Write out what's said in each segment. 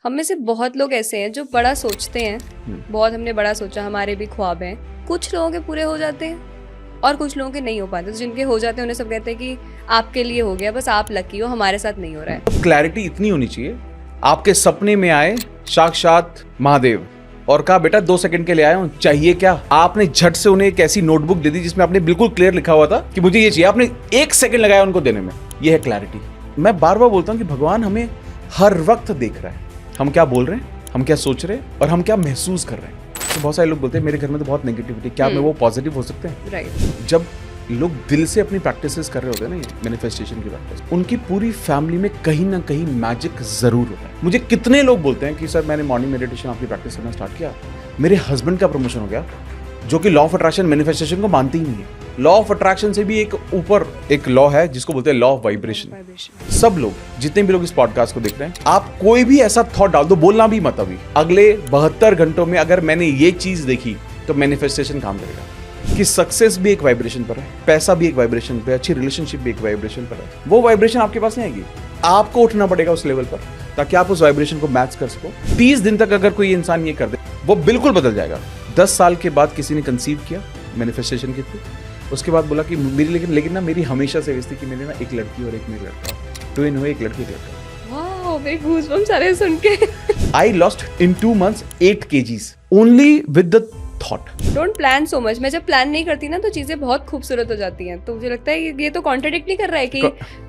हम में से बहुत लोग ऐसे हैं जो बड़ा सोचते हैं, बहुत हमने बड़ा सोचा, हमारे भी ख्वाब हैं। कुछ लोगों के पूरे हो जाते हैं और कुछ लोगों के नहीं हो पाते। तो जिनके हो जाते हैं उन्हें सब कहते हैं कि आपके लिए हो गया, बस आप लकी हो, हमारे साथ नहीं हो रहा है। क्लैरिटी इतनी होनी चाहिए, आपके सपने में आए साक्षात महादेव और कहा बेटा 2 सेकंड के लिए आया हूं, चाहिए क्या। आपने झट से उन्हें एक ऐसी नोटबुक दे दी जिसमें आपने बिल्कुल क्लियर लिखा हुआ था कि मुझे ये चाहिए। आपने 1 सेकंड लगाया उनको देने में। ये है क्लैरिटी। मैं बार बार बोलता हूं कि भगवान हमें हर वक्त देख रहा है, हम क्या बोल रहे हैं, हम क्या सोच रहे हैं और हम क्या महसूस कर रहे हैं। तो बहुत सारे लोग बोलते हैं मेरे घर में तो बहुत नेगेटिविटी, क्या मैं वो पॉजिटिव हो सकते हैं? राइट। जब लोग दिल से अपनी प्रैक्टिसेस कर रहे होते हैं ना, ये मैनिफेस्टेशन की प्रैक्टिस, उनकी पूरी फैमिली में कहीं ना कहीं मैजिक जरूर होता है। मुझे कितने लोग बोलते हैं कि सर मैंने मॉर्निंग मेडिटेशन आपकी प्रैक्टिस करना स्टार्ट किया, मेरे हस्बैंड का प्रमोशन हो गया, जो कि लॉ ऑफ अट्रैक्शन मैनिफेस्टेशन को मानते ही नहीं है। लॉ ऑफ अट्रैक्शन से भी एक ऊपर एक लॉ है जिसको बोलते हैं लॉ ऑफ वाइब्रेशन। सब लोग, जितने भी लोग इस पॉडकास्ट को देख रहे हैं, आप कोई भी ऐसा थॉट डाल दो, बोलना भी मत अभी, अगले 72 घंटों में अगर मैंने ये चीज देखी तो मैनिफेस्टेशन काम करेगा। कि सक्सेस भी एक वाइब्रेशन पर है, पैसा भी एक वाइब्रेशन पे है, अच्छी रिलेशनशिप भी एक वाइब्रेशन पर है। वो वाइब्रेशन आपके पास नहीं आएगी, आपको उठना पड़ेगा उस लेवल पर ताकि आप उस वाइब्रेशन को मैच कर सको। 30 दिन तक अगर कोई इंसान ये कर दे, वो बिल्कुल बदल जाएगा। 10 साल के बाद किसी ने कंसीव किया मैनिफेस्टेशन के थ्रू, उसके बाद बोला कि मेरी लेकिन ना मेरी हमेशा से विश थी कि मेरे ना एक लड़की और एक मेरा लड़का, ट्विन हुए, एक लड़की एक लड़का। वाओ, मेरे गूज़बम्स आ रहे हैं सुन के। I lost in 2 months 8 kgs only with the thought. Don't plan so much. मैं जब प्लान नहीं करती ना तो चीजें बहुत खूबसूरत हो जाती हैं। तो मुझे लगता है ये तो कॉन्ट्रडिक्ट नहीं कर रहा है कि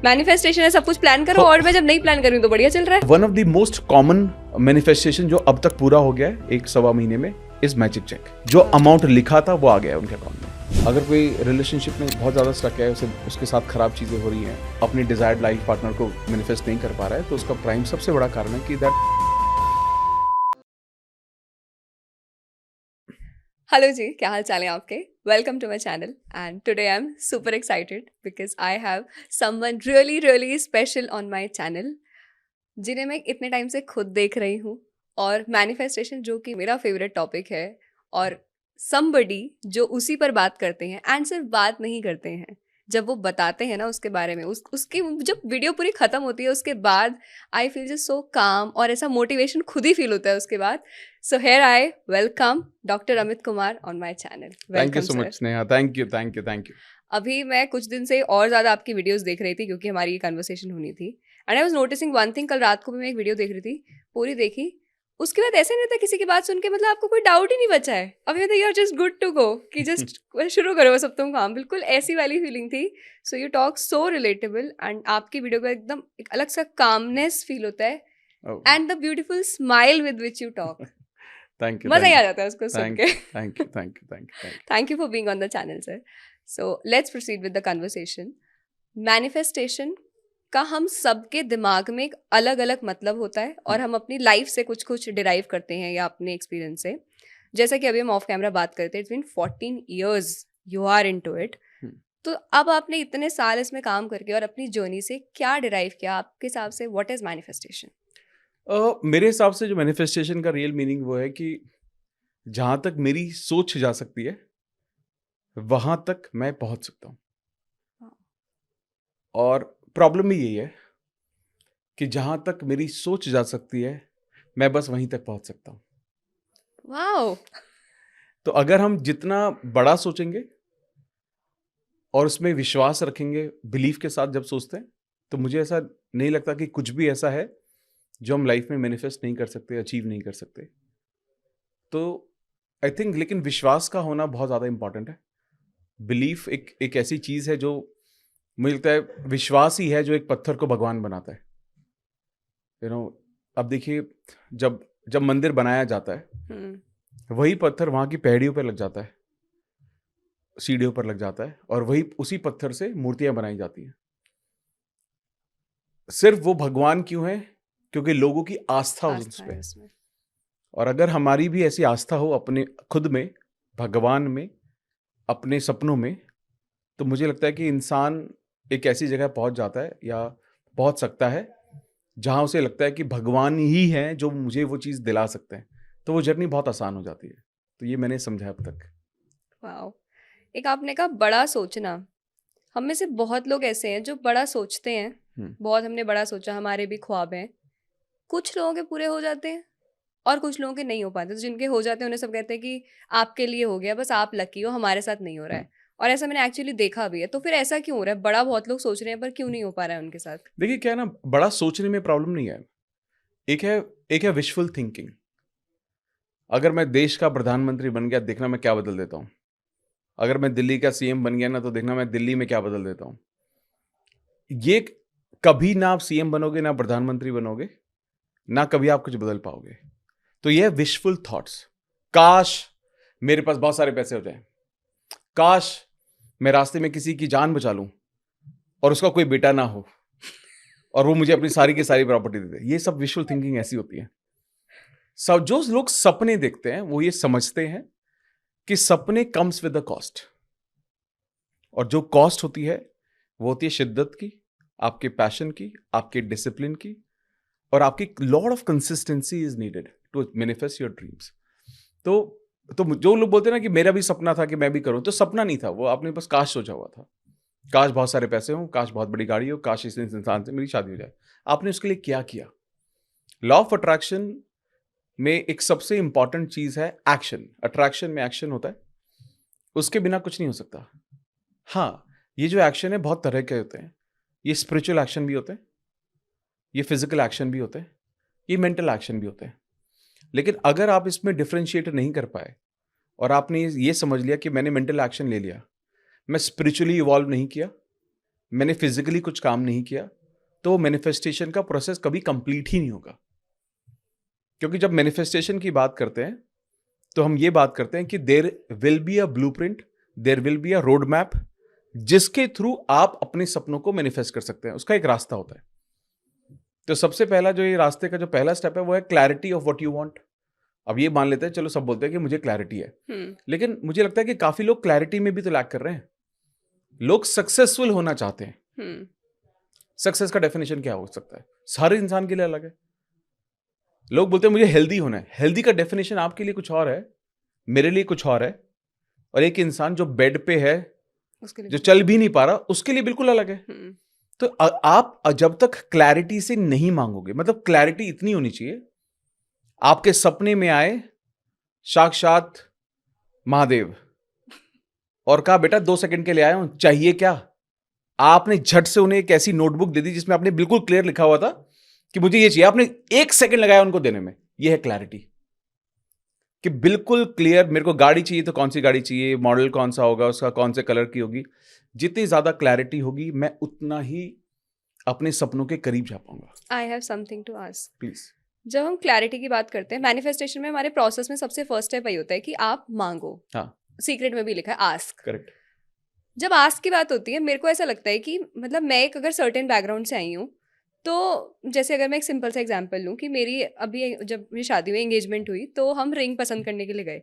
मैनिफेस्टेशन है, सब कुछ प्लान करो, और मैं जब नहीं प्लान कर रही हूँ तो बढ़िया चल रहा है। One of the most common manifestation जो अब तक पूरा हो गया है 1-1.25 महीने में इज मैजिक चेक। जो अमाउंट लिखा था वो आ गया है उनके अकाउंट में। अगर कोई रिलेशनशिप में बहुत ज्यादा स्टक है, उसके साथ खराब चीजें हो रही हैं, अपनी डिजायर्ड लाइफ पार्टनर को मैनिफेस्ट नहीं कर पा रहा है, तो उसका प्राइम सबसे बड़ा कारण है कि दैट। हेलो जी, क्या हाल चाल है आपके? Welcome to my channel and today I am super excited because I have someone really really special on my channel, जिन्हें मैं इतने टाइम से खुद देख रही हूँ। और मैनिफेस्टेशन जो कि मेरा फेवरेट टॉपिक है, और समबडी जो उसी पर बात करते हैं, एंड सिर्फ बात नहीं करते हैं, जब वो बताते हैं ना उसके बारे में, उसकी जब वीडियो पूरी खत्म होती है उसके बाद आई फील जस्ट सो काम, और ऐसा मोटिवेशन खुद ही फील होता है उसके बाद। So here I welcome doctor Amit Kumar on my channel. Thank you so much Sneha, thank you thank you thank you. अभी मैं कुछ दिन से और ज़्यादा आपकी वीडियोस देख रही थी क्योंकि हमारी ये कन्वर्सेशन होनी थी, and I was noticing one thing. कल रात को भी मैं एक वीडियो देख रही थी, पूरी देखी, उसके बाद ऐसे नहीं था किसी की बात सुन के मतलब आपको कोई डाउट ही नहीं बचा है। अभी मतलब you are just good to go कि जस्ट शुरू करो बस अब तुम काम, बिल्कुल ऐसी वाली फीलिंग थी। So you talk so relatable, and आपकी वीडियो का एकदम एक अलग सा कामनेस फील होता है, and the beautiful smile with which you talk, thank you, मजा ही आ जाता है उसको सुन के। Thank you thank you thank you. Thank you for being on the channel, sir. So let's proceed with the conversation. Manifestation का हम सबके दिमाग में एक अलग अलग मतलब होता है, और हम अपनी लाइफ से कुछ कुछ डिराइव करते हैं या अपने एक्सपीरियंस से। जैसा कि अभी हम ऑफ कैमरा बात करते हैं, it's been 14 years you are into it. तो अब आपने इतने साल इसमें काम करके और अपनी जर्नी से क्या डिराइव किया, आपके हिसाब से व्हाट इज मैनिफेस्टेशन? मेरे हिसाब से जो मैनिफेस्टेशन का रियल मीनिंग वो है कि जहां तक मेरी सोच जा सकती है वहां तक मैं पहुंच सकता हूं। और प्रॉब्लम भी यही है कि जहां तक मेरी सोच जा सकती है मैं बस वहीं तक पहुंच सकता हूं। वाओ। तो अगर हम जितना बड़ा सोचेंगे और उसमें विश्वास रखेंगे, बिलीफ के साथ जब सोचते हैं, तो मुझे ऐसा नहीं लगता कि कुछ भी ऐसा है जो हम लाइफ में मैनिफेस्ट नहीं कर सकते, अचीव नहीं कर सकते। तो आई थिंक लेकिन विश्वास का होना बहुत ज़्यादा इंपॉर्टेंट है। बिलीफ एक ऐसी चीज़ है जो मुझे लगता है विश्वास ही है जो एक पत्थर को भगवान बनाता है। यू नो, अब देखिए, जब जब मंदिर बनाया जाता है वही पत्थर वहाँ की पहाड़ियों पर लग जाता है, सीढ़ियों पर लग जाता है, और वही उसी पत्थर से मूर्तियां बनाई जाती हैं। सिर्फ वो भगवान क्यों है? क्योंकि लोगों की आस्था उस पे है। और अगर हमारी भी ऐसी आस्था हो अपने खुद में, भगवान में, अपने सपनों में, तो मुझे लगता है कि इंसान एक ऐसी जगह पहुंच जाता है या पहुंच सकता है जहां उसे लगता है कि भगवान ही है जो मुझे वो चीज़ दिला सकते हैं। तो वो जर्नी बहुत आसान हो जाती है। तो ये मैंने समझा अब तक। वाओ। एक आपने कहा बड़ा सोचना। हम में से बहुत लोग ऐसे हैं जो बड़ा सोचते हैं, बहुत हमने बड़ा सोचा, हमारे भी ख्वाब हैं, कुछ लोगों के पूरे हो जाते हैं और कुछ लोगों के नहीं हो पाते। तो जिनके हो जाते हैं उन्हें सब कहते हैं कि आपके लिए हो गया, बस आप लकी हो, हमारे साथ नहीं हो रहा है। और ऐसा मैंने एक्चुअली देखा भी है। तो फिर ऐसा क्यों हो रहा है? बड़ा बहुत लोग सोच रहे हैं पर क्यों नहीं हो पा रहा है उनके साथ? देखिए क्या है ना, बड़ा सोचने में प्रॉब्लम नहीं है। एक है एक है विशफुल थिंकिंग। अगर मैं देश का प्रधानमंत्री बन गया, देखना मैं क्या बदल देता हूँ। अगर मैं दिल्ली का सीएम बन गया ना, तो देखना मैं दिल्ली में क्या बदल देता हूँ। ये कभी ना आप सीएम बनोगे, ना प्रधानमंत्री बनोगे, ना कभी आप कुछ बदल पाओगे। तो ये है विशफुल थॉट्स। काश मेरे पास बहुत सारे पैसे हो जाए, काश मैं रास्ते में किसी की जान बचा लूं और उसका कोई बेटा ना हो और वो मुझे अपनी सारी की सारी प्रॉपर्टी दे दे। ये सब विशुअल थिंकिंग ऐसी होती है। सब जो लोग सपने देखते हैं वो ये समझते हैं कि सपने कम्स विद द कॉस्ट, और जो कॉस्ट होती है वो होती है शिद्दत की, आपके पैशन की, आपके डिसिप्लिन की, और आपकी lot of consistency is needed to manifest your dreams. तो जो लोग बोलते हैं ना कि मेरा भी सपना था कि मैं भी करूं, तो सपना नहीं था वो, आपने बस काश सोचा हुआ था। काश बहुत सारे पैसे हों, काश बहुत बड़ी गाड़ी हो, काश इस इंसान से मेरी शादी हो जाए। आपने उसके लिए क्या किया? लॉ ऑफ अट्रैक्शन में एक सबसे इंपॉर्टेंट चीज है एक्शन। अट्रैक्शन में एक्शन होता है, उसके बिना कुछ नहीं हो सकता। हाँ, ये जो एक्शन है बहुत तरह के होते हैं। ये स्पिरिचुअल एक्शन भी होते हैं, ये फिजिकल एक्शन भी होते हैं, ये मेंटल एक्शन भी होते हैं। लेकिन अगर आप इसमें डिफरेंशिएट नहीं कर पाए और आपने ये समझ लिया कि मैंने मेंटल एक्शन ले लिया, मैं स्पिरिचुअली इवॉल्व नहीं किया, मैंने फिजिकली कुछ काम नहीं किया, तो मैनिफेस्टेशन का प्रोसेस कभी कंप्लीट ही नहीं होगा। क्योंकि जब मैनिफेस्टेशन की बात करते हैं तो हम ये बात करते हैं कि there will be a blueprint, there will be a road map, जिसके थ्रू आप अपने सपनों को मैनिफेस्ट कर सकते हैं। उसका एक रास्ता होता है। तो सबसे पहला जो ये रास्ते का जो पहला स्टेप है वो है clarity of what you want. अब ये मान लेते हैं, चलो सब बोलते हैं कि मुझे क्लैरिटी है, लेकिन मुझे लगता है कि काफी लोग क्लैरिटी में भी तो लैक कर रहे हैं। लोग सक्सेसफुल होना चाहते हैं। सक्सेस का डेफिनेशन क्या हो सकता है? सारे इंसान के लिए अलग है। लोग बोलते हैं मुझे हेल्दी होना है। हेल्दी का डेफिनेशन आपके लिए कुछ और है, मेरे लिए कुछ और है, और एक इंसान जो बेड पे है, जो चल भी नहीं पा रहा, उसके लिए बिल्कुल अलग है। तो आप जब तक क्लैरिटी से नहीं मांगोगे, मतलब क्लैरिटी इतनी होनी चाहिए, आपके सपने में आए साक्षात महादेव और कहा बेटा 2 सेकंड के लिए आया हूं, चाहिए क्या? आपने झट से उन्हें एक ऐसी नोटबुक दे दी जिसमें आपने बिल्कुल क्लियर लिखा हुआ था कि मुझे ये चाहिए। आपने 1 सेकंड लगाया उनको देने में। ये है क्लैरिटी, कि बिल्कुल क्लियर, मेरे को गाड़ी चाहिए तो कौन सी गाड़ी चाहिए, मॉडल कौन सा होगा, उसका कौन से कलर की होगी। जितनी ज्यादा क्लैरिटी होगी, मैं उतना ही अपने सपनों के करीब जा पाऊंगा। I have something to ask. Please. जब हम क्लैरिटी की बात करते हैं मैनिफेस्टेशन में, हमारे प्रोसेस में सबसे फर्स्ट स्टेप वही होता है कि आप मांगो। हाँ, सीक्रेट में भी लिखा है आस्क। करेक्ट। जब आस्क की बात होती है, मेरे को ऐसा लगता है कि मतलब मैं एक अगर सर्टेन बैकग्राउंड से आई हूँ, तो जैसे अगर मैं एक सिंपल सा एग्जांपल लूँ कि मेरी अभी जब मेरी शादी हुई, एंगेजमेंट हुई, तो हम रिंग पसंद करने के लिए गए।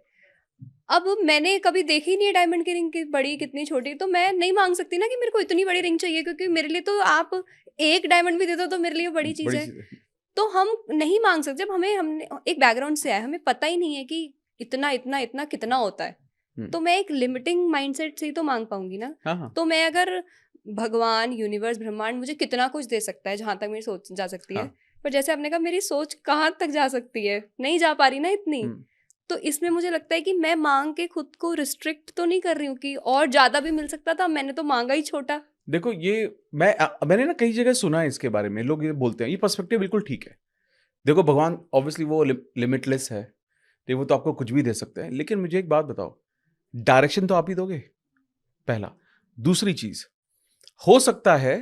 अब मैंने कभी देखी ही नहीं है डायमंड की रिंग, की बड़ी कितनी छोटी, तो मैं नहीं मांग सकती ना कि मेरे को इतनी बड़ी रिंग चाहिए, क्योंकि मेरे लिए तो आप एक डायमंड भी दे दो तो मेरे लिए बड़ी चीज़ है। तो हम नहीं मांग सकते। जब हमने एक बैकग्राउंड से आया, हमें पता ही नहीं है कि इतना इतना इतना कितना होता है, तो मैं एक लिमिटिंग माइंडसेट से ही तो मांग पाऊंगी ना। हाँ। तो मैं अगर भगवान, यूनिवर्स, ब्रह्मांड मुझे कितना कुछ दे सकता है जहां तक मेरी सोच जा सकती है, पर जैसे आपने कहा मेरी सोच कहाँ तक जा सकती है, नहीं जा पा रही ना इतनी। तो इसमें मुझे लगता है कि मैं मांग के खुद को रिस्ट्रिक्ट तो नहीं कर रही हूँ कि और ज्यादा भी मिल सकता था, मैंने तो मांगा ही छोटा। देखो, ये मैंने ना कई जगह सुना है इसके बारे में, लोग ये बोलते हैं, ये पर्सपेक्टिव बिल्कुल ठीक है। देखो, भगवान ऑब्वियसली वो लिमिटलेस है, तो वो तो आपको कुछ भी दे सकते हैं। लेकिन मुझे एक बात बताओ, डायरेक्शन तो आप ही दोगे, पहला। दूसरी चीज, हो सकता है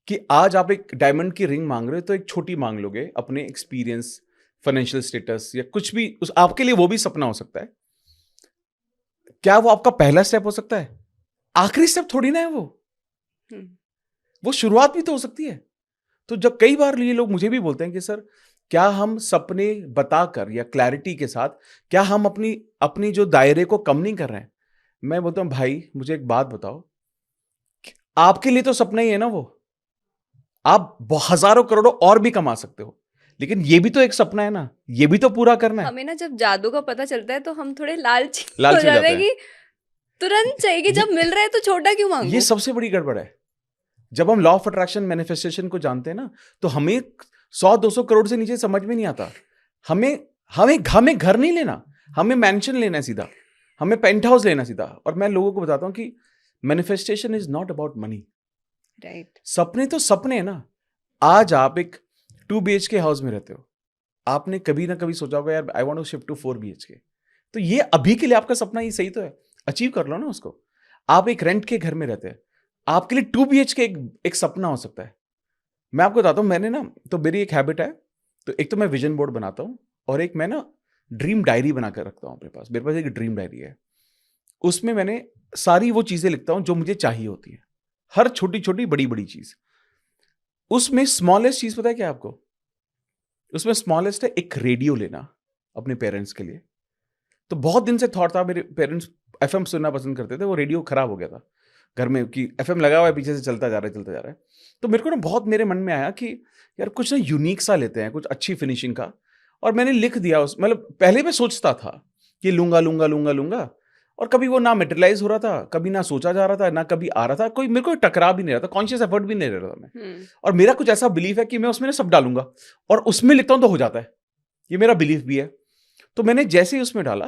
कि आज आप एक डायमंड की रिंग मांग रहे हो तो एक छोटी मांग लोगे, अपने एक्सपीरियंस, फाइनेंशियल स्टेटस या कुछ भी, उस आपके लिए वो भी सपना हो सकता है। क्या वो आपका पहला स्टेप हो सकता है? आखिरी स्टेप थोड़ी ना है वो शुरुआत भी तो हो सकती है। तो जब कई बार ये लोग मुझे भी बोलते हैं कि सर, क्या हम सपने बताकर या क्लैरिटी के साथ, क्या हम अपनी जो दायरे को कम नहीं कर रहे हैं? मैं बोलता हूं भाई, मुझे एक बात बताओ, आपके लिए तो सपना ही है ना वो। आप हजारों करोड़ों और भी कमा सकते हो, लेकिन ये भी तो एक सपना है ना, ये भी तो पूरा करना है। हमें ना जब जादू का पता चलता है तो हम थोड़े लालची हो लालची हो जाते जाते हैं कि तुरंत चाहिए, कि जब मिल रहा है तो छोटा क्यों मांगू। ये सबसे बड़ी गड़बड़ है। जब हम लॉ ऑफ अट्रैक्शन मैनिफेस्टेशन को जानते हैं ना, तो हमें 100-200 करोड़ से नीचे समझ में नहीं आता। हमें हमें घर नहीं लेना, हमें मैंशन लेना है सीधा, हमें पेंट हाउस लेना सीधा। और मैं लोगों को बताता हूँ कि manifestation is not about money. Right. सपने तो सपने है ना। आज आप एक 2 BHK हाउस में रहते हो, आपने कभी ना कभी सोचा होगा यार I want to shift to 4 BHK। तो ये अभी के लिए आपका सपना ये सही तो है, अचीव कर लो ना उसको। आप एक रेंट के घर में रहते हैं, आपके लिए 2 BHK एक सपना हो सकता है। मैं आपको बताता हूँ, मैंने ना, तो मेरी एक हैबिट है, तो एक तो मैं विजन बोर्ड बनाता हूँ और एक मैं ना ड्रीम डायरी बना कर रखता हूँ अपने पास। मेरे पास एक ड्रीम डायरी है, उसमें मैंने सारी वो चीजें लिखता हूँ जो मुझे चाहिए होती है, हर छोटी छोटी बड़ी बड़ी चीज। उसमें स्मॉलेस्ट चीज पता है क्या आपको? उसमें स्मॉलेस्ट है एक रेडियो लेना अपने पेरेंट्स के लिए। तो बहुत दिन से थॉट था, मेरे पेरेंट्स एफएम सुनना पसंद करते थे, वो रेडियो खराब हो गया था घर में कि एफएम लगा हुआ है पीछे से चलता जा रहा है चलता जा रहा है। तो मेरे को ना बहुत मेरे मन में आया कि यार कुछ ना यूनिक सा लेते हैं, कुछ अच्छी फिनिशिंग का। और मैंने लिख दिया उस, मतलब पहले मैं सोचता था कि लूंगा लूंगा लूंगा लूंगा, और कभी वो ना मेटेरियलाइज हो रहा था, कभी ना सोचा जा रहा था, ना कभी आ रहा था, कोई मेरे को टकरा भी नहीं रहा था, कॉन्शियस एफर्ट भी नहीं ले रहा था मैं। और मेरा कुछ ऐसा बिलीफ है कि मैं उसमें ना सब डालूंगा और उसमें लिखता हूं तो हो जाता है, ये मेरा बिलीफ भी है। तो मैंने जैसे ही उसमें डाला,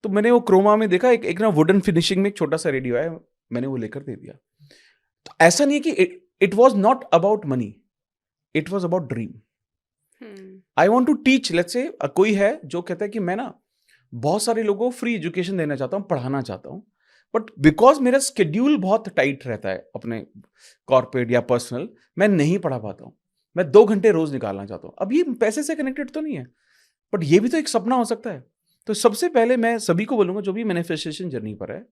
तो मैंने वो क्रोमा में देखा एक ना वुडन फिनिशिंग में एक छोटा सा रेडियो है, मैंने वो लेकर दे दिया। तो ऐसा नहीं है कि it was not about money, it was about dream. I want to teach, let's say कोई है जो कहता है कि मैं ना बहुत सारे लोगों को फ्री एजुकेशन देना चाहता हूँ, पढ़ाना चाहता हूँ, बट बिकॉज मेरा स्केड्यूल बहुत टाइट रहता है अपने कॉर्पोरेट या पर्सनल, मैं नहीं पढ़ा पाता हूँ। मैं 2 घंटे रोज निकालना चाहता हूँ। अब ये पैसे से कनेक्टेड तो नहीं है, बट ये भी तो एक सपना हो सकता है। तो सबसे पहले मैं सभी को बोलूंगा जो भी मैनिफेस्टेशन जर्नी पर है,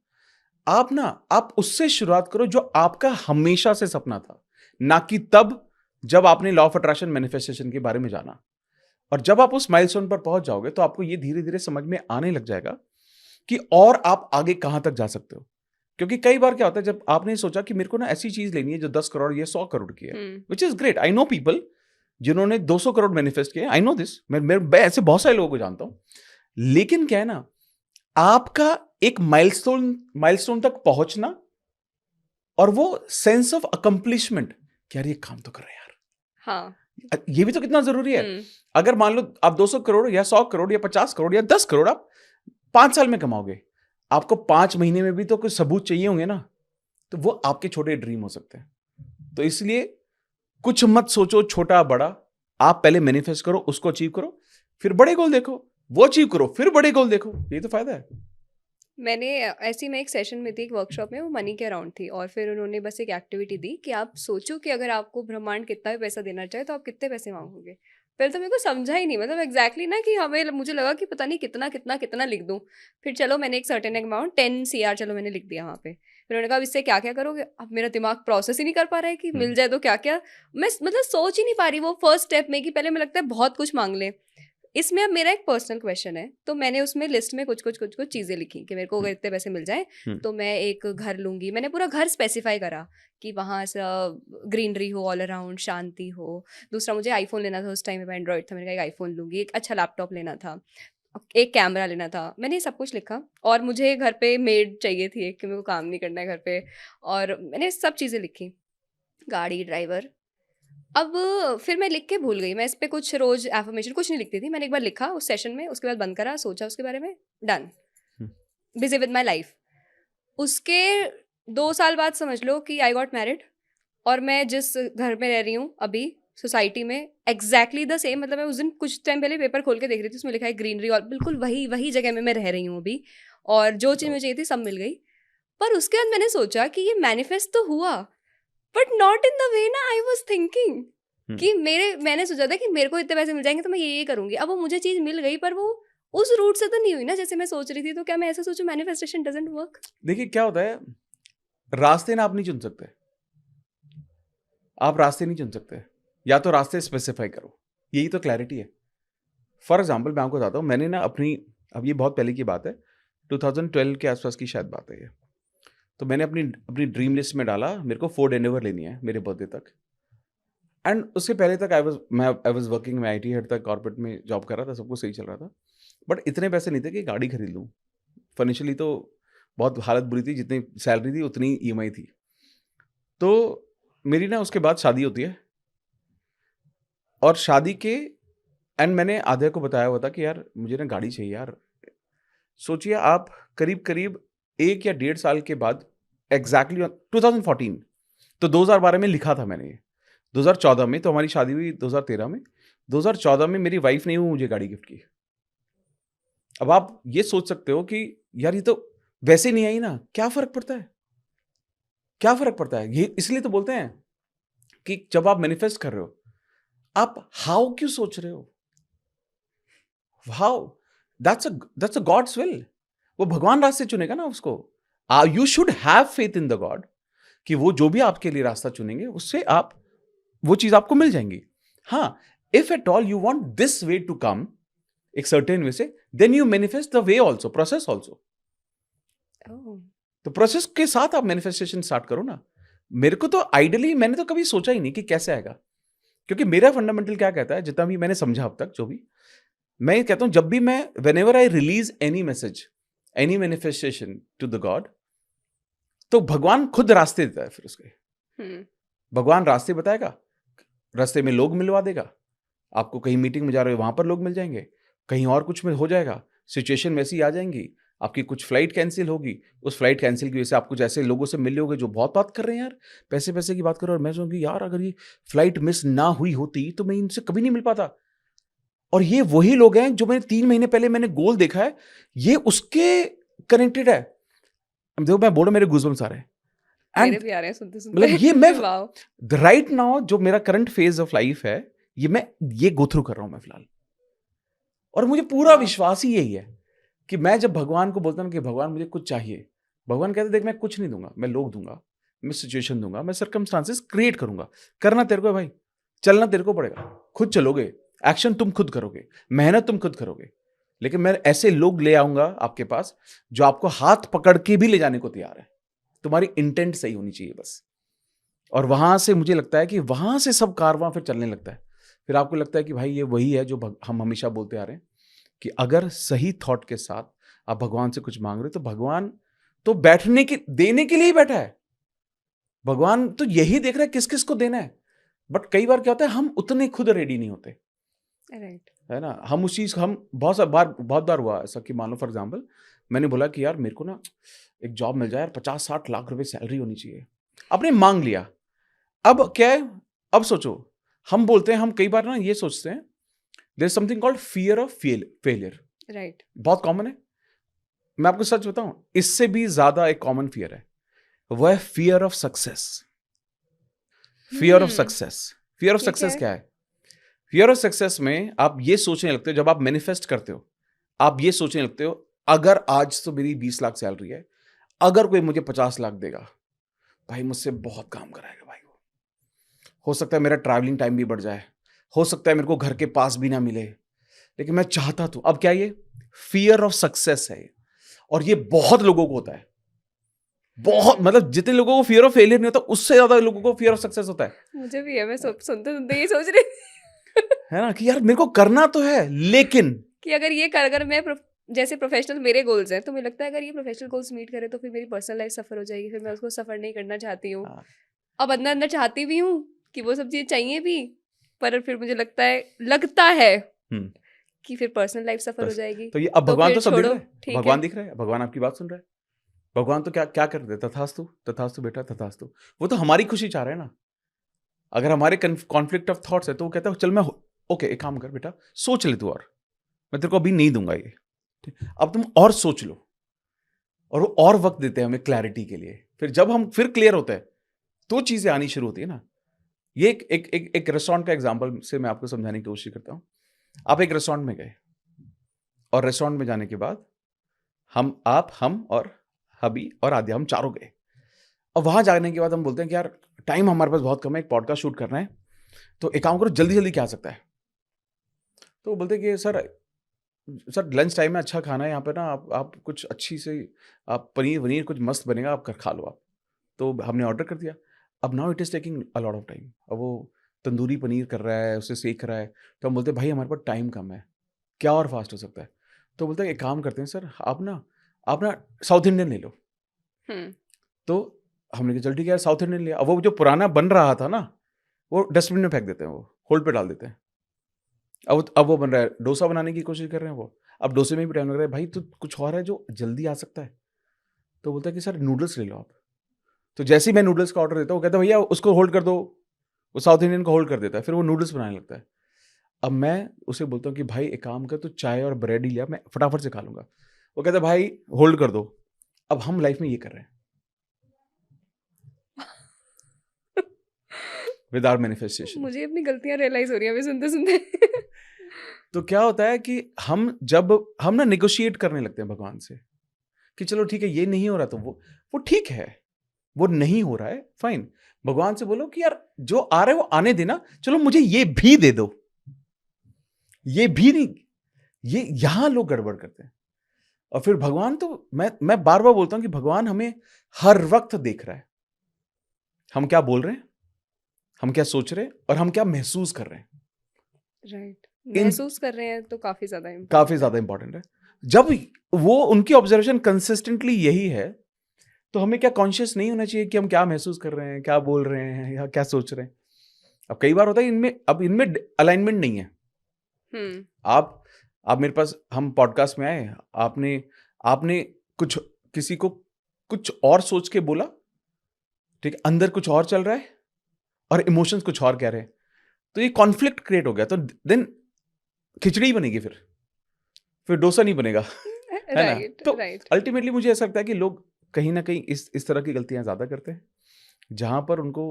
आप उससे शुरुआत करो जो आपका हमेशा से सपना था, ना कि तब जब आपने लॉ ऑफ अट्रैक्शन मैनिफेस्टेशन के बारे में जाना। और जब आप उस माइलस्टोन पर पहुंच जाओगे तो आपको ये धीरे धीरे समझ में आने लग जाएगा कि और आप आगे कहां तक जा सकते हो। क्योंकि कई बार क्या होता है, जब आपने सोचा कि मेरे को ना ऐसी चीज लेनी है जो 10 करोड़ या 100 करोड़ की है, which is great, I know people जिन्होंने 200 करोड़ मैनिफेस्ट किए, आई नो दिस, मैं ऐसे बहुत सारे लोगों को जानता हूं। लेकिन क्या है ना, आपका एक माइलस्टोन तक पहुंचना और वो सेंस ऑफ अकम्प्लिशमेंट कि यार ये काम तो कर रहे हैं यार, हाँ। ये भी तो कितना जरूरी है। अगर मान लो आप 200 करोड़ या 100 करोड़ या 50 करोड़ या 10 करोड़ आप 5 साल में कमाओगे, आपको 5 महीने में भी तो कुछ सबूत चाहिए होंगे ना, तो वो आपके छोटे ड्रीम हो सकते हैं। तो इसलिए कुछ मत सोचो छोटा बड़ा, आप पहले मैनिफेस्ट करो, उसको अचीव करो, फिर बड़े गोल देखो, वो अचीव करो, फिर बड़े गोल देखो, ये तो फायदा है। मैंने ऐसी मैं एक सेशन में थी, एक वर्कशॉप में, वो मनी के अराउंड थी, और फिर उन्होंने बस एक एक्टिविटी दी कि आप सोचो कि अगर आपको ब्रह्मांड कितना भी पैसा देना चाहे तो आप कितने पैसे मांगोगे। पहले तो मेरे को समझा ही नहीं, मतलब एग्जैक्टली ना, कि हमें मुझे लगा कि पता नहीं कितना कितना कितना लिख दूँ। फिर चलो मैंने एक सर्टेन अमाउंट 10 CR चलो मैंने लिख दिया वहाँ पे। फिर उन्होंने कहा अब इससे क्या क्या करोगे। अब मेरा दिमाग प्रोसेस ही नहीं कर पा रहा है कि मिल जाए तो क्या क्या। मैं मतलब सोच ही नहीं पा रही वो फर्स्ट स्टेप में, कि पहले मुझे लगता है बहुत कुछ मांग लें। इसमें अब मेरा एक पर्सनल क्वेश्चन है, तो मैंने उसमें लिस्ट में कुछ कुछ कुछ कुछ चीज़ें लिखी कि मेरे को अगर इतने पैसे मिल जाए तो मैं एक घर लूंगी। मैंने पूरा घर स्पेसिफाई करा कि वहाँ से ग्रीनरी हो, ऑल अराउंड शांति हो। दूसरा, मुझे आईफोन लेना था, उस टाइम में एंड्रॉइड था, मैंने कहा एक आईफोन लूंगी। एक अच्छा लैपटॉप लेना था, एक कैमरा लेना था। मैंने ये सब कुछ लिखा, और मुझे घर पे मेड चाहिए थी कि मेरे को काम नहीं करना है घर पे, और मैंने सब चीज़ें लिखी, गाड़ी, ड्राइवर। अब फिर मैं लिख के भूल गई, मैं इस पे कुछ रोज एफर्मेशन कुछ नहीं लिखती थी। मैंने एक बार लिखा उस सेशन में, उसके बाद बंद करा, सोचा उसके बारे में, done, busy with my life. उसके 2 साल बाद समझ लो कि आई गॉट मैरिड, और मैं जिस घर में रह रही हूँ अभी सोसाइटी में, एग्जैक्टली द सेम। मतलब मैं उस दिन कुछ टाइम पहले पेपर खोल के देख रही थी, उसमें लिखा है ग्रीनरी, और बिल्कुल वही वही जगह में मैं रह रही हूँ अभी, और जो चीज़ मुझे चाहिए थी सब मिल गई। पर उसके बाद मैंने सोचा कि ये मैनिफेस्ट तो हुआ, but not in the way ना आई वॉज थिंकिंग, कि मैंने सोचा था कि मेरे को इतने पैसे मिल जाएंगे तो मैं ये करूंगी। अब वो मुझे चीज मिल गई, पर वो उस रूट से तो नहीं हुई ना जैसे मैं सोच रही थी। तो क्या मैं ऐसा सोचूं मैनिफेस्टेशन डजंट वर्क? देखिए क्या होता है, रास्ते ना आप नहीं चुन सकते, आप रास्ते नहीं चुन सकते, या तो रास्ते स्पेसिफाई करो, यही तो क्लैरिटी है। फॉर एग्जाम्पल मैं आपको बताता हूँ, मैंने ना अपनी, अब ये बहुत पहले की बात है, 2012 के आसपास की शायद बात है ये, तो मैंने अपनी अपनी ड्रीम लिस्ट में डाला मेरे को फोर्ड एंडेवर लेनी है मेरे बर्थडे तक। एंड उसके पहले तक आई वाज वर्किंग, मैं आईटी हेड तक कॉर्पोरेट में जॉब कर रहा था, सब कुछ सही चल रहा था, बट इतने पैसे नहीं थे कि गाड़ी खरीद लूँ। फाइनेंशियली तो बहुत हालत बुरी थी, जितनी सैलरी थी उतनी ईएमआई थी। तो मेरी ना उसके बाद शादी होती है, और शादी के एंड मैंने आध्या को बताया हुआ था कि यार मुझे ना गाड़ी चाहिए यार। सोचिए आप करीब करीब 1 या 1.5 साल के बाद एग्जैक्टली 2014, तो 2012 में लिखा था मैंने ये। 2014 में तो हमारी शादी हुई 2013 में। 2014 में मेरी वाइफ ने वो मुझे गाड़ी गिफ्ट की। अब आप ये सोच सकते हो कि यार ये तो वैसे नहीं आई ना, क्या फ़र्क पड़ता है? क्या फ़र्क पड़ता है? ये इसलिए तो बोलते हैं कि जब आप मैनिफेस्ट कर रहे हो, आप हाउ क्यों सोच रहे हो? How? That's a God's will. वो भगवान रास्ते चुनेगा ना उसको। You should have faith in the God कि वो जो भी आपके लिए रास्ता चुनेंगे उससे आप वो चीज आपको मिल जाएंगी। हाँ, if at all you want this way to come एक सर्टेन वे से, then you manifest the way also, process also. ओह! तो प्रोसेस के साथ आप मैनिफेस्टेशन स्टार्ट करो ना। मेरे को तो आइडियली मैंने तो कभी सोचा ही नहीं कि कैसे आएगा, क्योंकि मेरा फंडामेंटल क्या कहता है, जितना भी मैंने समझा अब तक, जो भी मैं ये कहता हूं, जब भी मैं whenever I release any message, any manifestation to the God, तो भगवान खुद रास्ते देता है फिर उसके। हुँ। भगवान रास्ते बताएगा, रास्ते में लोग मिलवा देगा, आपको कहीं मीटिंग में जा रहे हो वहां पर लोग मिल जाएंगे, कहीं और कुछ में हो जाएगा, सिचुएशन वैसी आ जाएंगी, आपकी कुछ फ्लाइट कैंसिल होगी, उस फ्लाइट कैंसिल की वजह से आप कुछ ऐसे लोगों से मिल लोगे जो बहुत बात कर रहे हैं यार, पैसे पैसे की बात करो, और मैं सोचूंगी यार अगर ये फ्लाइट मिस ना हुई होती तो मैं इनसे कभी नहीं मिल पाता। और ये वही लोग हैं जो मैंने 3 महीने पहले मैंने गोल देखा है, ये उसके कनेक्टेड है। अब देखो मैं बोल रहा हूं, मेरे गूज़बम्प्स आ रहे हैं। मेरे एंड भी आ रहे हैं सुनते-सुनते मतलब ये मैं वाओ! राइट नाउ जो मेरा करंट फेज ऑफ लाइफ है, ये मैं ये गो थ्रू कर रहा हूं मैं फिलहाल। और मुझे पूरा वाओ! विश्वास ही यही है कि मैं जब भगवान को बोलता हूं कि भगवान मुझे कुछ चाहिए, भगवान कहते देख मैं कुछ नहीं दूंगा, मैं लोग दूंगा, मैं सिचुएशन दूंगा, मैं सर्कमस्टांसेस क्रिएट करूंगा। करना तेरे को है भाई, चलना तेरे को पड़ेगा, खुद चलोगे, एक्शन तुम खुद करोगे, मेहनत तुम खुद करोगे, लेकिन मैं ऐसे लोग ले आऊंगा आपके पास जो आपको हाथ पकड़ के भी ले जाने को तैयार है। तुम्हारी इंटेंट सही होनी चाहिए बस। और वहां से मुझे लगता है कि वहां से सब कारवां फिर चलने लगता है। फिर आपको लगता है कि भाई ये वही है जो हम हमेशा बोलते आ रहे हैं कि अगर सही थॉट के साथ आप भगवान से कुछ मांग रहे हो, तो भगवान तो बैठने के देने के लिए ही बैठा है। भगवान तो यही देख रहा है किस किस को देना है। बट कई बार क्या होता है, हम उतने खुद रेडी नहीं होते, राइट। है ना। हम उस चीज हम बहुत बार हुआ ऐसा कि मान लो फॉर एग्जाम्पल मैंने बोला कि यार मेरे को ना एक जॉब मिल जाए यार, 50-60 लाख रुपए सैलरी होनी चाहिए, आपने मांग लिया। अब क्या है, अब सोचो, हम बोलते हैं, हम कई बार ना ये सोचते हैं, there is something called fear of failure. Right. बहुत कॉमन है। मैं आपको सच बताऊं, इससे भी ज्यादा एक कॉमन फियर है, वह है fear of success. Fear of hmm, success. Fear of ठीक सक्सेस है। क्या है? फियर ऑफ सक्सेस में आप ये सोचने लगते हो, जब आप मैनिफेस्ट करते हो, आप ये सोचने लगते हो अगर आज तो मेरी 20 लाख सैलरी है, अगर कोई मुझे 50 लाख देगा, भाई मुझसे बहुत काम कराएगा भाई वो। हो सकता है मेरा ट्रैवलिंग टाइम भी बढ़ जाए, हो सकता है मेरे को घर के पास भी ना मिले, लेकिन मैं चाहता तो। अब क्या ये फियर ऑफ सक्सेस है, और ये बहुत लोगों को होता है। बहुत, हुँ, मतलब जितने लोगों को फियर ऑफ फेलियर नहीं होता, उससे ज्यादा लोगों को फियर ऑफ सक्सेस होता मुझे भी है, मैं सुनते-सुनते यही सोच रही थी है ना, कि यार मेरे को करना तो है, लेकिन कि अगर मैं जैसे प्रोफेशनल मेरे गोल्स हैं, तो मुझे लगता है अगर ये प्रोफेशनल गोल्स मीट करे तो फिर मेरी पर्सनल लाइफ सफ़र हो जाएगी, फिर मैं उसको सफ़र नहीं करना चाहती हूँ। हाँ, अब अंदर-अंदर चाहती भी हूँ कि वो सब चीज़ें चाहिए भी, पर फिर मुझे लगता है हम्म कि फिर पर्सनल लाइफ सफ़र हो बस। जाएगी, तो ये अब तो भगवान फिर तो सब दिख छोड़ो, रहा है, ठीक है। भगवान दिख रहा है, भगवान आपकी बात सुन रहा है। भगवान तो क्या क्या कर रहे, तथास्तु तथास्तु बेटा तथास्तु। वो तो हमारी खुशी चाह रहे हैं ना। अगर हमारे कॉन्फ्लिक्ट ऑफ थॉट्स है तो वो कहता है चल मैं, ओके एक काम कर बेटा, सोच ले तू, और मैं तेरे को अभी नहीं दूंगा ये, ठीक? अब तुम और सोच लो, और वो और वक्त देते हैं हमें क्लैरिटी के लिए। फिर जब हम फिर क्लियर होते हैं तो चीजें आनी शुरू होती है ना। ये एक रेस्टोरेंट का एग्जांपल से मैं आपको समझाने की कोशिश करता हूँ। आप एक रेस्टोरेंट में गए, और रेस्टोरेंट में जाने के बाद हम और हबी और आद्या, हम चारों गए। और वहां जाने के बाद हम बोलते हैं कि यार टाइम हमारे पास बहुत कम है, एक पॉडकास्ट शूट करना है, तो एक काम करो जल्दी जल्दी क्या आ सकता है। तो वो बोलते हैं कि सर लंच टाइम में अच्छा खाना है यहाँ पे ना, आप कुछ अच्छी से, आप पनीर वनीर कुछ मस्त बनेगा, आप कर खा लो आप। तो हमने ऑर्डर कर दिया। अब now it is taking a lot of time. अब वो तंदूरी पनीर कर रहा है, उसे सेक रहा है, तो हम बोलते हैं भाई हमारे पास टाइम कम है, क्या और फास्ट हो सकता है। तो बोलते हैं एक काम करते हैं सर, आप ना साउथ इंडियन ले लो। हुँ, तो हमने कहा चल ठीक है यार, साउथ इंडियन लिया। अब वो जो पुराना बन रहा था ना, वो डस्टबिन में फेंक देते हैं, वो होल्ड पे डाल देते हैं। अब वो बन रहा है, डोसा बनाने की कोशिश कर रहे हैं वो। अब डोसे में भी टाइम लग रहा है, भाई तो कुछ और है जो जल्दी आ सकता है। तो बोलता है कि सर नूडल्स ले लो आप। तो जैसे ही मैं नूडल्स का ऑर्डर देता हूँ, वो कहता है भैया उसको होल्ड कर दो। वो साउथ इंडियन को होल्ड कर देता है, फिर वो नूडल्स बनाने लगता है। अब मैं उसे बोलता हूँ कि भाई एक काम कर, तू चाय और ब्रेड ही लिया, मैं फटाफट से खा लूँगा। वो कहता है भाई होल्ड कर दो। अब हम लाइफ में ये कर रहे हैं विद आवर मैनिफेस्टेशन। मुझे अपनी गलतियाँ रियलाइज़ हो रही हैं अभी सुनते-सुनते। तो क्या होता है कि हम ना नेगोशिएट करने लगते हैं भगवान से कि चलो ठीक है, ये नहीं हो रहा, तो वो ठीक है, वो नहीं हो रहा है, फाइन। भगवान से बोलो कि यार जो आ रहा है वो आने देना, चलो मुझे ये भी दे दो। ये भी नहीं, ये यहां लोग गड़बड़ करते हैं। और फिर भगवान तो मैं बार बार बोलता हूं कि भगवान हमें हर वक्त देख रहा है। हम क्या बोल रहे हैं, हम क्या सोच रहे हैं, और हम क्या महसूस कर रहे हैं। राइट, इन महसूस कर रहे हैं तो काफ़ी ज़्यादा काफी इम्पोर्टेंट है। ज्यादा इंपॉर्टेंट है। जब वो उनकी ऑब्जर्वेशन कंसिस्टेंटली यही है, तो हमें क्या कॉन्शियस नहीं होना चाहिए कि हम क्या महसूस कर रहे हैं, क्या बोल रहे हैं, या क्या सोच रहे हैं। अब कई बार होता है इनमें अलाइनमेंट नहीं है। हुँ, आप मेरे पास, हम पॉडकास्ट में आए, आपने आपने कुछ किसी को कुछ और सोच के बोला, ठीक है, अंदर कुछ और चल रहा है और इमोशंस कुछ और कह रहे हैं, तो ये कॉन्फ्लिक्ट क्रिएट हो गया। तो देन खिचड़ी ही बनेगी, फिर डोसा नहीं बनेगा। है ना? राइट, तो राइट। अल्टीमेटली मुझे ऐसा लगता है कि लोग कहीं ना कहीं इस तरह की गलतियां ज्यादा करते हैं, जहां पर उनको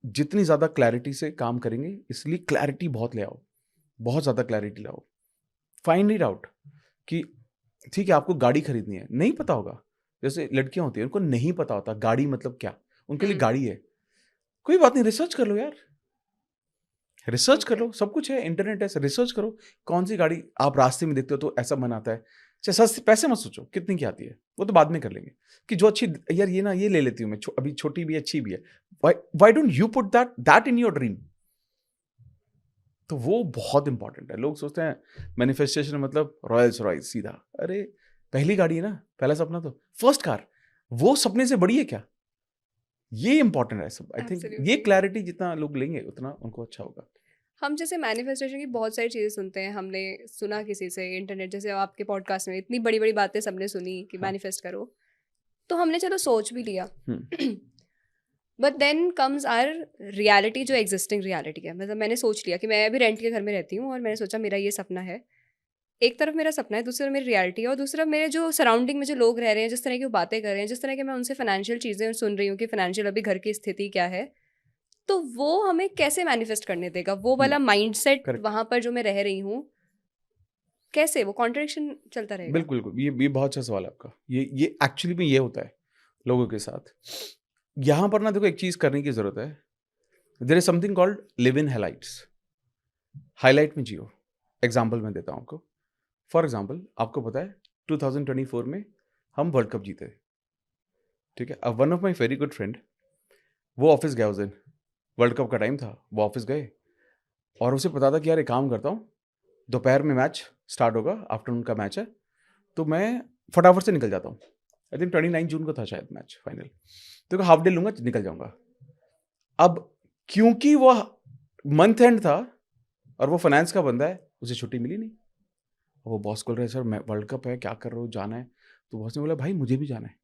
जितनी ज्यादा क्लैरिटी से काम करेंगे, इसलिए क्लैरिटी बहुत ले आओ, बहुत ज्यादा क्लैरिटी लाओ। फाइंड इट आउट कि ठीक है, आपको गाड़ी खरीदनी है, नहीं पता होगा। जैसे लड़कियां होती हैं, उनको नहीं पता होता गाड़ी मतलब क्या, उनके लिए हुँ, गाड़ी है। कोई बात नहीं, रिसर्च कर लो यार, रिसर्च कर ओके। लो, सब कुछ है, इंटरनेट है, रिसर्च करो। कौन सी गाड़ी आप रास्ते में देखते हो तो ऐसा मन आता है। चाहे सस्ती, पैसे मत सोचो कितनी की आती है, वो तो बाद में कर लेंगे। कि जो अच्छी, यार ये ना, ये ले लेती हूँ मैं, अभी छोटी भी है, अच्छी भी है। Why don't you put that in your dream. तो वो बहुत इंपॉर्टेंट है। लोग सोचते हैं मैनिफेस्टेशन मतलब रॉयल्स रॉयल्स सीधा, अरे पहली गाड़ी है ना, पहला सपना तो फर्स्ट कार, वो सपने से बड़ी है क्या? ये इंपॉर्टेंट है सब। आई थिंक ये एब्सोल्युटली। क्लैरिटी जितना लोग लेंगे उतना उनको अच्छा होगा। हम जैसे मैनिफेस्टेशन की बहुत सारी चीज़ें सुनते हैं, हमने सुना किसी से, इंटरनेट जैसे आपके पॉडकास्ट में इतनी बड़ी-बड़ी बातें सबने सुनी कि हाँ। मैनिफेस्ट करो, तो हमने चलो सोच भी लिया। Hmm. But then comes our reality, जो एग्जिस्टिंग रियलिटी है। मतलब मैंने सोच लिया कि मैं अभी रेंट के घर में रहती हूँ और मैंने सोचा मेरा ये सपना है। एक तरफ मेरा सपना है, दूसरी तरफ मेरी रियलिटी है, और दूसरा मेरे जो सराउंडिंग में जो लोग रह रहे हैं, जिस तरह की वो बातें कर रहे हैं, जिस तरह के मैं उनसे फाइनेंशियल चीज़ें सुन रही हूँ कि फाइनेंशियल अभी घर की स्थिति क्या है, तो वो हमें कैसे मैनिफेस्ट करने देगा? वो वाला माइंडसेट करेक्ट। वहाँ पर जो मैं रह रही हूँ, कैसे वो कॉन्ट्रडिक्शन चलता रहेगा? बिल्कुल, बिल्कुल। ये बहुत अच्छा सवाल है आपका। ये एक्चुअली में ये होता है लोगों के साथ। यहाँ पर ना देखो, एक चीज़ करने की ज़रूरत है। There is something called live in highlights. Highlight में जियो। एग्ज़ाम्पल मैं देता हूँ आपको। फॉर एग्ज़ाम्पल, आपको पता है 2024 में हम वर्ल्ड कप जीते, ठीक है? अब one of my very good friend, वो ऑफ़िस गया उस दिन। वर्ल्ड कप का टाइम था, वो ऑफ़िस गए और उसे पता था कि यार एक काम करता हूँ, दोपहर में मैच स्टार्ट होगा, आफ्टरनून का मैच है, तो मैं फटाफट से निकल जाता हूँ। आई थिंक 29 जून को था शायद मैच फाइनल। तो हाफ डे लूंगा, निकल जाऊंगा। अब क्योंकि वो मंथ एंड था और वो फाइनेंस का बंदा है, उसे छुट्टी मिली नहीं। वो बॉस बोल रहे हैं, सर मैं, वर्ल्ड कप है, क्या कर रहे हो, जाना है? तो बॉस ने बोला, भाई मुझे भी जाना है,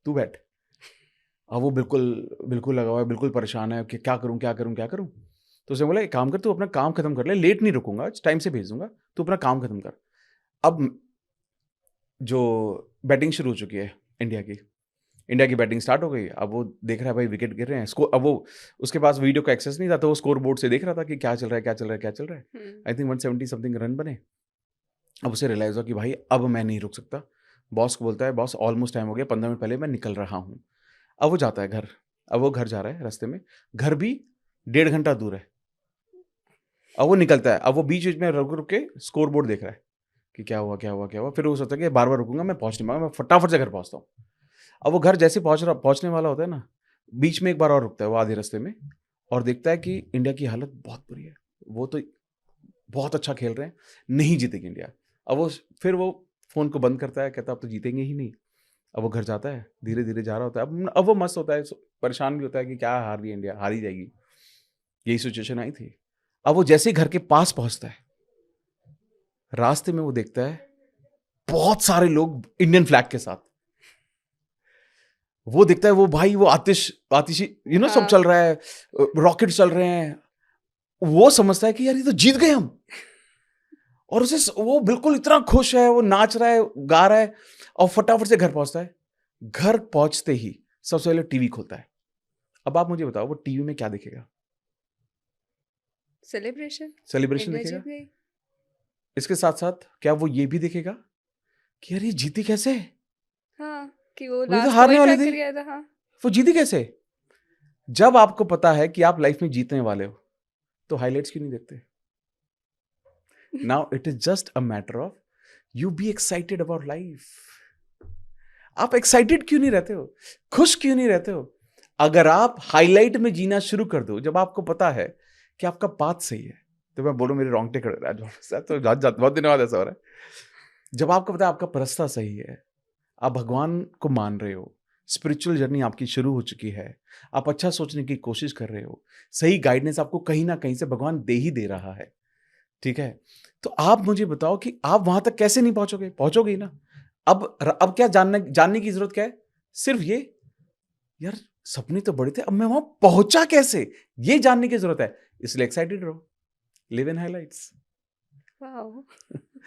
तू बैठ। अब वो बिल्कुल बिल्कुल लगा हुआ है, बिल्कुल परेशान है कि क्या करूं, क्या करूं, क्या करूं। तो उसने बोला एक काम कर, तू अपना काम खत्म कर ले, लेट नहीं रुकूंगा, टाइम से भेज दूंगा, तू अपना काम खत्म कर। अब जो बैटिंग शुरू हो चुकी है इंडिया की बैटिंग स्टार्ट हो गई। अब वो देख रहा है भाई विकेट गिर रहे हैं, स्कोर, अब वो, उसके पास वीडियो का एक्सेस नहीं था, तो वो स्कोर बोर्ड से देख रहा था कि क्या चल रहा है, क्या चल रहा है, क्या चल रहा है। हुँ, आई थिंक 170 समथिंग रन बने। अब उसे रियलाइज हुआ कि भाई अब मैं नहीं रुक सकता। बॉस को बोलता है, बॉस ऑलमोस्ट टाइम हो गया, 15 मिनट पहले मैं निकल रहा हूँ। अब वो जाता है घर। अब वो घर जा रहा है, रास्ते में घर भी 1.5 घंटा दूर है। अब वो निकलता है, अब वो बीच बीच में रुक रुक के स्कोर बोर्ड देख रहा है कि क्या हुआ, क्या हुआ, क्या हुआ। फिर वो सोचता है कि बार बार रुकूंगा, मैं पहुंच नहीं पाऊंगा, मैं फटाफट से घर पहुंचता हूँ। अब वो घर जैसे पहुंचने वाला होता है ना, बीच में एक बार और रुकता है वो आधे रास्ते में, और देखता है कि इंडिया की हालत बहुत बुरी है। वो तो बहुत अच्छा खेल रहे हैं, नहीं जीतेगी इंडिया। अब वो, फिर वो फोन को बंद करता है, कहता है अब तो जीतेंगे ही नहीं। अब वो घर जाता है, धीरे धीरे जा रहा होता है। अब वो मस्त होता है, परेशान भी होता है कि क्या हार रही है इंडिया, हार ही जाएगी, यही सिचुएशन आई थी। अब वो जैसे ही घर के पास पहुंचता है, रास्ते में वो देखता है बहुत सारे लोग इंडियन फ्लैग के साथ। वो देखता है वो भाई वो आतिशी सब हाँ। चल रहा है, रॉकेट चल रहे हैं। वो समझता है कि यार ये तो जीत गए हम। और वो बिल्कुल इतना खुश है, वो नाच रहा है, गा रहा है, और फटाफट से घर पहुंचता है। घर पहुंचते ही सबसे पहले टीवी खोलता है। अब आप मुझे बताओ वो टीवी में क्या दिखेगा? सेलिब्रेशन, सेलिब्रेशन इंडिया दिखेगा। जीत गई। इसके साथ साथ क्या वो ये भी दिखेगा कि यार ये जीती कैसे? हाँ, कि वो वो तो लास्ट हारने वाली क्वालिफाई थी, कर गया था। हाँ, वो जीती कैसे? जब आपको पता है कि आप लाइफ में जीतने वाले हो, तो हाइलाइट्स क्यों नहीं देखते? Now it is just a matter of you be excited about life. आप एक्साइटेड क्यों नहीं रहते हो? खुश क्यों नहीं रहते हो? अगर आप हाईलाइट में जीना शुरू कर दो, जब आपको पता है कि आपका पाथ सही है, तो मैं बोलूं मेरे रोंगटे खड़े रहे आज, तो बहुत दिनों बाद ऐसा हो रहा है। जब आपको पता है आपका रास्ता सही है, आप भगवान को मान रहे हो, स्पिरिचुअल जर्नी आपकी शुरू हो चुकी है, आप अच्छा सोचने की कोशिश कर रहे हो, सही गाइडेंस आपको कहीं ना कहीं से भगवान दे ही दे रहा है, ठीक है? तो आप मुझे बताओ कि आप वहां तक कैसे नहीं पहुंचोगे? पहुंचोगे ही ना। अब क्या जानने की जरूरत क्या है? सिर्फ ये, यार सपने तो बड़े थे, अब मैं वहां पहुंचा कैसे, ये जानने की जरूरत है। इसलिए एक्साइटेड रहो, लिव इन हाइलाइट्स। वाओ,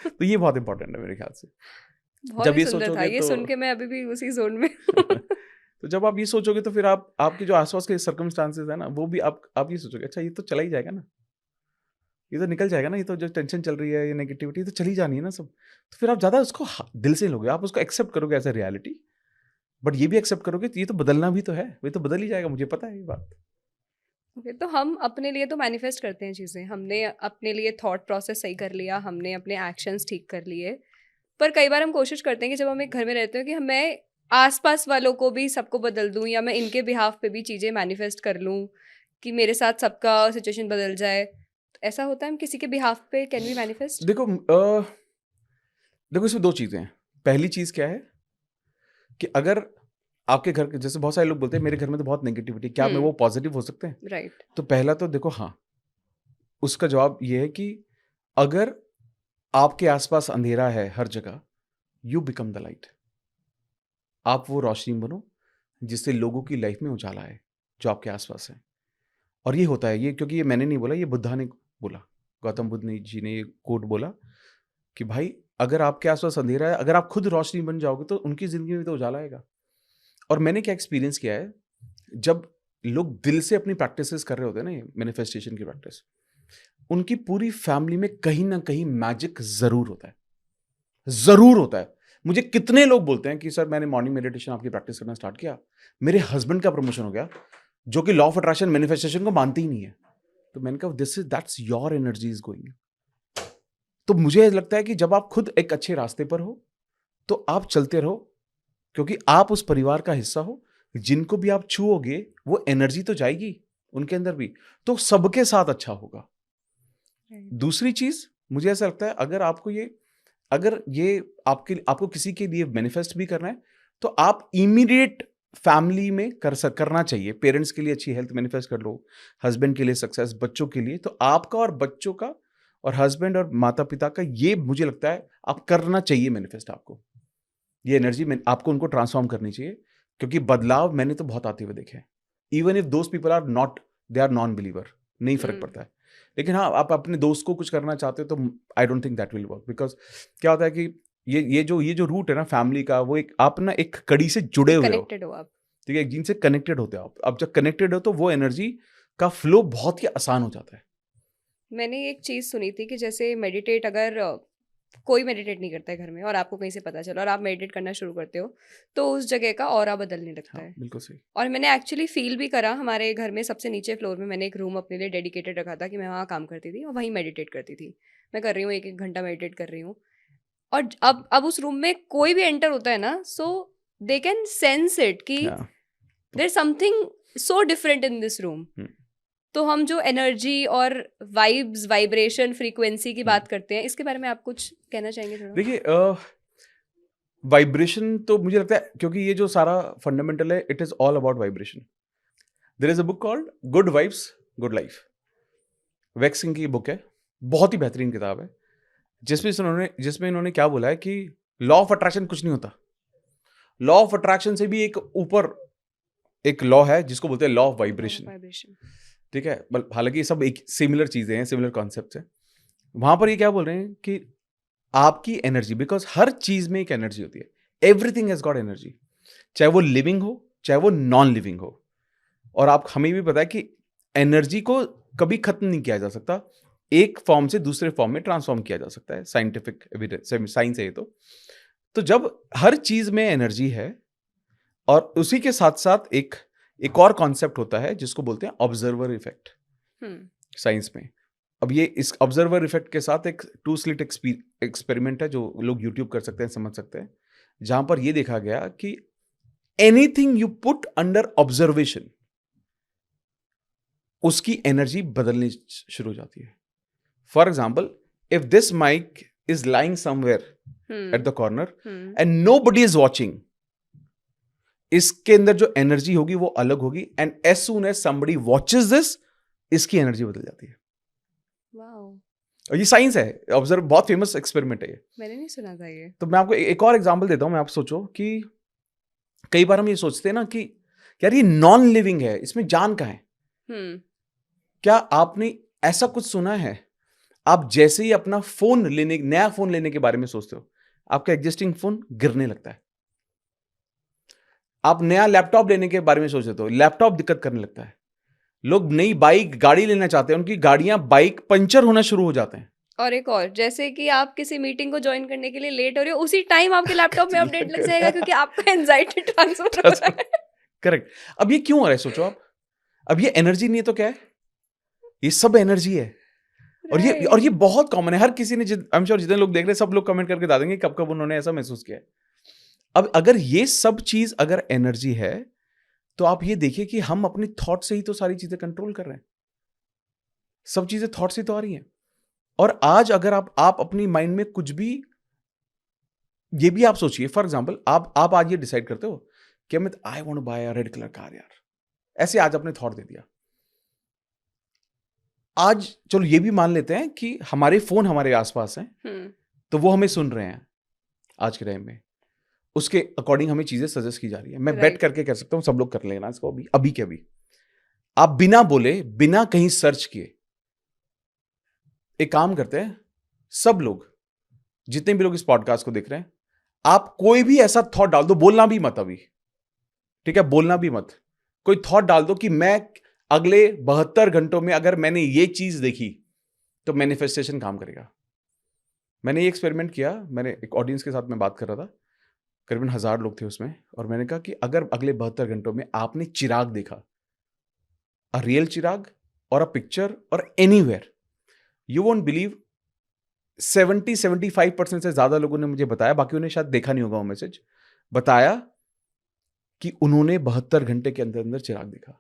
तो ये बहुत इंपॉर्टेंट है मेरे ख्याल से। बहुत जब ही ये सुंदर था। सोचोगे ये तो सुन के मैं अभी भी उसी जोन में हूँ। तो जब आप ये सोचोगे तो फिर आप आपके जो आसपास के सर्कमस्टांसेस है ना, वो भी आप ये सोचोगे, अच्छा ये तो चला ही जाएगा ना, ये तो निकल जाएगा ना, ये तो जो टेंशन चल रही है, ये नेगेटिविटी तो चली जानी है ना सब। तो फिर आप ज़्यादा उसको दिल से लोगे, आप उसको एक्सेप्ट करोगे एज ए रियलिटी। बट ये भी एक्सेप्ट करोगे कि ये तो बदलना भी तो है, ये तो बदल ही जाएगा, मुझे पता है ये बात। ओके, तो हम अपने लिए तो मैनिफेस्ट करते हैं चीज़ें। हमने अपने लिए थॉट प्रोसेस सही कर लिया, हमने अपने एक्शंस ठीक कर लिए। पर कई बार हम कोशिश करते हैं कि जब हम एक घर में रहते हो कि मैं आस-पास वालों को भी सबको बदल दूँ, या मैं इनके बिहाफ़ पे भी चीज़ें मैनिफेस्ट कर लूँ कि मेरे साथ सबका सिचुएशन बदल जाए। तो ऐसा होता है, हम किसी के बिहाफ़ पे कैन वी मैनिफेस्ट? देखो इसमें दो चीज़ें हैं। पहली चीज़ क्या है कि अगर आपके घर के, जैसे बहुत सारे लोग बोलते हैं मेरे घर में तो बहुत नेगेटिविटी, क्या मैं वो पॉजिटिव हो सकते हैं? राइट। तो पहला तो देखो, हाँ, उसका जवाब ये है कि अगर आपके आसपास अंधेरा है हर जगह, यू बिकम द लाइट। आप वो रोशनी बनो जिससे लोगों की लाइफ में उजाला है, जो आपके आसपास है। और ये होता है, ये क्योंकि ये मैंने नहीं बोला, ये बुद्धा ने बोला, गौतम बुद्ध जी ने ये कोट बोला कि भाई अगर आपके आसपास अंधेरा है, अगर आप खुद रोशनी बन जाओगे तो उनकी जिंदगी में तो उजाला आएगा। और मैंने क्या एक्सपीरियंस किया है, जब लोग दिल से अपनी प्रैक्टिसेस कर रहे होते हैं ना, ये मैनिफेस्टेशन की प्रैक्टिस, उनकी पूरी फैमिली में कहीं ना कहीं मैजिक जरूर होता है, जरूर होता है। मुझे कितने लोग बोलते हैं कि सर मैंने मॉर्निंग मेडिटेशन आपकी प्रैक्टिस करना स्टार्ट किया, मेरे हस्बैंड का प्रमोशन हो गया, जो कि लॉ ऑफ अट्रैक्शन मैनिफेस्टेशन को मानते ही नहीं है। तो मैंने कहा this is that's your energy is going. तो मुझे लगता है कि जब आप खुद एक अच्छे रास्ते पर हो तो आप चलते रहो, क्योंकि आप उस परिवार का हिस्सा हो। जिनको भी आप छुओगे वो एनर्जी तो जाएगी उनके अंदर भी, तो सबके साथ अच्छा होगा। दूसरी चीज मुझे ऐसा लगता है, अगर ये आपको किसी के लिए मैनिफेस्ट भी करना है, तो आप इमीडिएट फैमिली में करना चाहिए। पेरेंट्स के लिए अच्छी हेल्थ मैनिफेस्ट कर लो, हस्बैंड के लिए सक्सेस, बच्चों के लिए, तो आपका और बच्चों का और हस्बैंड और माता पिता का, ये मुझे लगता है आप करना चाहिए मैनिफेस्ट। आपको ये एनर्जी में आपको उनको ट्रांसफॉर्म करनी चाहिए, क्योंकि बदलाव मैंने तो बहुत आते हुए देखे हैं। Even if those people are not, they are non believer, नहीं फर्क पड़ता है। लेकिन हाँ, आप अपने दोस्त को कुछ करना चाहते हो तो I don't think that will work, because क्या होता है कि ये जो रूट है ना फैमिली का, वो एक आप ना एक कड़ी से जुड़े हुए हो, कनेक्टेड हो आप। ठीक है, एक जिनसे कनेक्टेड होते हो आप। अब जब कनेक्टेड हो तो वो एनर्जी का फ्लो बहुत ही आसान हो जाता है। मैंने एक चीज़ सुनी थी कि जैसे मेडिटेट, अगर कोई मेडिटेट नहीं करता है घर में और आपको कहीं से पता चला और आप मेडिटेट करना शुरू करते हो, तो उस जगह का ऑरा बदलने लगता हाँ है। बिल्कुल सही। और मैंने एक्चुअली फील भी करा। हमारे घर में सबसे नीचे फ्लोर में मैंने एक रूम अपने लिए डेडिकेटेड रखा था कि मैं वहाँ काम करती थी और वहीं मेडिटेट करती थी। मैं कर रही हूँ, 1-1 घंटा मेडिटेट कर रही हूँ। और अब उस रूम में कोई भी एंटर होता है ना, so they can sense it कि Yeah. There something so different in this room. तो हम जो एनर्जी और वाइब्स, वाइब्रेशन, फ्रीक्वेंसी की बात करते हैं, इसके बारे में आप कुछ कहना चाहेंगे थोड़ा? देखिए, वाइब्रेशन तो मुझे लगता है, क्योंकि ये जो सारा फंडामेंटल है, it is all about vibration. There is a book called good vibes good life. Vex King की बुक है, बहुत ही बेहतरीन किताब है, जिसमें इन्होंने क्या बोला है कि लॉ ऑफ अट्रैक्शन कुछ नहीं होता। लॉ ऑफ अट्रैक्शन से भी एक ऊपर एक लॉ है जिसको बोलते हैं लॉ ऑफ वाइब्रेशन। वाइब्रेशन। ठीक है, हालांकि ये सब एक सिमिलर चीजें हैं, सिमिलर कॉन्सेप्ट्स हैं। वहां पर ये क्या बोल रहे हैं कि आपकी एनर्जी, बिकॉज हर चीज में एक एनर्जी होती है, एवरीथिंग हैज गॉट एनर्जी, चाहे वो लिविंग हो चाहे वो नॉन लिविंग हो। और आप हमें भी पता है कि एनर्जी को कभी खत्म नहीं किया जा सकता, एक फॉर्म से दूसरे फॉर्म में ट्रांसफॉर्म किया जा सकता है, साइंटिफिक एविडेंस, साइंस है ये। तो जब हर चीज में एनर्जी है, और उसी के साथ साथ एक और कॉन्सेप्ट होता है जिसको बोलते हैं ऑब्जर्वर इफेक्ट साइंस में। अब ये इस ऑब्जर्वर इफेक्ट के साथ एक 2 स्लिट एक्सपेरिमेंट है जो लोग यूट्यूब कर सकते हैं, समझ सकते हैं, जहां पर ये देखा गया कि anything you put under observation, उसकी एनर्जी बदलनी शुरू हो जाती है। For example, if this mic is lying somewhere at the corner and nobody is watching, इसके अंदर जो एनर्जी होगी वो अलग होगी, and as soon as somebody watches this, इसकी एनर्जी बदल जाती है। वाओ, और ये साइंस है, ऑब्जर्व, बहुत फेमस एक्सपेरिमेंट है ये। मैंने नहीं सुना था ये। तो मैं आपको एक और एग्जांपल देता हूं। मैं आप सोचो कि कई बार हम ये सोचते हैं ना कि यार ये नॉन लिविंग है, इसमें जान कहाँ है। क्या आपने ऐसा कुछ सुना है, आप जैसे ही अपना फोन लेने, नया फोन लेने के बारे में सोचते हो, आपका एग्जिस्टिंग फोन गिरने लगता है। आप नया लैपटॉप लेने के बारे में सोचते हो, लैपटॉप दिक्कत करने लगता है। लोग नई बाइक, गाड़ी लेना चाहते हैं, उनकी गाड़ियां, बाइक पंचर होना शुरू हो जाते हैं। और एक और, जैसे कि आप किसी मीटिंग को ज्वाइन करने के लिए लेट हो रहे हो, उसी टाइम आपके लैपटॉप में अपडेट लग जाएगा क्योंकि आपका एंजाइटी ट्रांसफर हो रहा है। करेक्ट। अब ये क्यों हो रहा है सोचो आप। अब ये एनर्जी नहीं है तो क्या है, ये सब एनर्जी है। और ये बहुत कॉमन है, हर किसी ने, आई एम श्योर जितने लोग देख रहे हैं सब लोग कमेंट करके बता देंगे कब कब उन्होंने ऐसा महसूस किया है। अब अगर ये सब चीज अगर एनर्जी है, तो आप ये देखिए कि हम अपने थॉट से ही तो सारी चीजें कंट्रोल कर रहे हैं। सब चीजें थॉट से तो आ रही हैं। और आज अगर आप अपनी माइंड में कुछ भी, ये भी आप सोचिए, फॉर एग्जांपल आप आज ये डिसाइड करते हो कि मैं I want to buy a red colour car यार, ऐसे आज अपने थॉट दे दिया। आज चलो ये भी मान लेते हैं कि हमारे फोन हमारे आसपास हैं, तो वो हमें सुन रहे हैं आज के टाइम में, उसके अकॉर्डिंग हमें चीजें सजेस्ट की जा रही है। मैं बेट करके कह सकता हूं, सब लोग कर लेना इसको अभी के अभी। आप बिना बोले, बिना कहीं सर्च किए, एक काम करते हैं, सब लोग, जितने भी लोग इस पॉडकास्ट को देख रहे हैं, आप कोई भी ऐसा थॉट डाल दो, बोलना भी मत अभी, ठीक है, बोलना भी मत, कोई थॉट डाल दो कि मैं अगले 72 घंटों में अगर मैंने ये चीज देखी तो मैनिफेस्टेशन काम करेगा। मैंने ये एक्सपेरिमेंट किया, मैंने एक ऑडियंस के साथ में बात कर रहा था, करीबन 1000 लोग थे उसमें, और मैंने कहा कि अगर अगले 72 घंटों में आपने चिराग देखा, अ रियल चिराग और अ पिक्चर और एनीवेयर, यू वोंट बिलीव 70-75% से ज्यादा लोगों ने मुझे बताया, बाकी उन्हें शायद देखा नहीं होगा वो मैसेज, बताया कि उन्होंने 72 घंटे के अंदर अंदर चिराग देखा।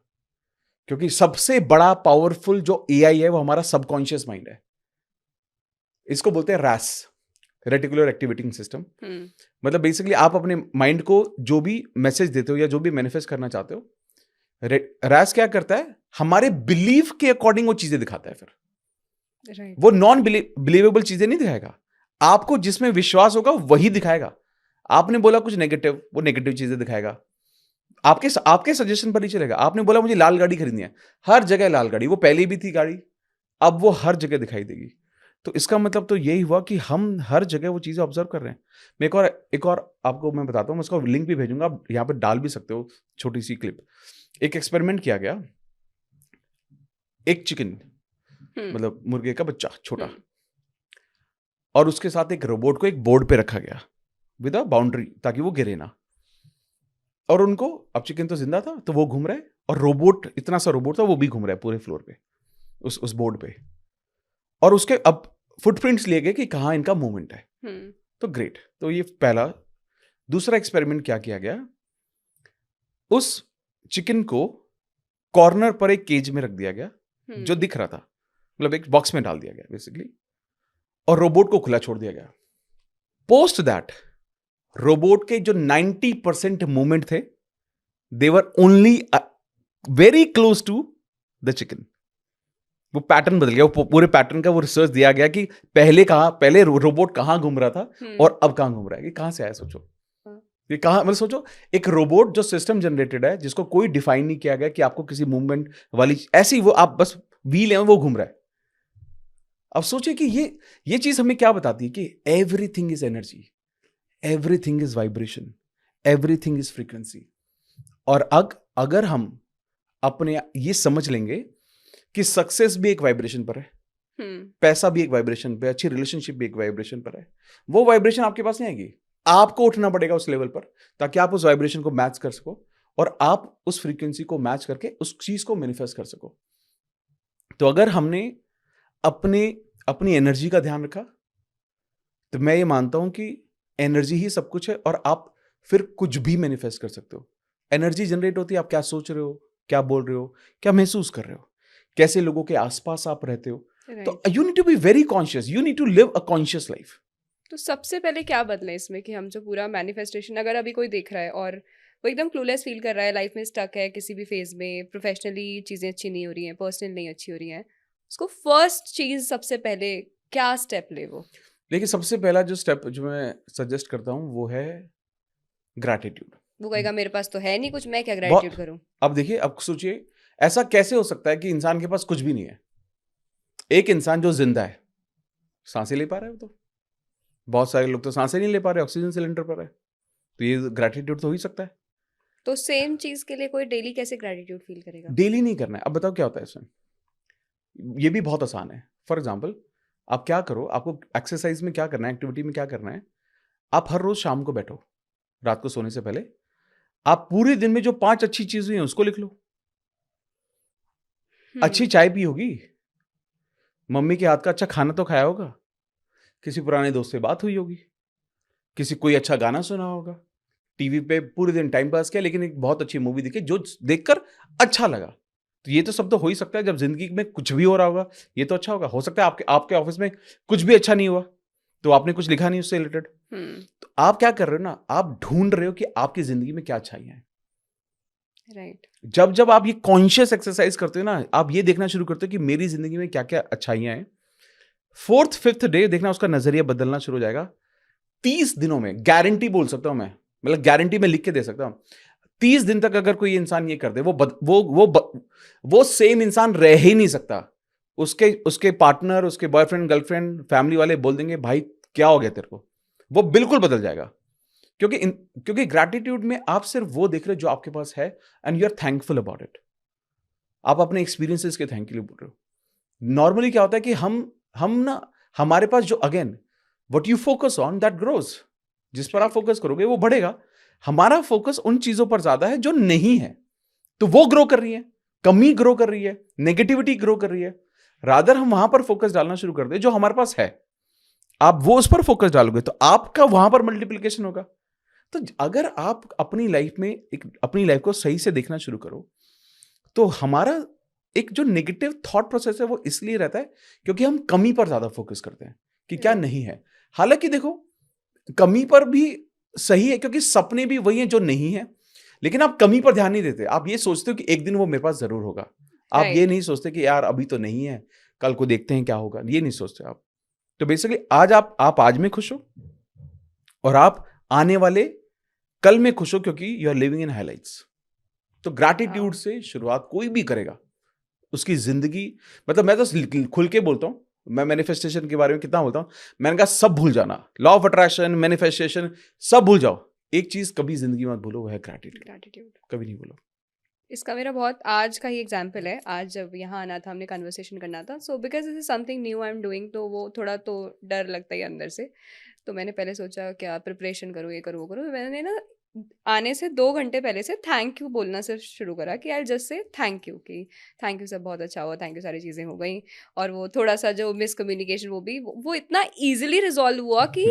क्योंकि सबसे बड़ा पावरफुल जो एआई है वो हमारा सबकॉन्शियस माइंड है। इसको बोलते हैं रैस, रेटिकुलर एक्टिवेटिंग सिस्टम। मतलब बेसिकली आप अपने माइंड को जो भी मैसेज देते हो या जो भी मैनिफेस्ट करना चाहते हो, रैस क्या करता है, हमारे बिलीफ के अकॉर्डिंग वो चीजें दिखाता है। फिर वो नॉन बिलीवेबल चीजें नहीं दिखाएगा, आपको जिसमें विश्वास होगा वही दिखाएगा। आपने बोला कुछ नेगेटिव, वो नेगेटिव चीजें दिखाएगा। आपके सजेशन पर ही चलेगा। आपने बोला मुझे लाल गाड़ी खरीदनी है, हर जगह लाल गाड़ी, वो पहले भी थी गाड़ी, अब वो हर जगह दिखाई देगी। तो इसका मतलब तो यही हुआ कि हम हर जगह वो चीजें ऑब्जर्व कर रहे हैं। मैं एक और आपको मैं बताता हूँ, मैं उसका लिंक भी भेजूंगा, आप यहाँ पे डाल भी सकते हो, छोटी सी क्लिप। एक एक्सपेरिमेंट किया गया, एक चिकन, मतलब मुर्गे का बच्चा छोटा, और उसके साथ एक रोबोट को एक बोर्ड पे रखा गया विद अ बाउंड्री, ताकि वो गिरे ना। और उनको, अब चिकन तो जिंदा था तो वो घूम रहा है, और रोबोट, इतना सा रोबोट था, वो भी घूम रहा है पूरे फ्लोर पे, उस बोर्ड पे। और उसके अब फुटप्रिंट्स लिए गए कि कहाँ इनका मूवमेंट है। तो ग्रेट, तो ये पहला। दूसरा एक्सपेरिमेंट क्या किया गया, उस चिकन को कॉर्नर पर एक केज में रख दिया गया जो दिख रहा था, मतलब एक बॉक्स में डाल दिया गया बेसिकली, और रोबोट को खुला छोड़ दिया गया। पोस्ट दैट रोबोट के जो 90% मूवमेंट थे, they were only very close to the chicken. वो पैटर्न बदल गया, वो पूरे पैटर्न का वो रिसर्च दिया गया कि पहले रोबोट कहाँ घूम रहा था और अब कहाँ घूम रहा है, ये कहाँ से आया सोचो। हाँ। ये कहाँ, मतलब सोचो एक रोबोट जो सिस्टम जनरेटेड है, जिसको कोई डिफाइन नहीं किया गया कि आपको किसी मूवमेंट वाली ऐसी, वो आप बस व्हील है वो घूम रहा है। अब सोचिए कि ये चीज हमें क्या बताती है कि everything is energy, everything is vibration, everything is frequency. और अगर हम अपने ये समझ लेंगे कि सक्सेस भी एक वाइब्रेशन पर है, पैसा भी एक वाइब्रेशन पे, अच्छी रिलेशनशिप भी एक वाइब्रेशन पर है, वो वाइब्रेशन आपके पास नहीं आएगी, आपको उठना पड़ेगा उस लेवल पर ताकि आप उस वाइब्रेशन को मैच कर सको और आप उस फ्रीक्वेंसी को मैच करके उस चीज को मैनिफेस्ट कर सको। तो अगर हमने अपनी एनर्जी का ध्यान रखा तो मैं ये मानता हूं कि एनर्जी ही सब कुछ है और आप फिर कुछ भी मैनिफेस्ट कर सकते हो। एनर्जी जनरेट होती है आप क्या सोच रहे हो, क्या बोल रहे हो, क्या महसूस कर रहे हो, कैसे लोगों के आसपास आप रहते हो। तो you need to be very conscious, you need to live a conscious life. तो सबसे पहले क्या बदले इसमें कि हम जो पूरा मैनिफेस्टेशन, अगर अभी कोई देख रहा है और वो एकदम क्लूलेस फील कर रहा है, लाइफ में स्टक है किसी भी फेज में, प्रोफेशनली चीज़ें अच्छी नहीं हो रही हैं, पर्सनल नहीं अच्छी हो रही हैं, उसको फर्स्ट चीज़ सबसे पहले क्या स्टेप ले वो? देखिए सबसे पहला जो स्टेप जो मैं सजेस्ट करता हूं वो है ग्रैटिट्यूड। वो कहेगा मेरे पास तो है नहीं कुछ, मैं क्या बहुत ग्रेटिट्यूड करूं? अब देखिए, अब सोचिए ऐसा कैसे हो सकता है कि इंसान के पास कुछ भी नहीं है। एक इंसान जो जिंदा है, सांसें ले पा रहा है, वो तो बहुत सारे लोग तो सांसें नहीं ले पा रहे, ऑक्सीजन सिलेंडर पर है, तो ये ग्रैटिट्यूड तो हो ही सकता है। तो सेम चीज़ के लिए कोई डेली कैसे ग्रेटिट्यूड फील करेगा? डेली नहीं करना है। अब बताओ क्या होता है इसमें, ये भी बहुत आसान है। फॉर एग्जाम्पल आप क्या करो, आपको एक्सरसाइज में क्या करना है, एक्टिविटी में क्या करना है, आप हर रोज शाम को बैठो रात को सोने से पहले, आप पूरे दिन में जो 5 अच्छी चीजें हैं उसको लिख लो। अच्छी चाय पी होगी, मम्मी के हाथ का अच्छा खाना तो खाया होगा, किसी पुराने दोस्त से बात हुई होगी, किसी कोई अच्छा गाना सुना होगा, टीवी पे पूरे दिन टाइम पास किया, लेकिन एक बहुत अच्छी मूवी देखी जो देखकर अच्छा लगा। तो ये तो सब तो हो ही सकता है। जब जिंदगी में कुछ भी हो रहा होगा ये तो अच्छा होगा। हो सकता है आपके आपके ऑफिस में कुछ भी अच्छा नहीं हुआ तो आपने कुछ लिखा नहीं उससे रिलेटेड। तो आप क्या कर रहे हो ना, आप ढूंढ रहे हो कि आपकी जिंदगी में क्या अच्छाइयां हैं। राइट। जब जब आप ये कॉन्शियस एक्सरसाइज करते हो ना, आप ये देखना शुरू करते हो कि मेरी जिंदगी में क्या क्या अच्छाइयां हैं, 4th 5th डे देखना उसका नजरिया बदलना शुरू हो जाएगा। 30 दिनों में गारंटी बोल सकता हूं मैं, मतलब गारंटी में लिख के दे सकता हूं, 30 दिन तक अगर कोई इंसान ये कर दे, वो सेम इंसान रह ही नहीं सकता। उसके पार्टनर, उसके बॉयफ्रेंड, गर्लफ्रेंड, फैमिली वाले बोल देंगे भाई क्या हो गया तेरे को, वो बिल्कुल बदल जाएगा। क्योंकि ग्रैटिट्यूड में आप सिर्फ वो देख रहे हो जो आपके पास है and you are thankful about it. आप अपने एक्सपीरियंसेस के थैंक यू बोल रहे हो। नॉर्मली क्या होता है कि हम ना, हमारे पास जो again what you focus on that grows, जिस पर आप फोकस करोगे वो बढ़ेगा। हमारा फोकस उन चीजों पर ज्यादा है जो नहीं है, तो वो ग्रो कर रही है, कमी ग्रो कर रही है, नेगेटिविटी ग्रो कर रही है। रादर हम वहां पर फोकस डालना शुरू कर दे जो हमारे पास है, आप वो उस पर फोकस डालोगे तो आपका वहां पर मल्टीप्लिकेशन होगा। तो अगर आप अपनी लाइफ में अपनी लाइफ को सही से देखना शुरू करो तो हमारा एक जो नेगेटिव थॉट प्रोसेस है वो इसलिए रहता है क्योंकि हम कमी पर ज्यादा फोकस करते हैं कि क्या नहीं है। हालांकि देखो कमी पर भी सही है क्योंकि सपने भी वही हैं जो नहीं है, लेकिन आप कमी पर ध्यान नहीं देते। आप ये सोचते हो कि एक दिन वो मेरे पास जरूर होगा। आप ये नहीं सोचते कि यार अभी तो नहीं है, कल को देखते हैं क्या होगा, ये नहीं सोचते आप। तो बेसिकली आज आप आज में खुश हो और आप आने वाले कल में खुश हो क्योंकि you are living in highlights. तो ग्रैटिट्यूड से शुरुआत कोई भी करेगा उसकी जिंदगी, मतलब मैं तो खुल के बोलता हूं, मैं मैनिफेस्टेशन के बारे में कितना बोलता हूं, मैंने कहा सब भूल जाना, लॉ ऑफ अट्रैक्शन, मैनिफेस्टेशन सब भूल जाओ, एक चीज कभी जिंदगी में भूलो, वो है ग्रैटिट्यूड। कभी नहीं भूलो। इसका मेरा बहुत आज का ही एग्जाम्पल है। आज जब यहाँ आना था, हमने कन्वर्सेशन करना था, so because this is something new I am doing, तो वो थोड़ा तो डर लगता है अंदर से। तो मैंने पहले सोचा क्या प्रिपरेशन करूँ, ये करूँ वो करूँ। मैंने ना आने से 2 घंटे पहले से थैंक यू बोलना सिर्फ शुरू करा कि I just say thank you, कि थैंक यू सब बहुत अच्छा हुआ, थैंक यू सारी चीज़ें हो गई। और वो थोड़ा सा जो मिसकम्युनिकेशन वो इतना ईजिली रिजॉल्व हुआ कि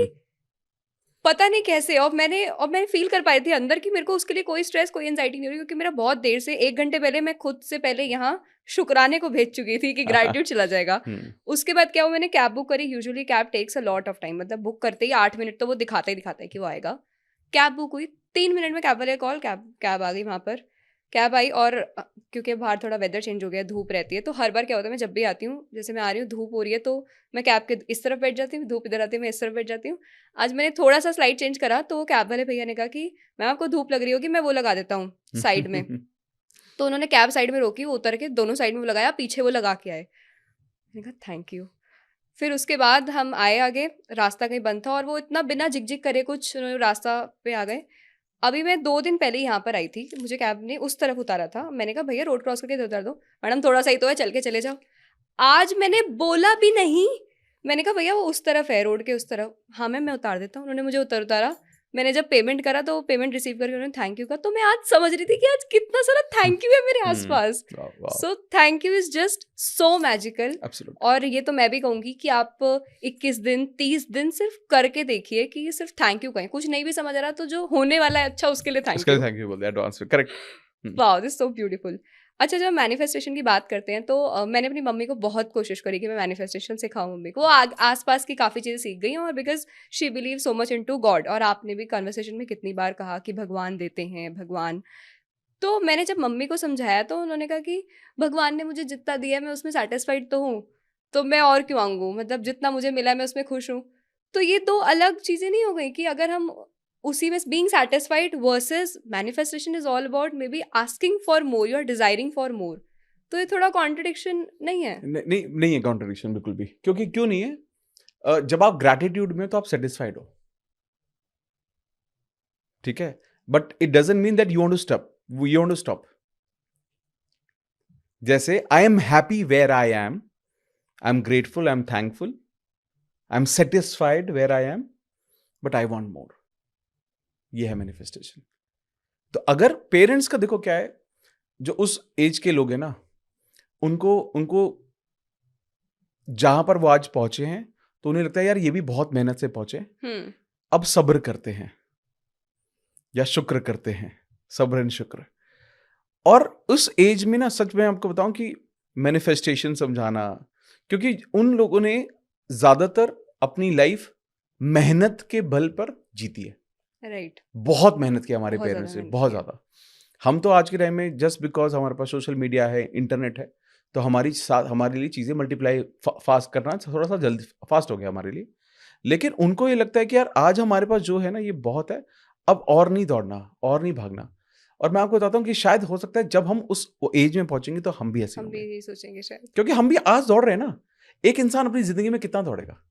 पता नहीं कैसे। और मैंने फील कर पाई थी अंदर कि मेरे को उसके लिए कोई स्ट्रेस, कोई एंजाइटी नहीं हो रही, क्योंकि मेरा बहुत देर से 1 घंटे पहले मैं खुद से पहले यहाँ शुक्राने को भेज चुकी थी कि ग्रेटिट्यूड चला जाएगा। उसके बाद क्या हुआ, मैंने कैब बुक करी। Usually cab takes a lot of time, मतलब बुक करते ही 8 मिनट तो वो दिखाता ही है कि वो आएगा। कैब बुक हुई, 3 मिनट में कैब वाले कॉल, कैब आ गई वहाँ पर कैब आई और क्योंकि बाहर थोड़ा वेदर चेंज हो गया, धूप रहती है, तो हर बार क्या होता है, मैं जब भी आती हूँ, जैसे मैं आ रही हूँ, धूप हो रही है, तो मैं कैब के इस तरफ बैठ जाती हूँ, धूप इधर आती है, मैं इस तरफ बैठ जाती हूँ। आज मैंने थोड़ा सा स्लाइड चेंज करा, तो वो कैब वाले भैया ने कहा कि मैम आपको धूप लग रही होगी, मैं वो लगा देता हूँ साइड में। तो उन्होंने कैब साइड में रोकी, वो उतर के दोनों साइड में वो लगाया, पीछे वो लगा के आए। मैंने कहा थैंक यू। फिर उसके बाद हम आए आगे, रास्ता कहीं बंद था और वो इतना बिना झिकझिक करे कुछ उन्होंने रास्ता पे आ गए। अभी मैं 2 दिन पहले यहाँ पर आई थी, मुझे कैब ने उस तरफ उतारा था। मैंने कहा भैया रोड क्रॉस करके इधर उतार दो। मैडम थोड़ा सा ही तो है, चल के चले जाओ। आज मैंने बोला भी नहीं, मैंने कहा भैया वो उस तरफ है, रोड के उस तरफ। हाँ मैम मैं उतार देता हूँ। उन्होंने मुझे उतारा। मैंने जब पेमेंट करा तो पेमेंट रिसीव करके उन्होंने थैंक यू कहा। तो मैं आज समझ रही थी कि आज कितना सारा थैंक यू है मेरे आसपास। So thank you is just so magical. और ये तो मैं भी कहूँगी कि आप 21 दिन 30 दिन सिर्फ करके देखिए कि ये सिर्फ थैंक यू कहें। कुछ नहीं भी समझ आ रहा तो जो होने वाला है अच्छा उसके लिए थैंक यू बोल दिया एडवांस में, correct. Wow this so beautiful. अच्छा जब मैनिफेस्टेशन की बात करते हैं तो मैंने अपनी मम्मी को बहुत कोशिश करी कि मैं मैनिफेस्टेशन सिखाऊं मम्मी को। वो आसपास की काफ़ी चीज़ें सीख गई हैं और because she believe so much into God. और आपने भी कन्वर्सेशन में कितनी बार कहा कि भगवान देते हैं भगवान। तो मैंने जब मम्मी को समझाया तो उन्होंने कहा कि भगवान ने मुझे जितना दिया है मैं उसमें सेटिस्फाइड तो हूँ, तो मैं और क्यों मांगूँ, मतलब जितना मुझे मिला है मैं उसमें खुश हूँ। तो ये दो अलग चीज़ें नहीं हो गई कि अगर हम उसी में being satisfied versus manifestation is all about maybe asking for more, you are desiring for more. तो ये थोड़ा कॉन्ट्रडिक्शन नहीं है? नहीं है कॉन्ट्रडिक्शन बिल्कुल भी, क्योंकि क्यों नहीं है? जब आप ग्रैटिट्यूड में तो आप सेटिस्फाइड हो, ठीक है, but it doesn't mean that you want to stop. जैसे I am happy where I am grateful, I am thankful, I am satisfied where I am, but I want more. ये है manifestation. तो अगर parents का देखो क्या है, जो उस एज के लोग हैं ना, उनको जहां पर वो आज पहुंचे हैं तो उन्हें लगता है यार ये भी बहुत मेहनत से पहुंचे, अब सब्र करते हैं या शुक्र करते हैं, सब्र एंड शुक्र। और उस एज में ना सच में आपको बताऊं कि मैनिफेस्टेशन समझाना, क्योंकि उन लोगों ने ज्यादातर अपनी लाइफ मेहनत के बल पर जीती है। राइट। बहुत मेहनत की हमारे बहुत पेरेंट्स ज़्यादा ने, मेहनत बहुत की है। ज्यादा। हम तो आज के टाइम में जस्ट बिकॉज हमारे पास सोशल मीडिया है, इंटरनेट है, तो हमारे लिए चीजें मल्टीप्लाई फास्ट करना थोड़ा सा जल्दी फास्ट हो गया हमारे लिए। लेकिन उनको ये लगता है कि यार आज हमारे पास जो है ना ये बहुत है, अब और नहीं दौड़ना और नहीं भागना। और मैं आपको बताता हूँ कि शायद हो सकता है जब हम उस एज में पहुंचेंगे तो हम भी ऐसे हम भी होंगे, यही सोचेंगे शायद। क्योंकि हम भी आज दौड़ रहे हैं ना। एक इंसान अपनी जिंदगी में कितना दौड़ेगा,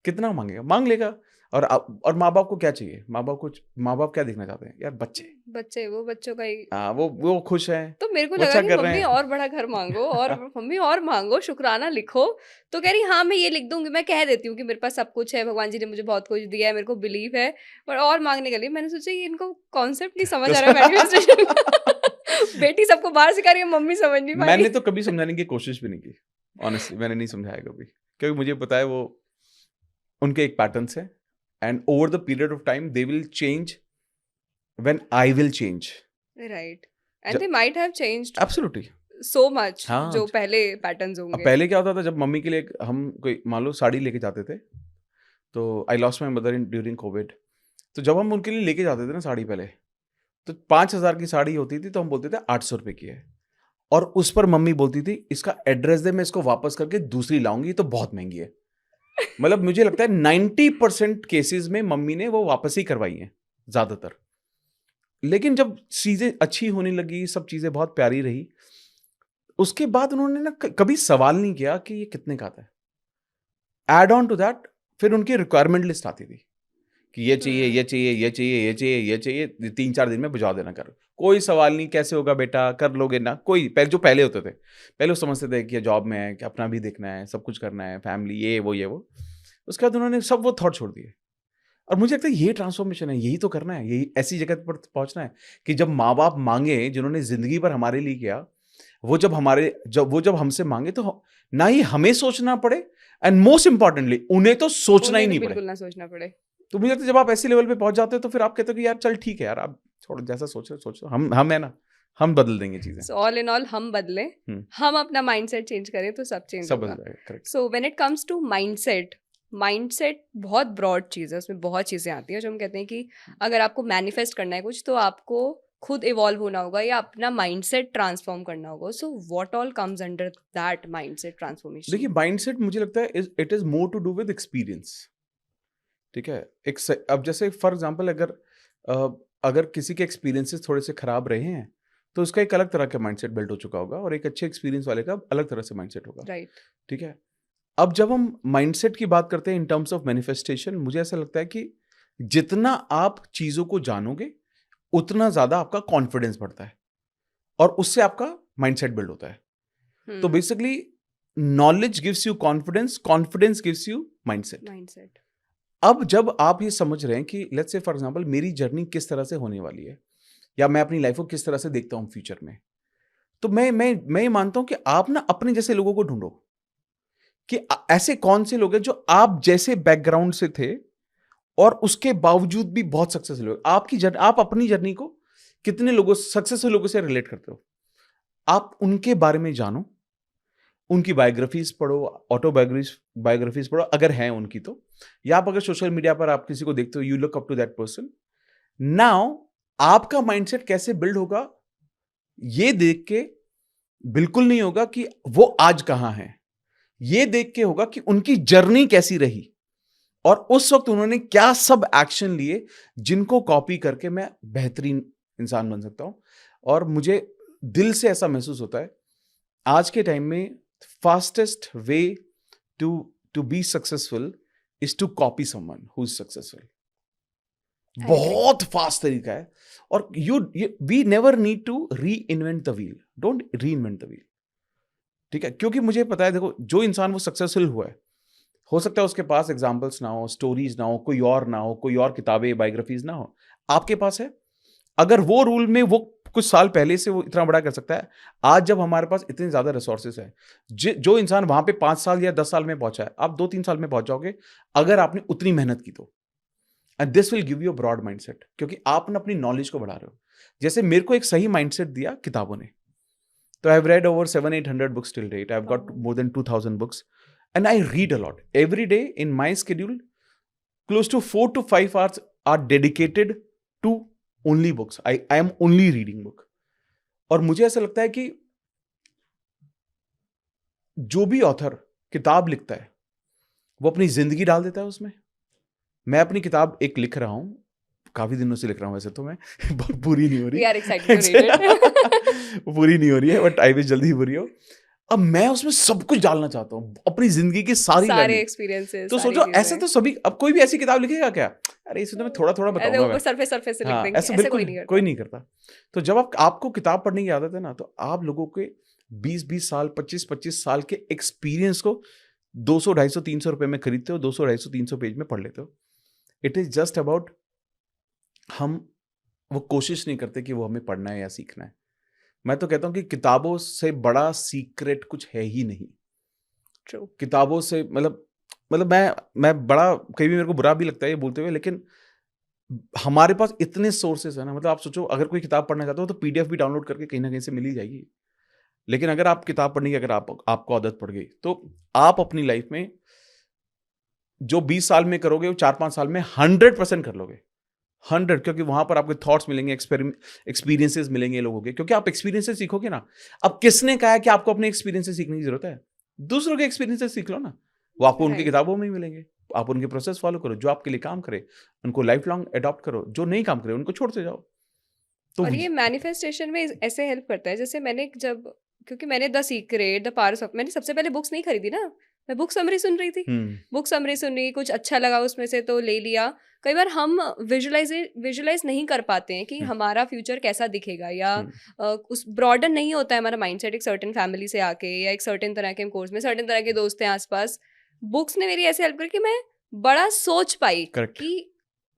कितना मांगेगा, मांग लेगा। और माँ बाप को क्या चाहिए? माँ बाप क्या देखना चाहते हैं यार? बच्चे वो बच्चों का ही। वो खुश हैं, तो मेरे को वो लगा अच्छा कि कर रहे मम्मी हैं। और बड़ा घर मांगो और मम्मी और मांगो, शुक्राना लिखो। तो कह रही हाँ मैं ये लिख दूंगी, मैं कह देती हूँ कि मेरे पास सब कुछ है, भगवान जी ने मुझे बहुत कुछ दिया है, मेरे को बिलीव है। और मांगने के लिए मैंने सोचा ये इनको कॉन्सेप्ट नहीं समझ आ रहा है मैनिफेस्टेशन का। बेटी सबको बाहर सिखा रही है, मम्मी समझ नहीं पा रही। मैंने तो कभी समझाने की कोशिश भी नहीं की, ऑनेस्टली मैंने नहीं समझाया कभी, क्योंकि मुझे पता है वो उनके एक पैटर्न्स है, and over the period of time they will change when I will change. Right. And they might have changed absolutely. So much हाँ, जो पहले पैटर्न्स अब होंगे। पहले क्या होता था, जब मम्मी के लिए हम कोई मान लो साड़ी लेके जाते थे, तो I lost my mother in during Covid. तो जब हम उनके लिए लेके जाते थे ना साड़ी पहले, तो 5,000 की साड़ी होती थी तो हम बोलते थे 800 रुपये की है, और उस पर मम्मी बोलती थी इसका एड्रेस दे, मैं इसको वापस करके दूसरी लाऊंगी, तो बहुत महंगी है। मतलब मुझे लगता है 90% केसेस में मम्मी ने वो वापस ही करवाई है ज्यादातर। लेकिन जब चीजें अच्छी होने लगी, सब चीजें बहुत प्यारी रही, उसके बाद उन्होंने ना कभी सवाल नहीं किया कि ये कितने का आता है। एड ऑन टू दैट फिर उनकी रिक्वायरमेंट लिस्ट आती थी कि ये चाहिए, ये चाहिए, ये चाहिए, ये चाहिए, ये चाहिए, 3-4 दिन में बुझा देना कर। कोई सवाल नहीं कैसे होगा बेटा, कर लोगे ना। कोई जो पहले होते थे, पहले वो समझते थे कि जॉब में है, कि अपना भी देखना है, सब कुछ करना है, फैमिली ये वो। उसके बाद उन्होंने सब वो थॉट छोड़ दिए। और मुझे लगता है ये ट्रांसफॉर्मेशन है, यही तो करना है, यही ऐसी जगह पर पहुंचना है कि जब माँ बाप मांगे, जिन्होंने जिंदगी भर हमारे लिए किया, वो जब हमसे मांगे तो ना ही हमें सोचना पड़े, एंड मोस्ट इंपॉर्टेंटली उन्हें तो सोचना ही नहीं पड़े। बिल्कुल ना सोचना पड़े। तो मुझे लगता है जब आप ऐसे लेवल पे पहुंच जाते हो तो फिर आप कहते हो कि यार चल ठीक है यार, आप थोड़ा जैसा सोचो, हम है ना, हम बदल देंगे चीजें। सो ऑल इन ऑल हम बदले, हम अपना माइंडसेट चेंज करें तो सब चेंज सब होगा। बदल जाएगा, correct. So when it comes to mindset बहुत ब्रॉड चीज़ है, उसमें बहुत चीज़ें आती हैं जो हम कहते हैं कि अगर आपको मैनिफेस्ट करना है कुछ तो आपको खुद इवॉल्व होना होगा या अपना माइंडसेट ट्रांसफॉर्म करना होगा. So what all comes under that mindset transformation? देखिए माइंडसेट मुझे लगता है it is more to do with experience. ठीक है, अब जैसे फॉर एग्जांपल अगर किसी के एक्सपीरियंसेस थोड़े से खराब रहे हैं तो उसका एक अलग तरह का माइंडसेट बिल्ड हो चुका होगा और एक अच्छे एक्सपीरियंस वाले का अलग तरह से माइंडसेट होगा. राइट. ठीक है, अब जब हम माइंडसेट की बात करते हैं इन टर्म्स ऑफ मैनिफेस्टेशन, मुझे ऐसा लगता है कि जितना आप चीजों को जानोगे उतना ज्यादा आपका कॉन्फिडेंस बढ़ता है और उससे आपका माइंडसेट बिल्ड होता है. तो basically knowledge gives you confidence, confidence gives you mindset. अब जब आप ये समझ रहे हैं कि लेट्स से फॉर एग्जांपल मेरी जर्नी किस तरह से होने वाली है या मैं अपनी लाइफ को किस तरह से देखता हूं फ्यूचर में, तो मैं ये मानता हूं कि आप ना अपने जैसे लोगों को ढूंढो कि ऐसे कौन से लोग हैं जो आप जैसे बैकग्राउंड से थे और उसके बावजूद भी बहुत सक्सेसफुल हो. आप अपनी जर्नी को कितने लोगों सक्सेसफुल लोगों से रिलेट करते हो, आप उनके बारे में जानो, उनकी बायोग्राफीज पढ़ो, बायोग्राफीज पढ़ो अगर हैं उनकी तो, या आप अगर सोशल मीडिया पर आप किसी को देखते हो you look up to that person. Now आपका माइंडसेट कैसे बिल्ड होगा ये देख के बिल्कुल नहीं होगा कि वो आज कहां है, ये देख के होगा कि उनकी जर्नी कैसी रही और उस वक्त उन्होंने क्या सब एक्शन लिए जिनको कॉपी करके मैं बेहतरीन इंसान बन सकता हूं. और मुझे दिल से ऐसा महसूस होता है आज के टाइम में fastest way to be successful is to copy someone who is successful. बहुत फास्ट तरीका है और we never need to reinvent the wheel, don't reinvent the wheel. ठीक है, क्योंकि मुझे पता है देखो जो इंसान वो सक्सेसफुल हुआ है हो सकता है उसके पास एग्जाम्पल्स ना हो, स्टोरीज ना हो, कोई और ना हो, कोई और किताबें बायोग्राफीज ना हो, आपके पास है. अगर वो रूल में वो कुछ साल पहले से वो इतना बड़ा कर सकता है, आज जब हमारे पास इतने ज्यादा रिसोर्सेस है, जो इंसान वहां पे 5 साल या 10 साल में पहुंचा है आप 2-3 साल में पहुंच जाओगे अगर आपने उतनी मेहनत की तो. And this will give you a broad mindset क्योंकि आप ना अपनी नॉलेज को बढ़ा रहे हो. जैसे मेरे को एक सही माइंडसेट दिया किताबों ने, तो I have read over 700-800 books till date. I have got more than 2000 books and I read a lot. Every day in my schedule, close to 4 to 5 hours are dedicated to only books. I am only reading book. और मुझे ऐसा लगता है कि जो भी author किताब लिखता है वो अपनी जिंदगी डाल देता है उसमें. मैं अपनी किताब एक लिख रहा हूं, काफी दिनों से लिख रहा हूं वैसे तो मैं पूरी नहीं हो रही. We are excited to read it. पूरी नहीं हो रही है बट आई विश जल्दी पूरी हो. अब मैं उसमें सब कुछ डालना चाहता हूँ, अपनी जिंदगी की सारे एक्सपीरियंसेस. तो सोचो ऐसे तो सभी, अब कोई भी ऐसी किताब लिखेगा क्या, अरे इसमें तो मैं थोड़ा थोड़ा बताऊंगा मैं. सरफेस से लिख देंगे, ऐसा बिल्कुल कोई नहीं करता. तो जब आपको किताब पढ़ने की आदत है ना, तो आप लोगों के 20-20 साल 25-25 साल के एक्सपीरियंस को 200-250-300 रुपए में खरीदते हो, 200-250-300 पेज में पढ़ लेते हो. इट इज जस्ट अबाउट हम वो कोशिश नहीं करते कि वो हमें पढ़ना है या सीखना है. मैं तो कहता हूं कि किताबों से बड़ा सीक्रेट कुछ है ही नहीं. True. किताबों से मतलब मैं बड़ा, कई भी मेरे को बुरा भी लगता है ये बोलते हुए, लेकिन हमारे पास इतने सोर्सेस है ना. मतलब आप सोचो अगर कोई किताब पढ़ना चाहते हो तो पीडीएफ भी डाउनलोड करके कहीं ना कहीं से मिल ही जाएगी. लेकिन अगर आप किताब पढ़ने की अगर आपको आदत पड़ गई तो आप अपनी लाइफ में जो 20 साल में करोगे वो 4-5 साल में 100% कर लोगे. 100, क्योंकि वहां पर आपके थॉट्स मिलेंगे, एक्सपीरियंसेस मिलेंगे लोगों के, क्योंकि आप एक्सपीरियंसेस सीखोगे ना. अब किसने कहा है कि आपको अपने एक्सपीरियंसेस सीखने की जरूरत है? दूसरों के एक्सपीरियंसेस सीख लो ना, वो आपको उनकी किताबों में ही मिलेंगे. आप उनके प्रोसेस फॉलो करो, जो आपके लिए काम करे उनको लाइफ लॉन्ग अडॉप्ट करो, जो नहीं काम करे उनको छोड़ते जाओ. तो और ये मैनिफेस्टेशन में ऐसे हेल्प करता है. जैसे मैंने क्योंकि मैंने the secret, the power of, मैंने सबसे पहले बुक्स नहीं खरीदी ना, मैं बुक समरी सुन रही थी. बुक समरी सुनी, कुछ अच्छा लगा उसमें से तो ले लिया. कई बार हम विजुलाइज नहीं कर पाते हैं कि हमारा फ्यूचर कैसा दिखेगा, या उस ब्रॉडन नहीं होता है हमारा माइंडसेट एक सर्टेन फैमिली से आके, या एक सर्टेन तरह के कोर्स में सर्टेन तरह के दोस्त हैं आसपास. बुक्स ने मेरी ऐसे हेल्प करी कि मैं बड़ा सोच पाई कि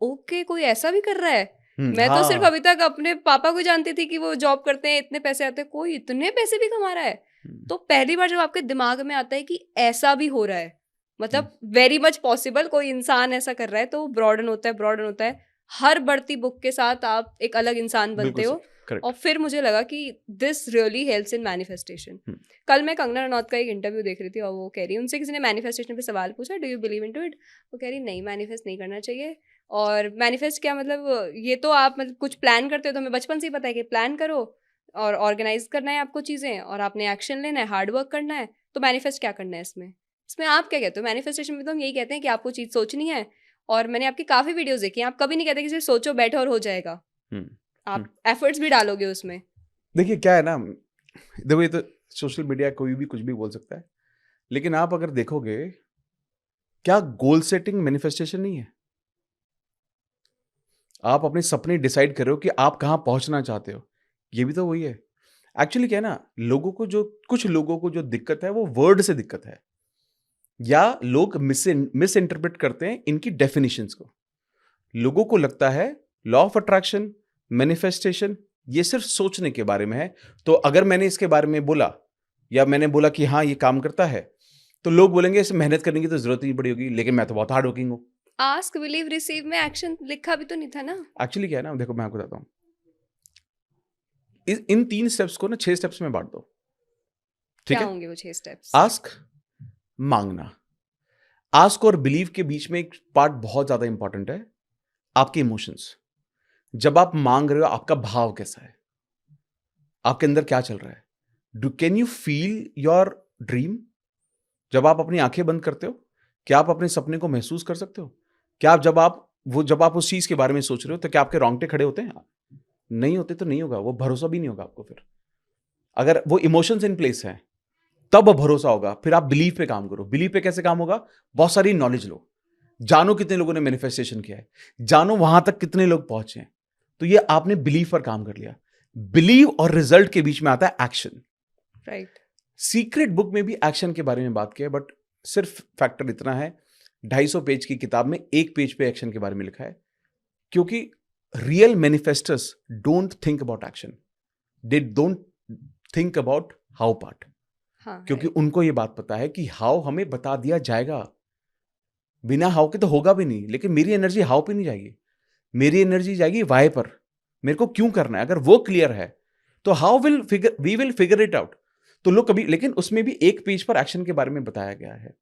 ओके कोई ऐसा भी कर रहा है. मैं तो सिर्फ अभी तक अपने पापा को जानती थी कि वो जॉब करते हैं, इतने पैसे आते हैं, कोई इतने पैसे भी कमा रहा है. तो पहली बार जब आपके दिमाग में आता है कि ऐसा भी हो रहा है, मतलब वेरी मच पॉसिबल, कोई इंसान ऐसा कर रहा है, तो ब्रॉडन होता है. हर बढ़ती बुक के साथ आप एक अलग इंसान बनते हो. Correct. और फिर मुझे लगा कि this really helps in manifestation. कल मैं कंगना रनौत का एक इंटरव्यू देख रही थी और वो कह रही, उनसे किसी ने मैनिफेस्टेशन पे सवाल पूछा, do you believe in to it? वो कह रही नहीं, मैनिफेस्ट नहीं करना चाहिए। और मैनिफेस्ट क्या मतलब, ये तो आप मतलब कुछ प्लान करते हो, तो हमें बचपन से ही पता है कि प्लान करो और ऑर्गेनाइज करना है आपको चीज़ें, और आपने एक्शन लेना है, हार्ड वर्क करना है, तो मैनिफेस्ट क्या करना है इसमें आप क्या कहते हो? मैनिफेस्टेशन में तो हम यही कहते हैं कि आपको चीज़ सोचनी है, और मैंने आपकी काफ़ी वीडियोस देखी हैं, आप कभी नहीं कहते कि सिर्फ सोचो, बैठो और हो जाएगा। आप एफर्ट्स भी डालोगे उसमें। देखिए क्या है ना, देखो ये तो सोशल मीडिया कोई भी कुछ भी बोल सकता है, लेकिन आप अगर देखोगे, क्या गोल सेटिंग मैनिफेस्टेशन नहीं है? आप अपने सपने डिसाइड कर रहे हो कि आप कहाँ पहुंचना चाहते हो, ये भी तो वही है। एक्चुअली क्या है ना, कुछ लोगों को जो दिक्कत है वो वर्ड से दिक्कत है, या लोग मिस इंटरप्रेट करते हैं इनकी डेफिनेशंस को। लोगों को लगता है लॉ ऑफ अट्रैक्शन, मैनिफेस्टेशन ये सिर्फ सोचने के बारे में है। तो अगर मैंने इसके बारे में बोला, या मैंने बोला कि हाँ ये काम करता है, तो लोग बोलेंगे इसे मेहनत करने की तो जरूरत नहीं पड़ी होगी, लेकिन मैं तो बहुत हार्ड वर्किंग हूँ। आस्क, बिलीव, रिसीव में एक्शन लिखा भी तो नहीं था ना। एक्चुअली क्या है ना, देखो मैं आपको बताता हूँ, इन 3 स्टेप्स को ना 6 स्टेप्स में बांट दो। ठीक क्या है? होंगे वो 6 स्टेप्स? आस्क, मांगना। आस्क और बिलीव के बीच में एक पार्ट बहुत ज्यादा इंपॉर्टेंट है, आपके इमोशंस। जब आप मांग रहे हो, आपका भाव कैसा है, आपके अंदर क्या चल रहा है? Can you feel your dream? जब आप अपनी आंखें बंद करते हो, क्या आप अपने सपने को महसूस कर सकते हो? क्या आप जब आप उस चीज के बारे में सोच रहे हो, तो क्या आपके रोंगटे खड़े होते हैं? नहीं होते तो नहीं होगा, वो भरोसा भी नहीं होगा आपको। फिर अगर वो इमोशंस इन प्लेस हैं, तब भरोसा होगा। फिर आप बिलीव पे काम करो। बिलीव पे कैसे काम होगा? बहुत सारी नॉलेज लो, जानो कितने लोगों ने मैनिफेस्टेशन किया है, जानो वहां तक कितने लोग पहुंचे हैं। तो ये आपने बिलीव पर काम कर लिया। बिलीव और रिजल्ट के बीच में आता है एक्शन। राइट। सीक्रेट बुक में भी एक्शन के बारे में बात किया है, बट सिर्फ फैक्टर इतना है, 250 पेज की किताब में 1 पेज पे एक्शन के बारे में लिखा है। क्योंकि real manifesters don't think about action, they don't think about how part. हाँ, क्योंकि राइट। उनको ये बात पता है कि हाउ हमें बता दिया जाएगा, बिना हाउ के तो होगा भी नहीं। लेकिन मेरी एनर्जी हाउ पे नहीं जाएगी, मेरी एनर्जी जाएगी वाई पर। मेरे को क्यों करना है, अगर वो क्लियर है तो we will figure it out. तो लोग कभी, लेकिन उसमें भी 1 पेज पर एक्शन के बारे में बताया गया है।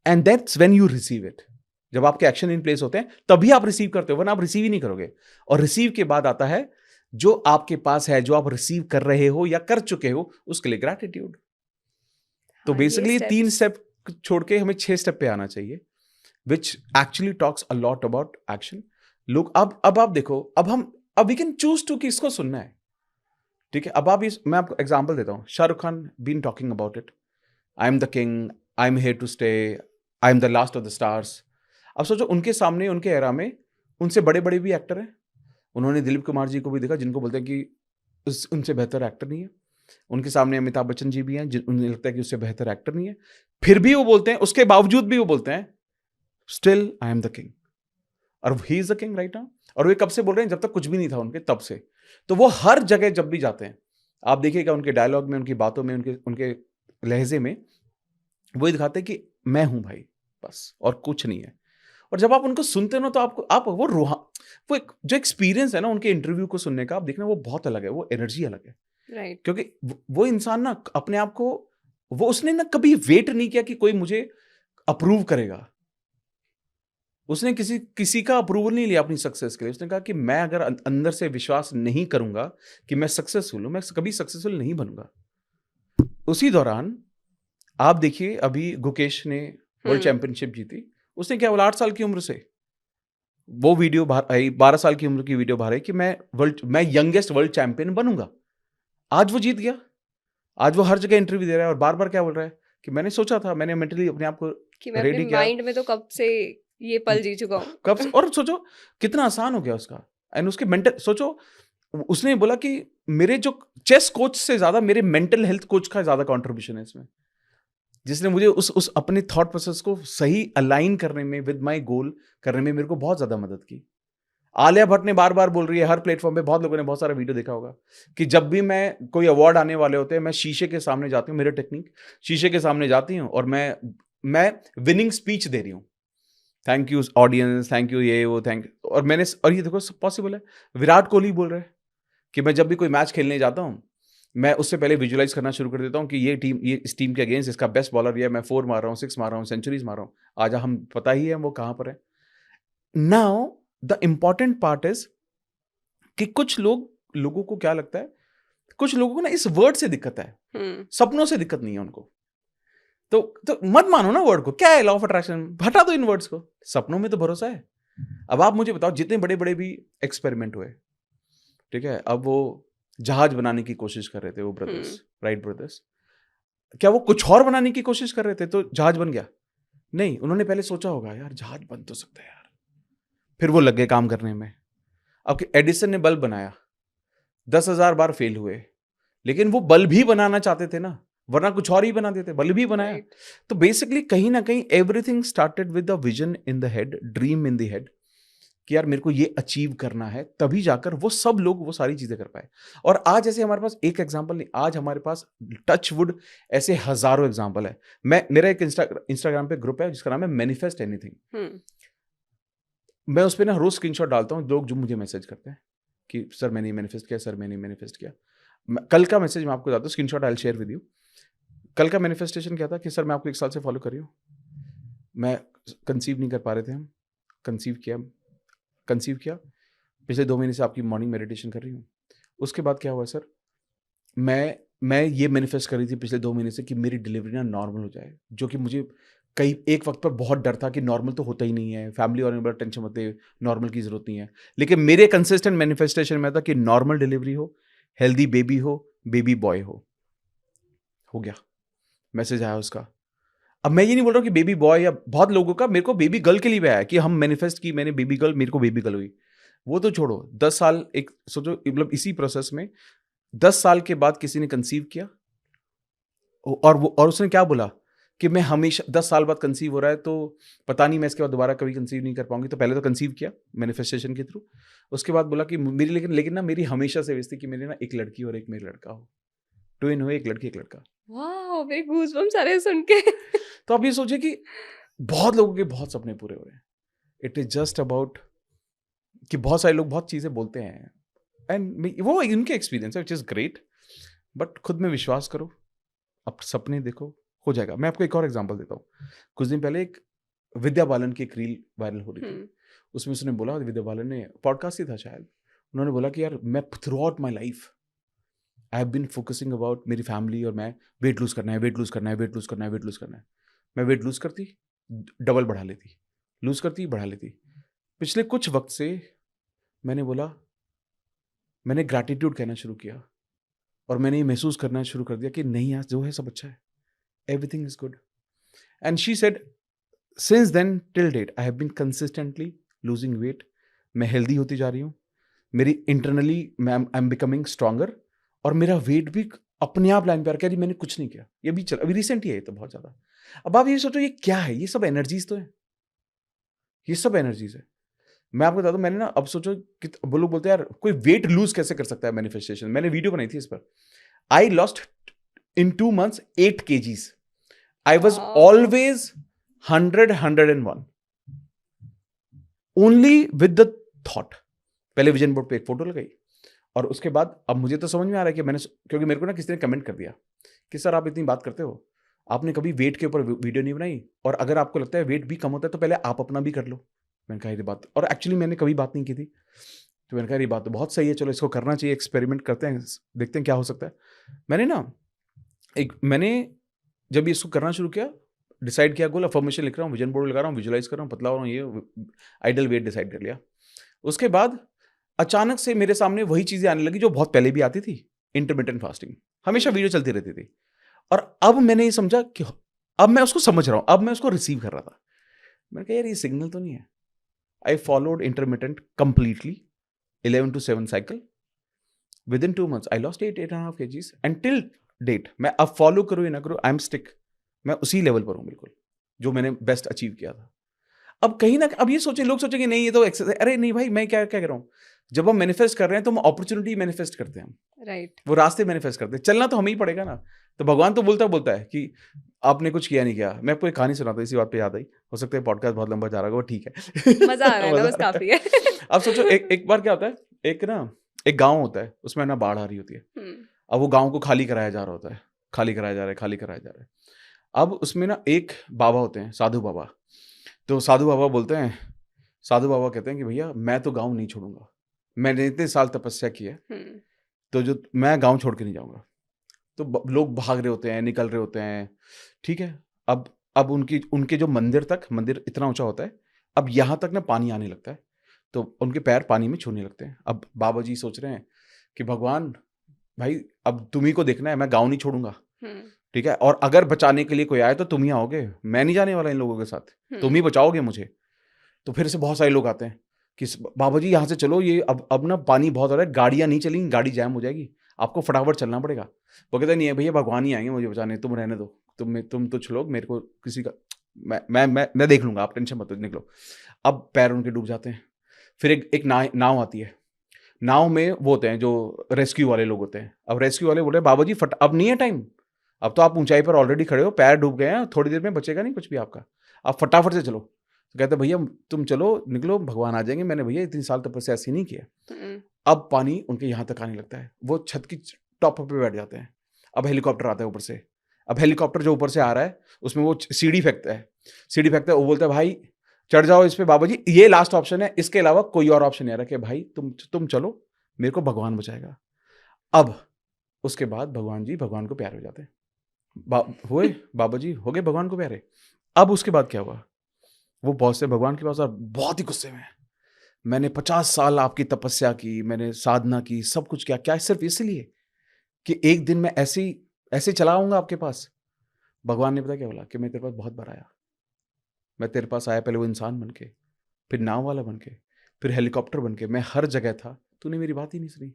And that's when you receive it. जब आपके एक्शन इन प्लेस होते हैं तभी आप रिसीव करते हो, वरना आप रिसीव ही नहीं करोगे। और रिसीव के बाद आता है जो आपके पास है, जो आप रिसीव कर रहे हो या कर चुके हो, उसके लिए ग्रैटिट्यूड। तो हाँ, ये बेसिकली 3 स्टेप्स। स्टेप छोड़ के हमें 6 स्टेप पे आना चाहिए, which actually talks a lot about action. लोग अब आप देखो, अब वी कैन चूज टू किसको सुनना है। ठीक है, अब मैं आपको एग्जांपल देता हूं। Shahrukh Khan been talking about it, I am the king, I am here to stay, I am the last of the stars. अब सोचो, उनके सामने, उनके एरा में उनसे बड़े बड़े भी एक्टर हैं। उन्होंने दिलीप कुमार जी को भी देखा, जिनको बोलते हैं कि उनसे बेहतर एक्टर नहीं है। उनके सामने अमिताभ बच्चन जी भी हैं, उन्हें लगता है कि उससे बेहतर एक्टर नहीं है। फिर भी वो बोलते हैं, उसके बावजूद भी वो बोलते हैं, still I am the king. और he is the king right now. और वे कब से बोल रहे हैं? जब तक कुछ भी नहीं था उनके, तब से। तो वो हर जगह जब भी जाते हैं, आप देखिएगा उनके डायलॉग में, उनकी बातों में, उनके उनके लहजे में, वो दिखाते हैं कि मैं हूं भाई, बस, और कुछ नहीं है। और जब आप उनको सुनते हो ना, तो आप वो जो एक्सपीरियंस है ना उनके इंटरव्यू को सुनने का, आप देखना वो बहुत अलग है, वो एनर्जी अलग है। राइट। क्योंकि वो इंसान ना अपने आप को, उसने ना कभी वेट नहीं किया कि कोई मुझे अप्रूव करेगा। उसने किसी का अप्रूवल नहीं लिया अपनी सक्सेस के लिए। उसने कहा कि मैं अगर अंदर से विश्वास नहीं करूंगा कि मैं सक्सेसफुल हूं, मैं कभी सक्सेसफुल नहीं बनूंगा। उसी दौरान आप देखिए, अभी गुकेश ने वर्ल्ड चैंपियनशिप जीती। उसने क्या बोला? 8 साल की उम्र से वो वीडियो बाहर आई, 12 साल की उम्र की वीडियो बाहर आई कि मैं यंगेस्ट वर्ल्ड चैंपियन बनूंगा। आज वो जीत गया। आज वो हर जगह इंटरव्यू दे रहा है और बार बार क्या बोल रहा है कि मैंने सोचा था, मैंने मेंटली अपने आप को कि मैं अपने रेडी किया। माइंड में तो कब से ये पल जी चुका हूँ। कब से, और सोचो कितना आसान हो गया उसका। एंड उसके मेंटल, सोचो, उसने बोला कि मेरे जो चेस कोच से ज्यादा मेरे मेंटल हेल्थ कोच का ज्यादा कंट्रीब्यूशन है इसमें, जिसने मुझे उस अपने थॉट प्रोसेस को सही अलाइन करने में, विद माय गोल करने में, मेरे को बहुत ज्यादा मदद की। आलिया भट्ट ने बार बार बोल रही है हर प्लेटफॉर्म पे, बहुत लोगों ने बहुत सारा वीडियो देखा होगा, कि जब भी मैं कोई अवार्ड आने वाले होते हैं, मैं शीशे के सामने जाती हूँ, मेरे टेक्निक, शीशे के सामने जाती हूँ और मैं विनिंग स्पीच दे रही हूँ, thank you audience, thank you ये वो, थैंक। और ये देखो सब पॉसिबल है। विराट कोहली बोल रहे हैं कि मैं जब भी कोई मैच खेलने जाता हूँ, मैं उससे पहले विजुलाइज करना शुरू कर देता हूँ कि ये इस टीम के अगेंस्ट इसका बेस्ट बॉलर, ये मैं 4 मार रहा हूँ, 6 मार रहा हूँ, सेंचुरीज मार रहा हूँ, आज हम पता ही है वो कहाँ पर है। Now the important part is कि कुछ लोगों को क्या लगता है, कुछ लोगों को ना इस वर्ड से दिक्कत है, सपनों से दिक्कत नहीं है उनको। तो मत मानो ना वर्ड को, क्या है लॉ ऑफ अट्रैक्शन, हटा दो इन वर्ड्स को, सपनों में तो भरोसा है। अब आप मुझे बताओ, जितने बड़े बड़े भी एक्सपेरिमेंट हुए, ठीक है, अब वो जहाज बनाने की कोशिश कर रहे थे वो ब्रदर्स, राइट ब्रदर्स, क्या वो कुछ और बनाने की कोशिश कर रहे थे तो जहाज बन गया? नहीं, उन्होंने पहले सोचा होगा यार जहाज बन तो सकता है यार, फिर वो लग गए काम करने में। अब एडिसन ने बल्ब बनाया, 10,000 बार फेल हुए, लेकिन वो बल्ब भी बनाना चाहते थे ना, वरना कुछ और ही बना देते, बल्ब भी बनाया। तो बेसिकली कहीं ना कहीं everything started with the vision in the head, dream in the head, कि यार मेरे को ये अचीव करना है, तभी जाकर वो सब लोग वो सारी चीजें कर पाए। और आज ऐसे हमारे पास एक एग्जांपल नहीं, आज हमारे पास टच वुड ऐसे हजारों एग्जांपल है। मेरा एक इंस्टाग्राम पे ग्रुप है जिसका नाम है मैनिफेस्ट एनीथिंग। मैं उस पर ना रोज स्क्रीनशॉट डालता हूँ, लोग जो मुझे मैसेज करते हैं कि सर मैंने मैनिफेस्ट किया, सर मैंने मैनिफेस्ट किया। कल का मैसेज मैं आपको बताता हूँ, screenshot I will share with you. कल का मैनिफेस्टेशन क्या था कि सर मैं आपको 1 साल से फॉलो कर रही हूँ, मैं कंसीव नहीं कर पा रहे थे, हम कंसीव किया, पिछले 2 महीने से आपकी मॉर्निंग मेडिटेशन कर रही हूँ। उसके बाद क्या हुआ सर, मैं ये मैनिफेस्ट कर रही थी पिछले 2 महीने से कि मेरी डिलीवरी ना नॉर्मल हो जाए, जो कि मुझे कई एक वक्त पर बहुत डर था कि नॉर्मल तो होता ही नहीं है, फैमिली और बड़ा टेंशन होते हैं, नॉर्मल की जरूरत नहीं है। लेकिन मेरे कंसिस्टेंट मैनिफेस्टेशन में था कि नॉर्मल डिलीवरी हो, हेल्दी बेबी हो, बेबी बॉय हो गया। मैसेज आया उसका। अब मैं ये नहीं बोल रहा हूँ कि बेबी बॉय, या बहुत लोगों का मेरे को बेबी गर्ल के लिए भी आया कि हम मैनिफेस्ट की, मैंने बेबी गर्ल, मेरे को बेबी गर्ल हुई। वो तो छोड़ो, 10 साल एक सोचो, मतलब इसी प्रोसेस में 10 साल के बाद किसी ने कंसीव किया, और उसने क्या बोला कि मैं हमेशा 10 साल बाद कंसीव हो रहा है, तो पता नहीं मैं इसके बाद दोबारा कभी कंसीव नहीं कर पाऊंगी। तो पहले तो कंसीव किया मैनिफेस्टेशन के थ्रू, उसके बाद बोला कि मेरी लेकिन ना मेरी हमेशा से विश थी कि मेरी ना एक लड़की और एक मेरा लड़का हो, ट्विन हो, एक लड़की एक लड़का। वाओ, मेरे गूज़बम्प्स आ रहे हैं सुन के। तो आप ये सोचिए कि बहुत लोगों के बहुत सपने पूरे हो रहे हैं। इट इज जस्ट अबाउट कि बहुत सारे लोग बहुत चीजें बोलते हैं, एंड वो इनके एक्सपीरियंस है, विच इज ग्रेट, बट खुद में विश्वास करो, अब सपने देखो, हो जाएगा। मैं आपको एक और एग्जांपल देता हूँ। कुछ दिन पहले एक विद्या बालन की एक रील वायरल हो रही थी, उसमें उसने बोला, विद्या बालन ने, पॉडकास्ट ही था शायद, उन्होंने बोला कि यार मैं throughout my life I have been focusing about मेरी फैमिली, और मैं वेट लूज करना है, वेट लूज करना है, वेट लूज करना है, वेट लूज करना है। मैं वेट लूज करती, डबल बढ़ा लेती, लूज करती, बढ़ा लेती। पिछले कुछ वक्त से मैंने बोला, मैंने ग्रैटिट्यूड कहना शुरू किया, और मैंने ये महसूस करना शुरू कर दिया कि नहीं यार, जो है सब अच्छा है, everything is good. And she said, since then till date I have been consistently losing weight. मैं हेल्दी होती जा रही हूँ, मेरी internally I am becoming stronger, और मेरा वेट भी अपने आप लाइन पे आ रहा है। मैंने कुछ नहीं किया, ये भी चल, अभी रिसेंट ही है ये तो बहुत ज्यादा। अब आप ये सोचो ये क्या है, ये सब एनर्जीज तो है, ये सब एनर्जीज है। मैं आपको बता दूं, मैंने ना, अब सोचो कि वो लोग बोलते हैं यार कोई वेट लूज कैसे कर सकता है मैनिफेस्टेशन। मैंने वीडियो बनाई थी इस पर। I lost in 2 months 8 kgs। I was always 100-101 only with the thought. पहले विजन बोर्ड पे एक फोटो लगाई, और उसके बाद अब मुझे तो समझ में आ रहा है कि मैंने, क्योंकि मेरे को ना किसी ने कमेंट कर दिया कि सर आप इतनी बात करते हो, आपने कभी वेट के ऊपर वीडियो नहीं बनाई, और अगर आपको लगता है वेट भी कम होता है तो पहले आप अपना भी कर लो। मैंने कहा ये बात, और एक्चुअली मैंने कभी बात नहीं की थी, तो मैंने कहा ये बात तो बहुत सही है, चलो इसको करना चाहिए, एक्सपेरिमेंट करते हैं, देखते हैं क्या हो सकता है। मैंने जब इसको करना शुरू किया, डिसाइड किया, गोल अफर्मेशन लिख रहा हूँ, विजन बोर्ड लगा रहा हूँ, विजुलाइज कर रहा हूँ, पतला हो रहा हूँ, ये आइडल वेट डिसाइड कर लिया। उसके बाद अचानक से मेरे सामने वही चीजें आने लगी जो बहुत पहले भी आती थी, इंटरमिटेंट फास्टिंग, हमेशा वीडियो चलती रहती थी। और अब मैंने ये समझा कि अब मैं उसको समझ रहा हूँ, अब मैं उसको रिसीव कर रहा था। मैंने कहा यार ये सिग्नल तो नहीं है। I followed intermittent completely 11 to 7 cycle. Within 2 months, I lost 8.5 kgs. And till date, मैं अब फॉलो करूँ या ना करूँ, आई एम स्टिक, मैं उसी लेवल पर हूँ बिल्कुल, जो मैंने बेस्ट अचीव किया था। अब कहीं ना, अब ये सोचे, लोग सोचेंगे नहीं ये तो एक्सरसाइज, अरे नहीं भाई, मैं क्या क्या कर रहा हूँ। जब हम मैनिफेस्ट कर रहे हैं तो हम अपॉर्चुनिटी मैनिफेस्ट करते हैं, हम राइट, वो रास्ते मैनिफेस्ट करते हैं, चलना तो हमें ही पड़ेगा ना। तो भगवान तो बोलता है कि आपने कुछ किया नहीं किया। मैं आपको एक कहानी सुनाता हूँ, इसी बात पे याद आई, हो सकता है पॉडकास्ट बहुत लंबा जा रहा होगा, वो ठीक है, मजा आ रहा है ना, बस काफी है। अब सोचो एक बार क्या होता है, एक ना एक गांव होता है, उसमें ना बाढ़ आ रही होती है। हम्म, अब वो गांव को खाली कराया जा रहा होता है, खाली कराया जा रहा है, खाली कराया जा रहा है। अब उसमें ना एक बाबा होते हैं, साधु बाबा। तो साधु बाबा बोलते हैं, साधु बाबा कहते हैं कि भैया मैं तो गांव नहीं छोड़ूंगा, मैंने इतने साल तपस्या की है, हम्म, तो जो मैं गांव छोड़ के नहीं जाऊंगा। तो लोग भाग रहे होते हैं, निकल रहे होते हैं, ठीक है। अब उनकी उनके जो मंदिर तक, मंदिर इतना ऊंचा होता है, अब यहाँ तक ना पानी आने लगता है, तो उनके पैर पानी में छूने लगते हैं। अब बाबा जी सोच रहे हैं कि भगवान भाई अब तुम ही को देखना है, मैं गाँव नहीं छोड़ूंगा, हम्म, ठीक है। और अगर बचाने के लिए कोई आए तो तुम ही आओगे, मैं नहीं जाने वाला इन लोगों के साथ, तुम ही बचाओगे मुझे। तो फिर से बहुत सारे लोग आते हैं कि बाबा जी यहाँ से चलो, ये अब ना पानी बहुत हो रहा है, गाड़ियाँ नहीं चलेंगी, गाड़ी जैम हो जाएगी, आपको फटाफट चलना पड़ेगा। वो कहते नहीं है भैया, भगवान ही आएंगे मुझे बचाने, तुम रहने दो, तुम तो चलो, मेरे को किसी का, मैं देख लूंगा, आप टेंशन मत लो, निकलो। अब पैर उनके डूब जाते हैं। फिर एक नाव आती है। नाव में वो होते हैं जो रेस्क्यू वाले लोग होते हैं। अब रेस्क्यू वाले बोले बाबा जी अब नहीं है टाइम, अब तो आप ऊंचाई पर ऑलरेडी खड़े हो, पैर डूब गए हैं, थोड़ी देर में बचेगा नहीं कुछ भी आपका, आप फटाफट से चलो। तो कहते भैया तुम चलो, निकलो, भगवान आ जाएंगे, मैंने भैया इतनी साल तपस्या ऐसी नहीं किया। अब पानी उनके यहाँ तक आने लगता है, वो छत की टॉप पे बैठ जाते हैं। अब हेलीकॉप्टर आता है ऊपर से। अब हेलीकॉप्टर जो ऊपर से आ रहा है उसमें वो सीढ़ी फेंकता है, सीढ़ी फेंकता है, वो बोलता है भाई चढ़ जाओ इस पे बाबा जी, ये लास्ट ऑप्शन है, इसके अलावा कोई और ऑप्शन नहीं आ रहा कि भाई तुम चलो, मेरे को भगवान बचाएगा। अब उसके बाद भगवान जी भगवान को प्यारे हो जाते हैं। हुए बाबा जी हो गए भगवान को प्यारे। अब उसके बाद क्या हुआ, वो बहुत से भगवान के पास और बहुत ही गुस्से में, मैंने 50 साल आपकी तपस्या की, मैंने साधना की, सब कुछ किया, क्या सिर्फ इसलिए कि एक दिन मैं ऐसे चला आऊंगा आपके पास। भगवान ने पता क्या बोला कि मैं तेरे पास बहुत बार आया, मैं तेरे पास आया पहले वो इंसान बन के, फिर नाव वाला बन के, फिर हेलीकॉप्टर बन के, मैं हर जगह था, तूने मेरी बात ही नहीं सुनी।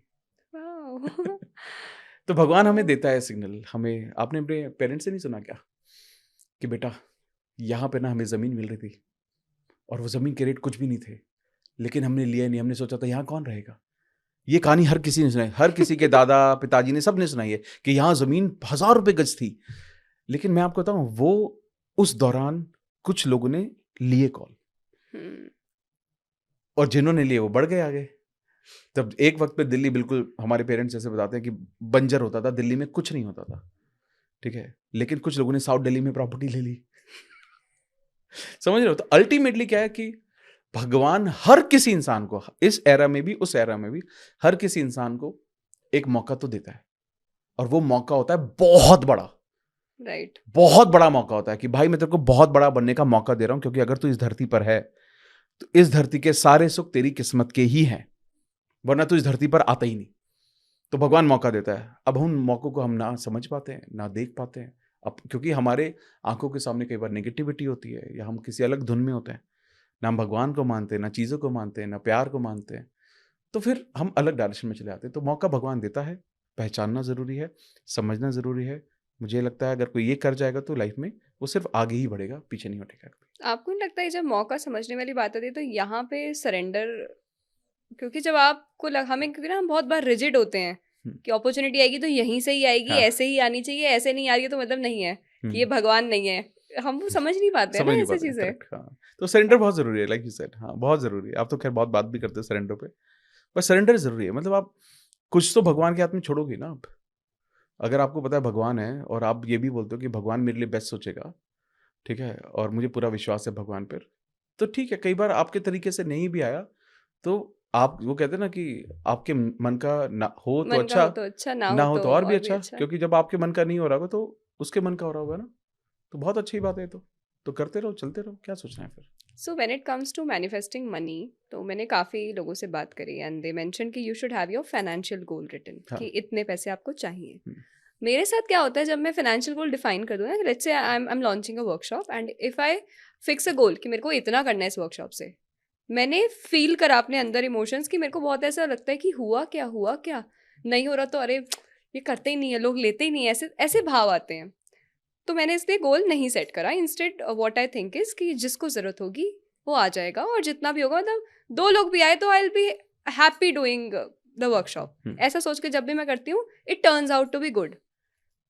वाओ। तो भगवान हमें देता है सिग्नल। हमें, आपने अपने पेरेंट्स से नहीं सुना क्या कि बेटा यहाँ पे ना हमें ज़मीन मिल रही थी और वो ज़मीन के रेट कुछ भी नहीं थे, लेकिन हमने लिया नहीं, हमने सोचा था यहाँ कौन रहेगा। ये कहानी हर किसी ने सुनाई, हर किसी के दादा पिताजी ने, सब ने सुनाई है कि यहाँ ज़मीन 1000 रुपये गज थी। लेकिन मैं आपको बताऊँ, वो उस दौरान कुछ लोगों ने लिए कॉल, और जिन्होंने लिए वो बढ़ गए आगे। तब एक वक्त पे दिल्ली बिल्कुल, हमारे पेरेंट्स जैसे बताते हैं कि बंजर होता था, दिल्ली में कुछ नहीं होता था, ठीक है। लेकिन कुछ लोगों ने साउथ दिल्ली में प्रॉपर्टी ले ली। समझ रहे हो? तो अल्टीमेटली क्या है कि भगवान हर किसी इंसान को, इस एरा में भी उस एरा में भी, हर किसी इंसान को एक मौका तो देता है, और वो मौका होता है बहुत बड़ा, राइट। बहुत बड़ा मौका होता है कि भाई मैं तेरे को बहुत बड़ा बनने का मौका दे रहा हूं, क्योंकि अगर तू इस धरती पर है तो इस धरती के सारे सुख तेरी किस्मत के ही हैं, वरना तू इस धरती पर आता ही नहीं। तो भगवान मौका देता है। अब उन मौकों को हम ना समझ पाते हैं, ना देख पाते हैं, अब क्योंकि हमारे आंखों के सामने कई बार नेगेटिविटी होती है, या हम किसी अलग धुन में होते हैं, ना हम भगवान को मानते हैं, ना चीज़ों को मानते हैं, ना प्यार को मानते हैं, तो फिर हम अलग डायरेक्शन में चले आते हैं। तो मौका भगवान देता है, पहचानना ज़रूरी है, समझना ज़रूरी है। मुझे लगता है अगर कोई ये कर जाएगा तो लाइफ में वो सिर्फ आगे ही बढ़ेगा, पीछे नहीं हटेगा कभी। आपको नहीं लगता है जब मौका समझने वाली बात आती है तो यहाँ पे सरेंडर, क्योंकि जब आपको हमें, क्योंकि ना हम बहुत बार रिजिड होते हैं कि अपॉर्चुनिटी आएगी तो यहीं से ही आएगी, हाँ। ऐसे ही आनी चाहिए, ऐसे नहीं आ रही है तो मतलब नहीं है कि ये भगवान नहीं है। हम वो समझ नहीं पाते हैं ना समझ नहीं ऐसी पाते, चीजें। करेक्ट। हाँ, तो सरेंडर बहुत ज़रूरी है, लाइक यू सेड। हाँ, बहुत ज़रूरी है। आप तो खैर बहुत बात भी करते हो सरेंडर पे, पर सरेंडर ज़रूरी है। मतलब आप कुछ तो भगवान के हाथ में छोड़ोगे ना आप। अगर आपको पता है भगवान है, और आप ये भी बोलते हो कि भगवान मेरे लिए बेस्ट सोचेगा, ठीक है, और मुझे पूरा विश्वास है भगवान पर, तो ठीक है। कई बार आपके तरीके से नहीं भी आया, तो आप, वो कहते हैं ना कि आपके मन का ना हो तो मन का हो अच्छा, तो अच्छा, ना ना हो हो तो तो और भी और भी अच्छा, अच्छा। क्योंकि जब आपके मन का नहीं हो रहा होगा तो उसके मन का हो रहा होगा ना, तो बहुत अच्छी बात है। तो करते रहो, चलते रहो, क्या सोचना है फिर। So when it comes to manifesting money, तो मैंने काफ़ी लोगों से बात करी एंड दे मेंशन कि you should have your financial goal written, हाँ। कि इतने पैसे आपको चाहिए। हम्म, मेरे साथ क्या होता है जब मैं फाइनेंशियल गोल डिफाइन कर दूँ ना, let's say I am launching a workshop and if I fix a goal कि मेरे को इतना करना है इस वर्कशॉप से, मैंने फील करा अपने अंदर इमोशंस कि मेरे को बहुत ऐसा लगता है कि हुआ क्या नहीं हो रहा, तो अरे ये करते ही नहीं है, लोग लेते ही नहीं है, ऐसे ऐसे भाव आते हैं। तो मैंने इसलिए गोल नहीं सेट करा। Instead what I think is कि जिसको ज़रूरत होगी वो आ जाएगा, और जितना भी होगा, मतलब 2 लोग भी आए तो I will be happy doing the workshop. ऐसा सोच के जब भी मैं करती हूँ it turns out to be good.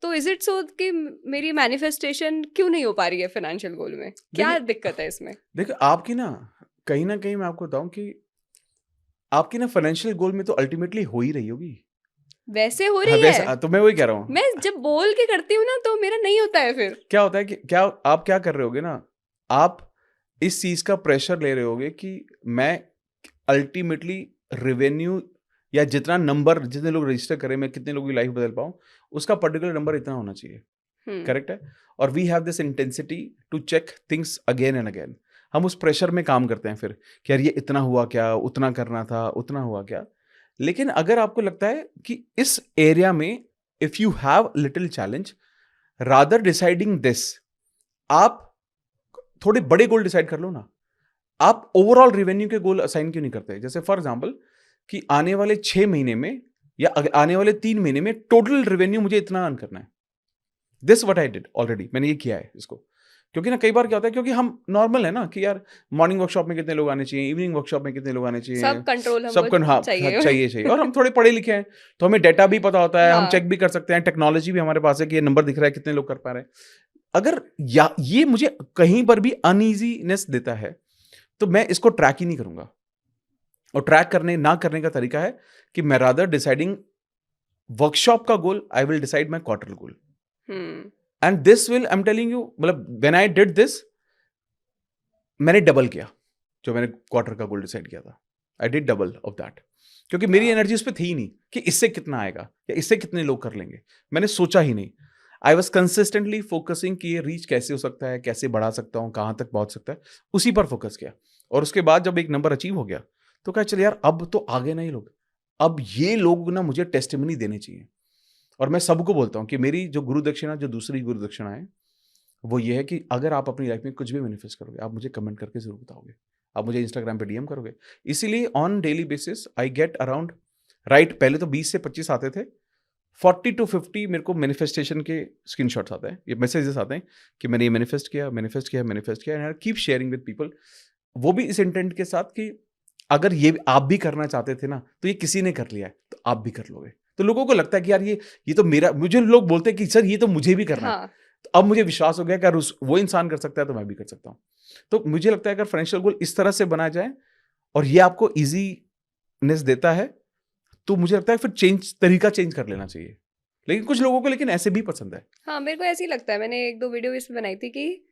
तो इज इट सो कि मेरी मैनिफेस्टेशन क्यों नहीं हो पा रही है फाइनेंशियल गोल में? क्या देखिए दिक्कत है इसमें? देखिए आपकी ना कहीं मैं आपको बताऊं कि आपकी ना फाइनेंशियल गोल में तो अल्टीमेटली हो ही रही होगी। वैसे हो हाँ, रही वैसे है। तो मैं वही कह रहा हूँ। मैं जब बोल के करती हूँ ना तो मेरा नहीं होता है फिर। क्या होता है कि क्या आप क्या कर रहे होगे ना, आप इस चीज का प्रेशर ले रहे होगे कि मैं अल्टीमेटली रेवेन्यू या जितना नंबर जितने लोग रजिस्टर करें, मैं कितने लोगों की लाइफ बदल पाऊं, उसका पर्टिकुलर नंबर इतना होना चाहिए। हम्म। करेक्ट है। और we have this intensity to check things again and again. हम उस प्रेशर में काम करते हैं फिर कि यार ये इतना हुआ क्या, उतना करना था, उतना हुआ क्या। लेकिन अगर आपको लगता है कि इस एरिया में if you have little challenge, rather deciding this, आप थोड़े बड़े गोल डिसाइड कर लो ना। आप ओवरऑल रेवेन्यू के गोल असाइन क्यों नहीं करते? जैसे फॉर एग्जांपल कि आने वाले 6 महीने में या आने वाले 3 महीने में टोटल रेवेन्यू मुझे इतना अर्न करना है। This what I did already, मैंने ये किया है इसको। क्योंकि ना कई बार क्या होता है, क्योंकि हम नॉर्मल है ना कि यार मॉर्निंग वर्कशॉप में कितने लोग आने चाहिए, इवनिंग वर्कशॉप में कितने लोग आने चाहिए, सब कंट्रोल सब हमको हाँ चाहिए। चाहिए चाहिए। और हम थोड़े पढ़े लिखे हैं तो हमें डेटा भी पता होता है, हम हाँ। चेक भी कर सकते हैं, टेक्नोलॉजी भी हमारे पास है कि ये नंबर दिख रहा है कितने लोग कर पा रहे हैं। अगर ये मुझे कहीं पर भी अनईजीनेस देता है तो मैं इसको ट्रैक ही नहीं करूंगा। और ट्रैक करने ना करने का तरीका है कि मैं रादर डिसाइडिंग वर्कशॉप का goal, I will decide my quarter goal. Hmm. And this will, I am telling you, मतलब व्हेन आई डिड दिस, मैंने डबल किया जो मैंने क्वार्टर का गोल डिसाइड किया था। I did double of that, क्योंकि मेरी वाह। एनर्जी उस पर थी ही नहीं कि इससे कितना आएगा या इससे कितने लोग कर लेंगे। मैंने सोचा ही नहीं। आई वॉज कंसिस्टेंटली फोकसिंग कि ये रीच कैसे हो सकता है, कैसे बढ़ा सकता हूँ, कहाँ तक पहुंच सकता है, उसी पर फोकस किया। और उसके बाद जब एक नंबर अचीव हो गया तो कहा चल यार अब तो आगे नहीं लोग, अब ये लोग ना मुझे टेस्टिमनी देने चाहिए। और मैं सबको बोलता हूँ कि मेरी जो गुरु दक्षिणा, जो दूसरी गुरु दक्षिणा है, वो ये है कि अगर आप अपनी लाइफ में कुछ भी मैनिफेस्ट करोगे, आप मुझे कमेंट करके जरूर बताओगे, आप मुझे इंस्टाग्राम पे डीएम करोगे। इसीलिए on daily basis I get around, right, पहले तो 20 से 25 आते थे, 40 to 50 मेरे को मैनिफेस्टेशन के स्क्रीनशॉट्स आते हैं, ये मैसेजेस आते हैं कि मैंने ये मैनिफेस्ट किया, मैनिफेस्ट किया, मैनिफेस्ट किया, and I keep sharing with people. वो भी इस इंटेंट के साथ कि अगर ये आप भी करना चाहते थे ना तो ये किसी ने कर लिया है तो आप भी कर लोगे। तो लोगों को लगता है कि यार ये तो मेरा, मुझे लोग बोलते हैं कि सर ये तो मुझे भी करना है। हाँ। तो अब मुझे विश्वास हो गया कि अगर वो इंसान कर सकता है तो मैं भी कर सकता हूँ। तो मुझे लगता है अगर फाइनेंशियल गोल इस तरह से बनाया जाए और ये आपको इजीनेस देता है तो मुझे लगता है फिर तरीका चेंज कर लेना चाहिए। लेकिन कुछ लोगों को लेकिन ऐसे भी पसंद है। हाँ, मेरे को ऐसे ही लगता है। मैंने 1-2 वीडियो इसमें बनाई थी कि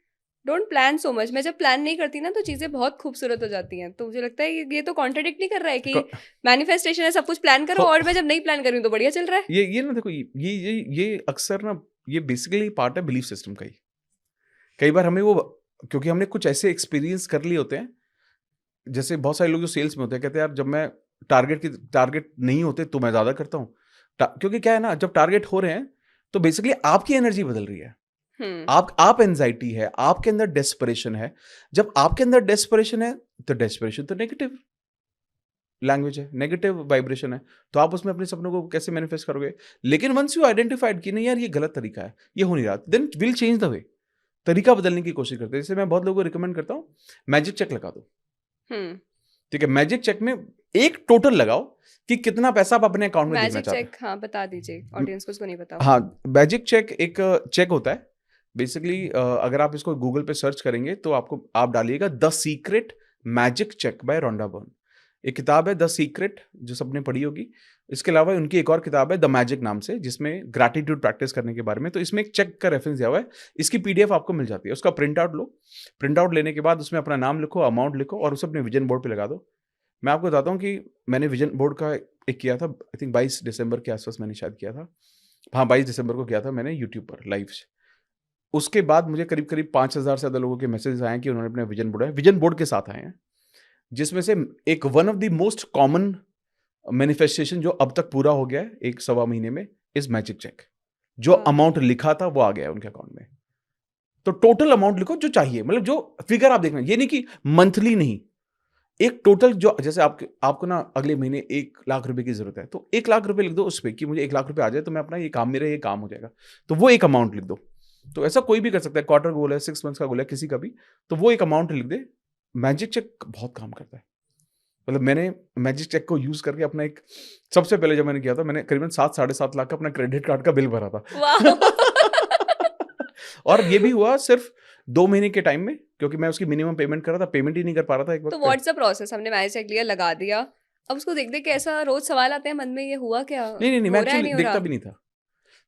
डोंट प्लान सो मच। मैं जब प्लान नहीं करती ना तो चीज़ें बहुत खूबसूरत हो जाती हैं। तो मुझे लगता है ये तो कॉन्ट्रडिक्ट नहीं कर रहा है कि क- मैनिफेस्टेशन है, सब कुछ प्लान करो, हो- और मैं जब नहीं प्लान कर रही हूँ तो बढ़िया चल रहा है। ये ना देखो, ये अक्सर ना, ये बेसिकली पार्ट है बिलीफ सिस्टम का ही। कई बार हमें वो, क्योंकि हमने कुछ ऐसे एक्सपीरियंस कर लिए होते हैं, जैसे बहुत सारे लोग जो सेल्स में होते हैं कहते हैं यार जब मैं टारगेट नहीं होते तो मैं ज्यादा करता हूँ। क्योंकि क्या है ना, जब टारगेट हो रहे हैं तो बेसिकली आपकी एनर्जी बदल रही है। हम्म। आप एंजाइटी है, आपके अंदर डेस्परेशन है। जब आपके अंदर डेस्परेशन है तो डेस्परेशन तो नेगेटिव लैंग्वेज है, नेगेटिव वाइब्रेशन है, तो आप उसमें अपने सपनों को कैसे मैनिफेस्ट करोगे? लेकिन वंस यू आइडेंटिफाइड कि नहीं यार ये गलत तरीका है, ये हो नहीं रहा, then will change the way. तरीका बदलने की कोशिश करते हैं। जैसे मैं बहुत लोगों को रिकमेंड करता हूँ, मैजिक चेक लगा दो। हम्म। ठीक है, मैजिक चेक में एक टोटल लगाओ कि कितना पैसा आप अपने अकाउंट में देखना मैजिक चाहते हैं। चेक, हाँ बता दीजिए ऑडियंस को, उसको नहीं पता हाँ, होगा। मैजिक चेक एक चेक होता है बेसिकली। अगर आप इसको गूगल पे सर्च करेंगे तो आप डालिएगा the secret magic check by Rhonda Byrne. एक किताब है द सीक्रेट, जो सबने पढ़ी होगी। इसके अलावा उनकी एक और किताब है द मैजिक नाम से, जिसमें ग्रैटिट्यूड प्रैक्टिस करने के बारे में। तो इसमें एक चेक का रेफरेंस दिया हुआ है। इसकी पीडीएफ आपको मिल जाती है, उसका प्रिंट आउट लो। प्रिंट आउट लेने के बाद उसमें अपना नाम लिखो, अमाउंट लिखो और उसे अपने विजन बोर्ड पे लगा दो। मैं आपको बताता हूँ कि मैंने विजन बोर्ड का एक किया था, आई थिंक 22 दिसंबर के आसपास मैंने शायद किया था। हाँ, 22 दिसंबर को किया था मैंने यूट्यूब पर लाइव। उसके बाद मुझे करीब करीब 5,000 से ज़्यादा लोगों के मैसेजेस आए हैं कि उन्होंने अपने विजन बोर्ड के साथ आए हैं, जिसमें से एक one of the most common manifestation जो अब तक पूरा हो गया है 1-1.25 महीने में, इज मैजिक चेक। जो वाह। अमाउंट लिखा था वो आ गया है उनके अकाउंट में। तो टोटल अमाउंट लिखो जो चाहिए, मतलब जो फिगर आप देखना, ये नहीं कि मंथली नहीं, एक टोटल जो, जैसे आपको ना अगले महीने 1 लाख रुपए की जरूरत है तो 1 लाख रुपए लिख दो उस पर कि मुझे 1 लाख रुपए आ जाए तो मैं अपना मेरा ये काम हो जाएगा। तो वो एक अमाउंट लिख दो। तो ऐसा कोई भी कर सकता है, क्वार्टर गोल है, 6 मंथ्स का गोल है, किसी का भी, तो वो एक अमाउंट लिख दे। मैजिक चेक बहुत काम करता है। मतलब मैंने मैजिक चेक को यूज करके अपना एक, सबसे पहले जब मैंने किया था, मैंने करीबन 7-7.5 लाख का अपना क्रेडिट कार्ड का बिल भरा था। वाह। और ये भी हुआ सिर्फ 2 महीने के टाइम में, क्योंकि मैं उसकी मिनिमम पेमेंट कर रहा था, पेमेंट ही नहीं कर पा रहा था एक तो वक्त पे। What's the process? हमने मैजिक चेक लिया, लगा दिया, अब उसको देख के ऐसा रोज सवाल आते हैं मन में, ये हुआ क्या, नहीं, मैं हो रहा है एक्चुअली नहीं हो देखता रहा? भी नहीं था।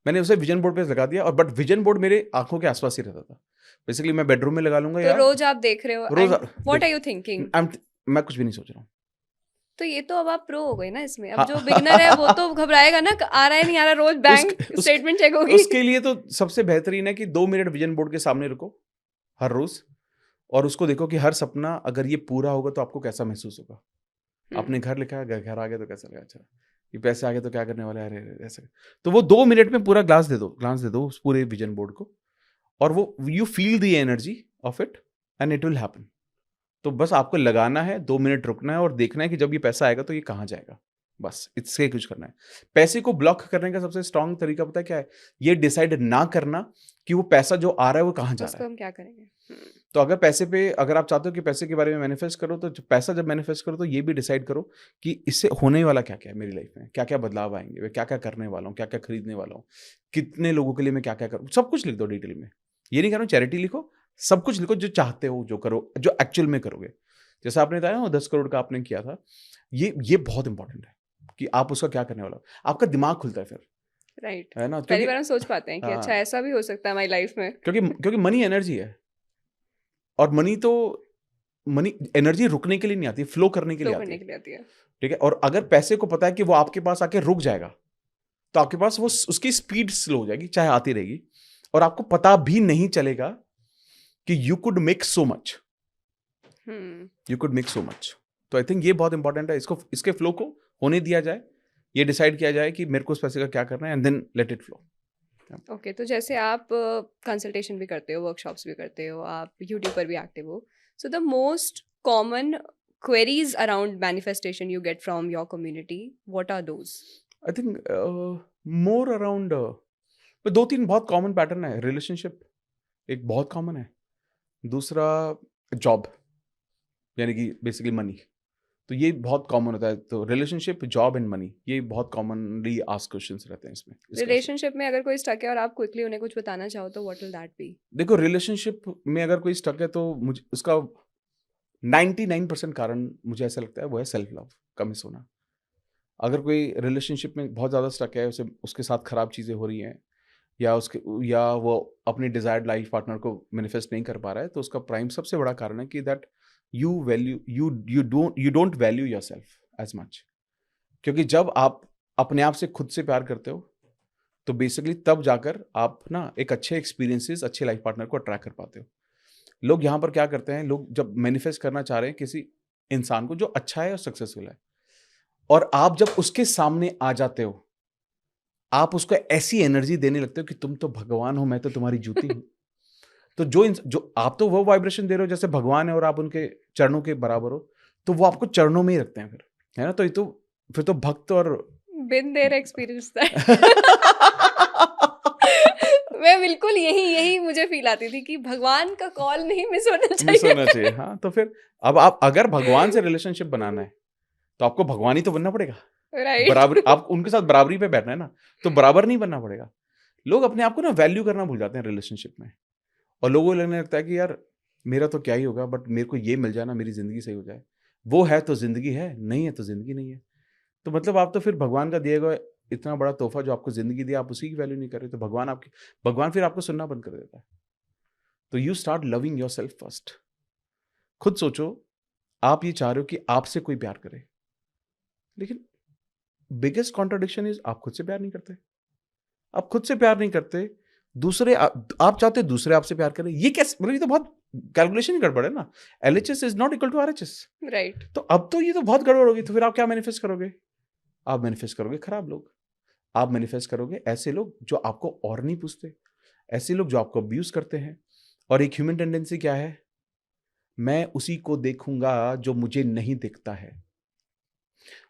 मैंने उसे विजन बोर्ड पे लगा दिया, और बट विजन बोर्ड मेरे आँखों के आस-पास ही रहता था। बेसिकली मैं बेडरूम में लगा लूँगा तो या रोज आप देख रहे हो रोज़ एंड व्हाट देख आर यू थिंकिंग? मैं कुछ भी नहीं सोच रहा हूँ। तो ये तो अब आप प्रो हो गए ना इसमें। अब हाँ। जो बिगिनर है वो तो घबराएगा ना, आ रहा है नहीं आ रहा, रोज बैंक स्टेटमेंट चेक होगी। उसके लिए तो सबसे बेहतरीन है कि 2 मिनट विजन बोर्ड के सामने रुको, हर रोज़, और उसको देखो कि हर सपना अगर ये पूरा होगा तो आपको कैसा महसूस होगा। आपने घर लिखा है, घर आ गया तो कैसा लगा? अच्छा, ये पैसे आ गए तो क्या करने वाले हैं? अरे, अरे, ऐसे। तो वो 2 मिनट में पूरा ग्लांस दे दो उस पूरे विजन बोर्ड को, और वो you feel the energy of it and it will happen. तो बस आपको लगाना है, 2 मिनट रुकना है और देखना है कि जब ये पैसा आएगा तो ये कहाँ जाएगा। बस इससे कुछ करना है। पैसे को ब्लॉक करने का सबसे स्ट्रॉन्ग तरीका पता है क्या है? ये डिसाइड ना करना कि वो पैसा जो आ रहा है वो कहाँ जा रहा उसको है। हम क्या करेंगे? तो अगर पैसे पे, अगर आप चाहते हो कि पैसे के बारे में मैनिफेस्ट करो, तो पैसा जब मैनिफेस्ट करो तो ये भी डिसाइड करो कि इससे होने वाला क्या-क्या है मेरी लाइफ में, क्या-क्या बदलाव आएँगे, मैं क्या-क्या करने वाला हूँ, क्या-क्या खरीदने वाला हूँ, कितने लोगों के लिए मैं क्या-क्या करूँ, सब कुछ लिख दो डिटेल में। ये नहीं कह रहा हूँ चैरिटी लिखो, सब कुछ लिखो जो चाहते हो, जो करो, जो एक्चुअल में करोगे। जैसा आपने बताया ना 10 करोड़ का आपने किया था, ये बहुत इंपॉर्टेंट है कि आप उसका क्या करने वाले हो। आपका दिमाग खुलता है फिर, राइट। है ना? पहली क्योंकि बार हम सोच पाते हैं कि अच्छा हाँ, ऐसा भी हो सकता है हमारी लाइफ में। क्योंकि मनी एनर्जी है, और मनी एनर्जी रुकने के लिए नहीं आती, फ्लो करने के फ्लो लिए आती करने है। के लिए आती है। ठीक है? और अगर पैसे को पता है कि वो आपके पास आके रुक जाएगा, तो आपके पास वो उसकी स्पीड स्लो हो जाएगी, चाहे आती रहेगी, और आपको पता भी नहीं चलेगा कि you could make so much. You could make so much. तो आई थिंक ये बहुत इंपॉर्टेंट है, इसके फ्लो को होने दिया जाए, ये डिसाइड किया जाए कि मेरे को उस पैसे का क्या करना है, and then let it flow. Okay, तो जैसे आप कंसल्टेशन भी करते हो, वर्कशॉप्स भी करते हो, आप यूट्यूब पर भी एक्टिव हो, so the most common queries around manifestation you get from your community, what are those? I think more around, दो तीन बहुत कॉमन पैटर्न है। रिलेशनशिप एक बहुत कॉमन है, दूसरा जॉब, यानी कि बेसिकली मनी। तो ये बहुत कॉमन होता है। तो रिलेशनशिप, जॉब एंड मनी, ये बहुत कॉमनली आस्क्ड क्वेश्चंस रहते हैं इसमें, इस क्वेश्चन। रिलेशनशिप में अगर कोई स्टक है और आप क्विकली उन्हें कुछ बताना चाहो तो व्हाट विल दैट बी? देखो, रिलेशनशिप में अगर कोई स्टक है तो मुझे उसका 99% कारण मुझे ऐसा लगता है वो है सेल्फ लव का मिस होना। अगर कोई रिलेशनशिप में बहुत ज़्यादा स्टक है, उसे उसके साथ खराब चीज़ें हो रही हैं, या वो अपनी डिजायर्ड लाइफ पार्टनर को मैनिफेस्ट नहीं कर पा रहा है, तो उसका प्राइम सबसे बड़ा कारण है कि that you don't value yourself as much. क्योंकि जब आप अपने आप से खुद से प्यार करते हो, तो बेसिकली तब जाकर आप ना एक अच्छे एक्सपीरियंसेस, अच्छे लाइफ पार्टनर को अट्रैक्ट कर पाते हो। लोग यहाँ पर क्या करते हैं, लोग जब मैनिफेस्ट करना चाह रहे हैं किसी इंसान को जो अच्छा है और सक्सेसफुल है, और आप जब उसके सामने आ जाते हो, आप उसको ऐसी एनर्जी देने लगते हो कि तुम तो भगवान हो, मैं तो तुम्हारी जूती हूँ। तो जो आप तो वो वाइब्रेशन दे रहे हो जैसे भगवान है, और आप उनके चरणों के बराबर हो, तो वो आपको चरणों में ही रखते हैं फिर, है ना? तो ये तो फिर तो भक्त और बिन देयर एक्सपीरियंस दैट। मैं बिल्कुल यही मुझे फील आती थी कि भगवान का कॉल नहीं मिस होना मिस होना चाहिए। चाहिए। हाँ, तो फिर अब आप अगर भगवान से रिलेशनशिप बनाना है, तो आपको भगवान ही तो बनना पड़ेगा। राइट। बराबर आप उनके साथ बराबरी पे बैठना है ना, तो बराबर नहीं बनना पड़ेगा। लोग अपने आप को ना वैल्यू करना भूल जाते हैं रिलेशनशिप में, और लोगों को लगने लगता है कि यार मेरा तो क्या ही होगा, बट मेरे को ये मिल जाए ना, मेरी ज़िंदगी सही हो जाए। वो है तो ज़िंदगी है, नहीं है तो ज़िंदगी नहीं है। तो मतलब आप तो फिर भगवान का दिया हुआ इतना बड़ा तोहफ़ा जो आपको ज़िंदगी दी, आप उसी की वैल्यू नहीं कर रहे, तो भगवान फिर आपको सुनना बंद कर देता है। तो you start loving yourself first. खुद सोचो, आप ये चाह रहे हो कि आपसे कोई प्यार करे, लेकिन बिगेस्ट कॉन्ट्रडिक्शन इज़ आप खुद से प्यार नहीं करते। आप खुद से प्यार नहीं करते, आप चाहते दूसरे आपसे प्यार करें। ये कैसे, मतलब ये तो बहुत कैलकुलेशन ही गड़बड़ है ना। LHS is not equal to RHS. Right. तो अब तो ये तो बहुत गड़बड़ होगी। तो फिर आप क्या मैनिफेस्ट करोगे? आप मैनिफेस्ट करोगे खराब लोग। आप मैनिफेस्ट करोगे ऐसे लोग जो आपको और नहीं पूछते, ऐसे लोग जो आपको अब्यूज करते हैं। और एक ह्यूमन टेंडेंसी क्या है? मैं उसी को देखूंगा जो मुझे नहीं दिखता है।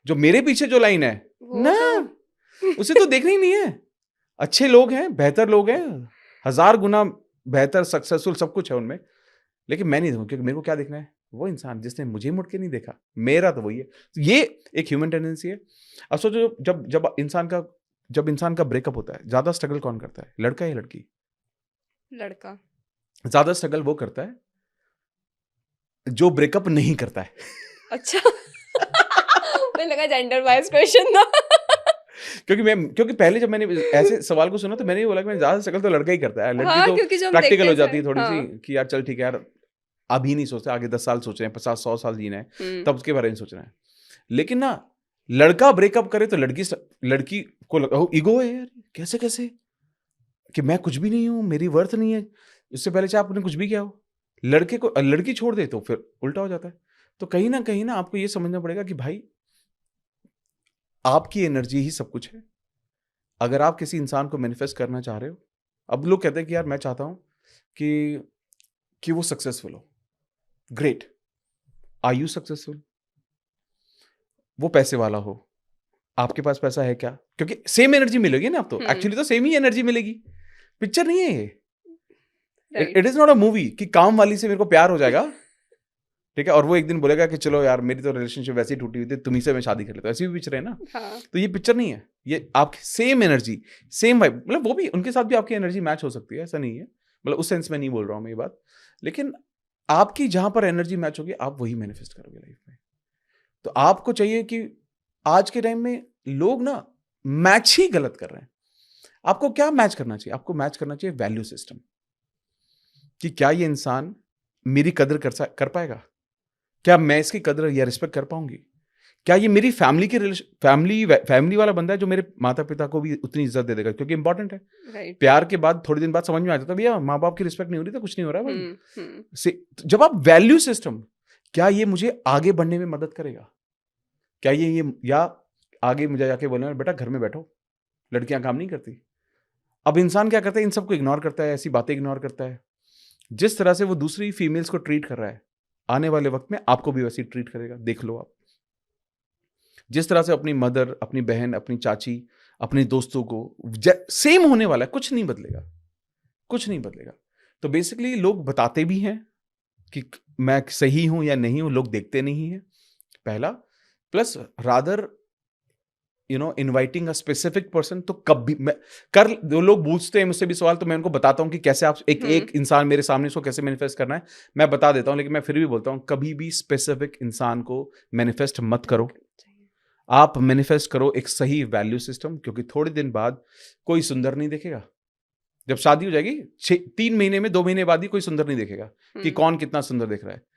जो मेरे पीछे जो लाइन है वो ना, तो उसे तो देखना ही नहीं है। अच्छे लोग हैं, बेहतर लोग हैं, 1000 गुना बेहतर, सक्सेसफुल, सब कुछ है उनमें, लेकिन मैं नहीं देखूं, क्योंकि मेरे को क्या देखना है? वो इंसान जिसने मुझे मुड़ के नहीं देखा, मेरा तो वही है। तो ये एक ह्यूमन टेंडेंसी है। अब सोचो, जब इंसान का ब्रेकअप होता है, ज्यादा स्ट्रगल कौन करता है, लड़का या लड़की? लड़का। ज्यादा स्ट्रगल वो करता है जो ब्रेकअप नहीं करता है। अच्छा। मुझे लगा जेंडर वाइज क्वेश्चन था। क्योंकि पहले जब मैंने ऐसे सवाल को सुना तो मैंने ये बोला कि मैं ज्यादा शक्ल तो लड़का ही करता है, लड़की हाँ, तो क्योंकि जो हम प्रैक्टिकल देखते हो हैं जाती है सर, थोड़ी सी हाँ। कि यार चल ठीक है यार, अभी नहीं सोचते, आगे 10 साल सोच रहे हैं, 50-100 साल जीना है, हम्म, तब उसके बारे में सोचना है। लेकिन ना, लड़का ब्रेकअप करे तो लड़की को ईगो है यार, कैसे कैसे कि मैं कुछ भी नहीं हूँ, मेरी वर्थ नहीं है, इससे पहले चाहे आपने कुछ भी किया हो। लड़की छोड़ दे तो फिर उल्टा हो जाता है। तो कहीं ना आपको ये समझना पड़ेगा कि भाई, आपकी एनर्जी ही सब कुछ है। अगर आप किसी इंसान को मैनिफेस्ट करना चाह रहे हो, अब लोग कहते हैं कि यार मैं चाहता हूं कि वो सक्सेसफुल हो। Great, are you successful? वो पैसे वाला हो, आपके पास पैसा है क्या? क्योंकि सेम एनर्जी मिलेगी ना, आप तो एक्चुअली तो सेम ही एनर्जी मिलेगी। पिक्चर नहीं है ये, right. It is not a movie कि काम वाली से मेरे को प्यार हो जाएगा, ठीक है, और वो एक दिन बोलेगा कि चलो यार मेरी तो रिलेशनशिप वैसे ही टूटी हुई थी, तुम्ही से मैं शादी कर लेता हूं। ऐसी भी पिक्चर है ना। हाँ, तो ये पिक्चर नहीं है, ये आपकी सेम एनर्जी, सेम वाइब, मतलब वो भी उनके साथ भी आपकी एनर्जी मैच हो सकती है, ऐसा नहीं है, मतलब उस सेंस में नहीं बोल रहा हूं मैं ये बात। लेकिन आपकी जहां पर एनर्जी मैच होगी, आप वही मैनिफेस्ट करोगे लाइफ में। तो आपको चाहिए कि आज के टाइम में लोग ना मैच ही गलत कर रहे हैं। आपको क्या मैच करना चाहिए? आपको मैच करना चाहिए वैल्यू सिस्टम, कि क्या ये इंसान मेरी कदर कर पाएगा, क्या मैं इसकी कदर या रिस्पेक्ट कर पाऊंगी, क्या ये मेरी फैमिली वाला बंदा है जो मेरे माता पिता को भी उतनी इज्जत दे देगा, क्योंकि इंपॉर्टेंट है। राइट। प्यार के बाद थोड़े दिन बाद समझ में आ जाता है भैया, माँ बाप की रिस्पेक्ट नहीं हो रही तो कुछ नहीं हो रहा है भाई। हम्म। जब आप वैल्यू सिस्टम, क्या ये मुझे आगे बढ़ने में मदद करेगा, क्या ये या आगे मुझे जाके बोलना बेटा घर में बैठो, लड़कियां काम नहीं करती। अब इंसान क्या करता है, इन सबको इग्नोर करता है, ऐसी बातें इग्नोर करता है। जिस तरह से वो दूसरी फीमेल्स को ट्रीट कर रहा है, आने वाले वक्त में आपको भी वैसे ही ट्रीट करेगा, देख लो आप। जिस तरह से अपनी मदर, अपनी बहन, अपनी चाची, अपने दोस्तों को सेम होने वाला है, कुछ नहीं बदलेगा, कुछ नहीं बदलेगा। तो बेसिकली लोग बताते भी हैं कि मैं सही हूं या नहीं हूं, लोग देखते नहीं हैं, पहला। Plus rather inviting a specific person, तो कभी मैं कर जो लोग पूछते हैं मुझसे भी सवाल, तो मैं उनको बताता हूं कि कैसे आप एक एक इंसान मेरे सामने, इसको कैसे मैनिफेस्ट करना है, मैं बता देता हूं। लेकिन मैं फिर भी बोलता हूं, कभी भी स्पेसिफिक इंसान को मैनिफेस्ट मत करो। आप मैनिफेस्ट करो एक सही वैल्यू सिस्टम, क्योंकि थोड़े दिन बाद कोई सुंदर नहीं देखेगा। जब शादी हो जाएगी 3 महीने में, 2 महीने बाद ही कोई सुंदर नहीं देखेगा कि कौन कितना सुंदर दिख रहा है।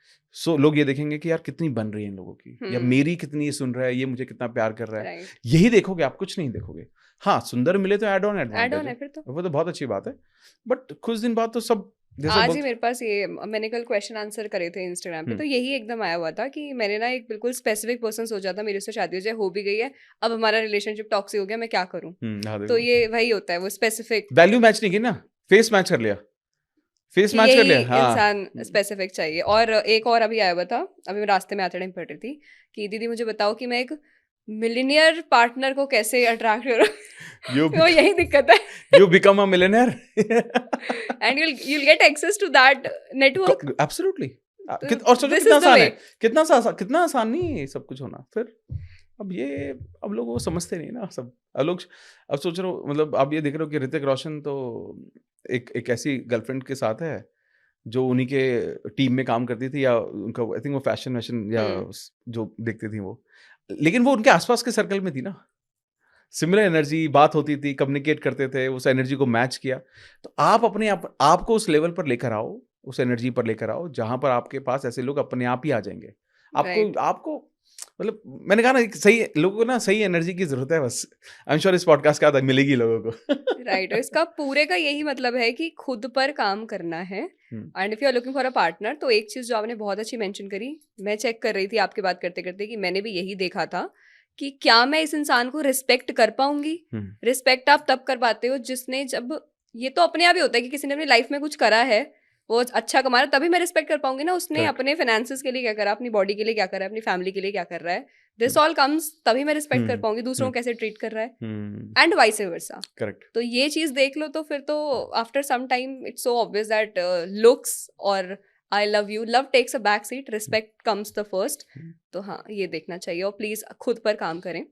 लोग ये देखेंगे कि यार कितनी बन रही है इन लोगों की, या मेरी कितनी ये सुन रहा है, ये मुझे कितना प्यार कर रहा है। राइट। यही देखोगे आप, कुछ नहीं देखोगे। हाँ, सुंदर मिले तो add on add advantage on है है, फिर तो। वो तो बहुत अच्छी बात है। बट कुछ दिन बाद तो सब जैसे आज ही बोलते मेरे पास ये मैंने कल क्वेश्चन आंसर करे थे इंस्टाग्राम पे, तो यही एकदम आया हुआ था कि मैंने ना एक बिल्कुल स्पेसिफिक पर्सन सोचा था, मेरे से शादी हो जाए, हो भी गई है, अब हमारा रिलेशनशिप टॉक्सिक हो गया, मैं क्या करूं। हाँ तो देखो, ये वही होता है, वो स्पेसिफिक, वैल्यू मैच नहीं की ना, फेस मैच कर लिया, फेस कि मैच कर यही लिया। हाँ, इंसान स्पेसिफिक चाहिए। और एक और अभी आया हुआ था, अभी मैं रास्ते में आते टाइम पढ़ रही थी कि दीदी मुझे बताओ कि मैं एक मिलीनियर पार्टनर को कैसे अट्रैक्ट करूं। यू वो यही दिक्कत है। You become a millionaire. And you'll get access to that network. Absolutely. तो और सोचो this कितना is the आसान way. है, कितना आसान नहीं है ये सब कुछ होना। फिर अब लोग वो समझते नहीं ना सब। अब सोच रहे हो, मतलब आप ये देख रहे हो कि ऋतिक रोशन तो एक ऐसी गर्लफ्रेंड के साथ है जो उन्हीं के टीम में काम करती थी, या उनका आई थिंक वो फैशन वैशन या जो देखती थी वो, लेकिन वो उनके आसपास के सर्कल में थी ना, सिमिलर एनर्जी, बात होती थी, कम्युनिकेट करते थे, उस एनर्जी को मैच किया। तो आप आपको उस लेवल पर लेकर आओ, उस एनर्जी पर लेकर आओ जहां पर आपके पास ऐसे लोग अपने आप ही आ जाएंगे। आपको राइट। आपको मतलब मैंने कहा ना, एक सही लोगों को ना सही एनर्जी की जरूरत है बस। आई एम श्योर इस पॉडकास्ट के बाद मिलेगी लोगों को। राइट। और इसका पूरे का यही मतलब है कि खुद पर काम करना है। And if you are looking for a partner, तो एक चीज जो आपने बहुत अच्छी मेंशन करी, मैं चेक कर रही थी आपकी बात करते करते कि मैंने भी यही देखा था कि क्या मैं इस इंसान को रिस्पेक्ट कर पाऊंगी। रिस्पेक्ट आप तब कर पाते हो जिसने, जब ये तो अपने आप ही होता है कि किसी ने अपनी लाइफ में कुछ करा है, वो अच्छा कमा रहा है, तभी मैं रिस्पेक्ट कर पाऊंगी ना। उसने Correct. अपने फाइनेंसेस के लिए क्या करा, अपनी बॉडी के लिए क्या करा है, अपनी फैमिली के लिए क्या कर रहा है, दिस ऑल कम्स, तभी मैं रिस्पेक्ट कर पाऊंगी दूसरों को कैसे ट्रीट कर रहा है, एंड वाइस वर्सा। करेक्ट। तो ये चीज देख लो, तो फिर तो after some time it's so obvious that looks और I love you, love takes a back seat, respect comes the first. तो हाँ, ये देखना चाहिए और प्लीज खुद पर काम करें।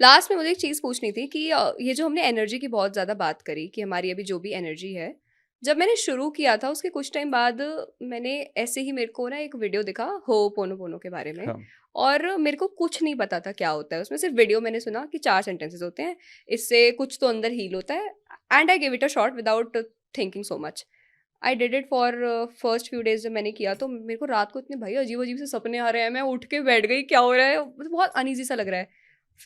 लास्ट में मुझे एक चीज पूछनी थी कि ये जो हमने एनर्जी की बहुत ज्यादा बात करी कि हमारी अभी जो भी एनर्जी है, जब मैंने शुरू किया था उसके कुछ टाइम बाद मैंने ऐसे ही, मेरे को ना एक वीडियो दिखा हो पोनो पोनो के बारे में, हाँ। और मेरे को कुछ नहीं पता था क्या होता है उसमें, सिर्फ वीडियो मैंने सुना कि 4 सेंटेंसेस होते हैं, इससे कुछ तो अंदर हील होता है, and I give it a shot without thinking so much. I did it for first few days जब मैंने किया, तो मेरे को रात को इतने भाई अजीब अजीब से सपने आ रहे हैं, मैं उठ के बैठ गई, क्या हो रहा है, मतलब बहुत अनईजी सा लग रहा है।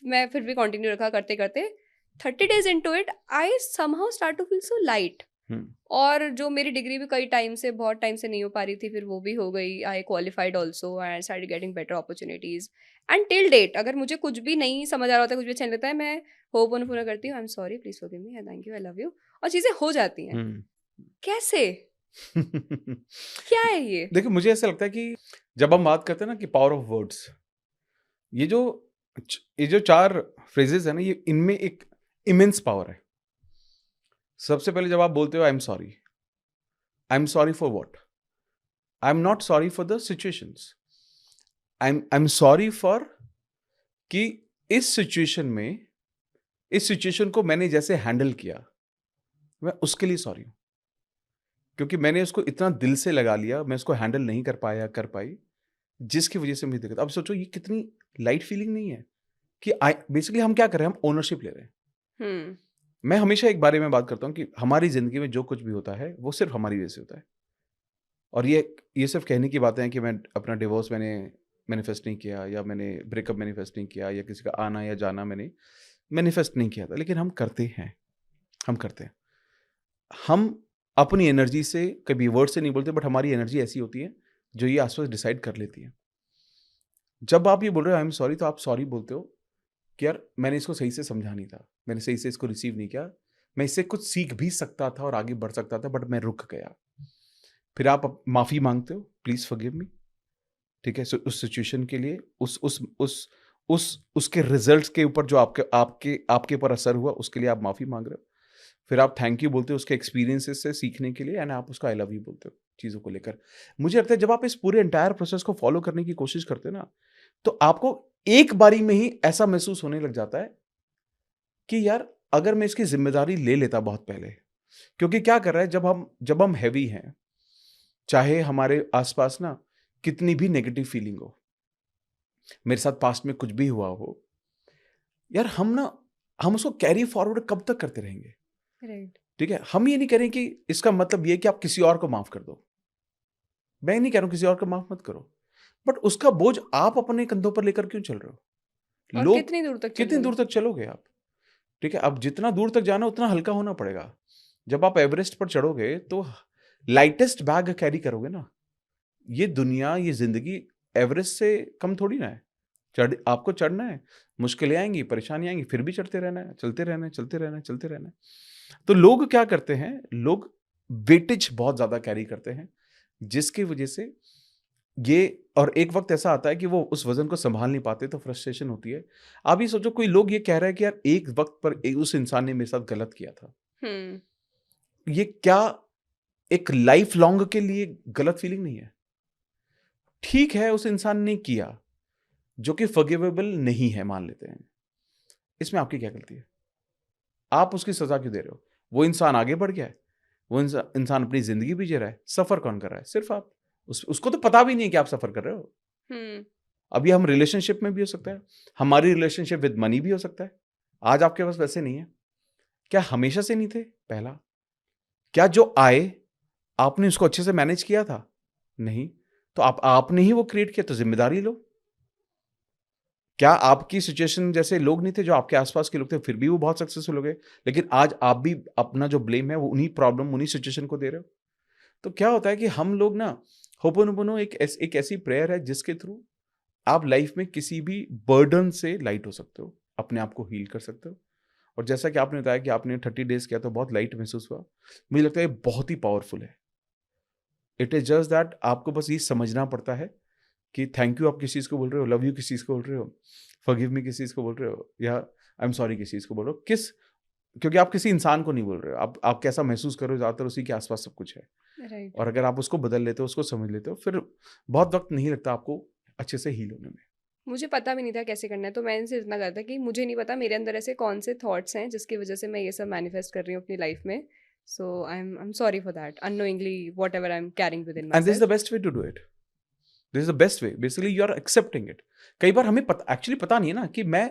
मैं फिर भी कंटिन्यू रखा करते करते, 30 days into it I somehow start to feel so light। और जो मेरी डिग्री भी कई टाइम से, बहुत टाइम से नहीं हो पा रही थी, फिर वो भी हो गई, I qualified also and started getting better opportunities. And till date अगर मुझे कुछ भी नहीं समझ आ रहा होता है, कुछ भी अच्छा नहीं लगता है, मैं होप पूरा करती हूँ, आई am sorry, please forgive me, thank you, I love you, और चीज़ें हो जाती हैं। कैसे, क्या है ये? देखिए मुझे ऐसा लगता है कि जब हम बात करते हैं ना कि पावर ऑफ वर्ड्स, ये जो ये जो 4 फ्रेजेस है ना, ये इनमें एक इमेंस पावर है। सबसे पहले जब आप बोलते हो आई am sorry for what? I am not sorry for the situations, I am sorry for कि इस सिचुएशन में, इस सिचुएशन को मैंने जैसे हैंडल किया, मैं उसके लिए सॉरी हूं, क्योंकि मैंने उसको इतना दिल से लगा लिया, मैं उसको हैंडल नहीं कर पाया, कर पाई, जिसकी वजह से मुझे दिक्कत। अब सोचो ये कितनी लाइट फीलिंग नहीं है कि बेसिकली हम क्या कर रहे हैं, हम ओनरशिप ले रहे हैं। मैं हमेशा एक बारे में बात करता हूँ कि हमारी जिंदगी में जो कुछ भी होता है वो सिर्फ हमारी वजह से होता है। और ये सिर्फ कहने की बातें हैं कि मैं अपना डिवोर्स मैंने मैनिफेस्ट नहीं किया, या मैंने ब्रेकअप मैनिफेस्ट नहीं किया, या किसी का आना या जाना मैंने मैनिफेस्ट नहीं किया था, लेकिन हम करते हैं, हम करते हैं। हम अपनी एनर्जी से, कभी वर्ड से नहीं बोलते, बट हमारी एनर्जी ऐसी होती है जो ये आसपास डिसाइड कर लेती है। जब आप ये बोल रहे हो आई एम सॉरी, तो आप सॉरी बोलते हो कि यार मैंने इसको सही से समझा नहीं था, मैंने सही से इसको रिसीव नहीं किया, मैं इससे कुछ सीख भी सकता था और आगे बढ़ सकता था, बट मैं रुक गया। फिर आप माफी मांगते हो, प्लीज फॉरगिव मी, ठीक है, उस सिचुएशन के लिए, उसके रिजल्ट्स के ऊपर जो आपके आपके आपके ऊपर असर हुआ, उसके लिए आप माफी मांग रहे हो। फिर आप थैंक यू बोलते हो उसके एक्सपीरियंसेस से सीखने के लिए, एंड आप उसका आई लव यू बोलते हो चीज़ों को लेकर। मुझे लगता है जब आप इस पूरे एंटायर प्रोसेस को फॉलो करने की कोशिश करते हो ना, तो आपको एक बारी में ही ऐसा महसूस होने लग जाता है कि यार अगर मैं इसकी जिम्मेदारी ले लेता बहुत पहले। क्योंकि क्या कर रहा है, जब हम हैवी हैं, चाहे हमारे आसपास ना कितनी भी नेगेटिव फीलिंग हो, मेरे साथ पास्ट में कुछ भी हुआ हो, यार हम उसको कैरी फॉरवर्ड कब तक करते रहेंगे? राइट। ठीक है, हम ये नहीं कह रहे कि इसका मतलब ये कि आप किसी और को माफ कर दो, मैं नहीं कह रहा हूं किसी और को माफ मत करो, बट उसका बोझ आप अपने कंधों पर लेकर क्यों चल रहे हो? और लोग कितनी दूर तक कितनी दूर चलोगे? तक चलोगे आप? ठीक है, अब जितना दूर तक जाना उतना हल्का होना पड़ेगा। जब आप एवरेस्ट पर चढ़ोगे तो लाइटेस्ट बैग कैरी करोगे ना। ये दुनिया, ये जिंदगी एवरेस्ट से कम थोड़ी ना है। आपको चढ़ना है, मुश्किलें आएंगी, परेशानी आएंगी, फिर भी चढ़ते रहना है, चलते रहना है, चलते रहना है, चलते रहना है। तो लोग क्या करते हैं, लोग वेटेज बहुत ज्यादा कैरी करते हैं, जिसकी वजह से ये, और एक वक्त ऐसा आता है कि वो उस वजन को संभाल नहीं पाते, तो फ्रस्ट्रेशन होती है। आप ये सोचो, कोई लोग ये कह रहा है कि यार एक वक्त पर उस इंसान ने मेरे साथ गलत किया था, ये क्या एक लाइफ लॉन्ग के लिए गलत फीलिंग नहीं है? ठीक है, उस इंसान ने किया जो कि फॉरगिवेबल नहीं है, मान लेते हैं, इसमें आपकी क्या गलती है? आप उसकी सजा क्यों दे रहे हो? वो इंसान आगे बढ़ गया है, वो इंसान अपनी जिंदगी भी जी रहा है, सफर कौन कर रहा है? सिर्फ आप। उसको तो पता भी नहीं है कि आप सफर कर रहे हो। अभी हम रिलेशनशिप में भी हो सकता है, हमारी रिलेशनशिप विद मनी भी हो सकता है। आज आपके पास पैसे नहीं है, क्या हमेशा से नहीं थे? पहला, क्या जो आए आपने उसको अच्छे से मैनेज किया था? नहीं। तो आपने ही वो क्रिएट किया, तो जिम्मेदारी लो। क्या आपकी सिचुएशन जैसे लोग नहीं थे जो आपके आसपास के लोग थे, फिर भी वो बहुत सक्सेसफुल हो गए, लेकिन आज आप भी अपना जो ब्लेम है वो उन्हीं प्रॉब्लम, उन्हीं सिचुएशन को दे रहे हो? तो क्या होता है कि हम लोग ना, होपोनोपोनो एक ऐसी प्रेयर है जिसके थ्रू आप लाइफ में किसी भी बर्डन से लाइट हो सकते हो, अपने आप को हील कर सकते हो। और जैसा कि आपने बताया कि आपने 30 डेज किया तो बहुत लाइट महसूस हुआ, मुझे लगता है ये बहुत ही पावरफुल है। इट इज जस्ट दैट आपको बस ये समझना पड़ता है कि थैंक यू आप किस चीज़ को बोल रहे हो, लव यू किस चीज़ को बोल रहे हो, फॉरगिव मी किस चीज़ को बोल रहे हो, या आई एम सॉरी किस चीज़ को बोल रहे हो, क्योंकि आप किसी इंसान को नहीं बोल रहे हो, आप कैसा महसूस कर रहे हो, ज़्यादातर उसी के आसपास सब कुछ है। राइट। और अगर आप उसको बदल लेते हो, उसको समझ लेते हो, फिर बहुत वक्त नहीं लगता आपको अच्छे से हील होने में। मुझे पता भी नहीं था कैसे करना है, तो मैंने सिर्फ इतना कहा था कि मुझे नहीं पता मेरे अंदर ऐसे कौन से थॉट्स हैं जिसकी वजह से मैं ये सब मैनिफेस्ट कर रही हूँ अपनी लाइफ में। So I am sorry for that unknowingly, whatever I am carrying within my and this is the self. Best way to do it. This is the best way, basically you are accepting it. कई बार हमें actually पता नहीं है ना कि मैं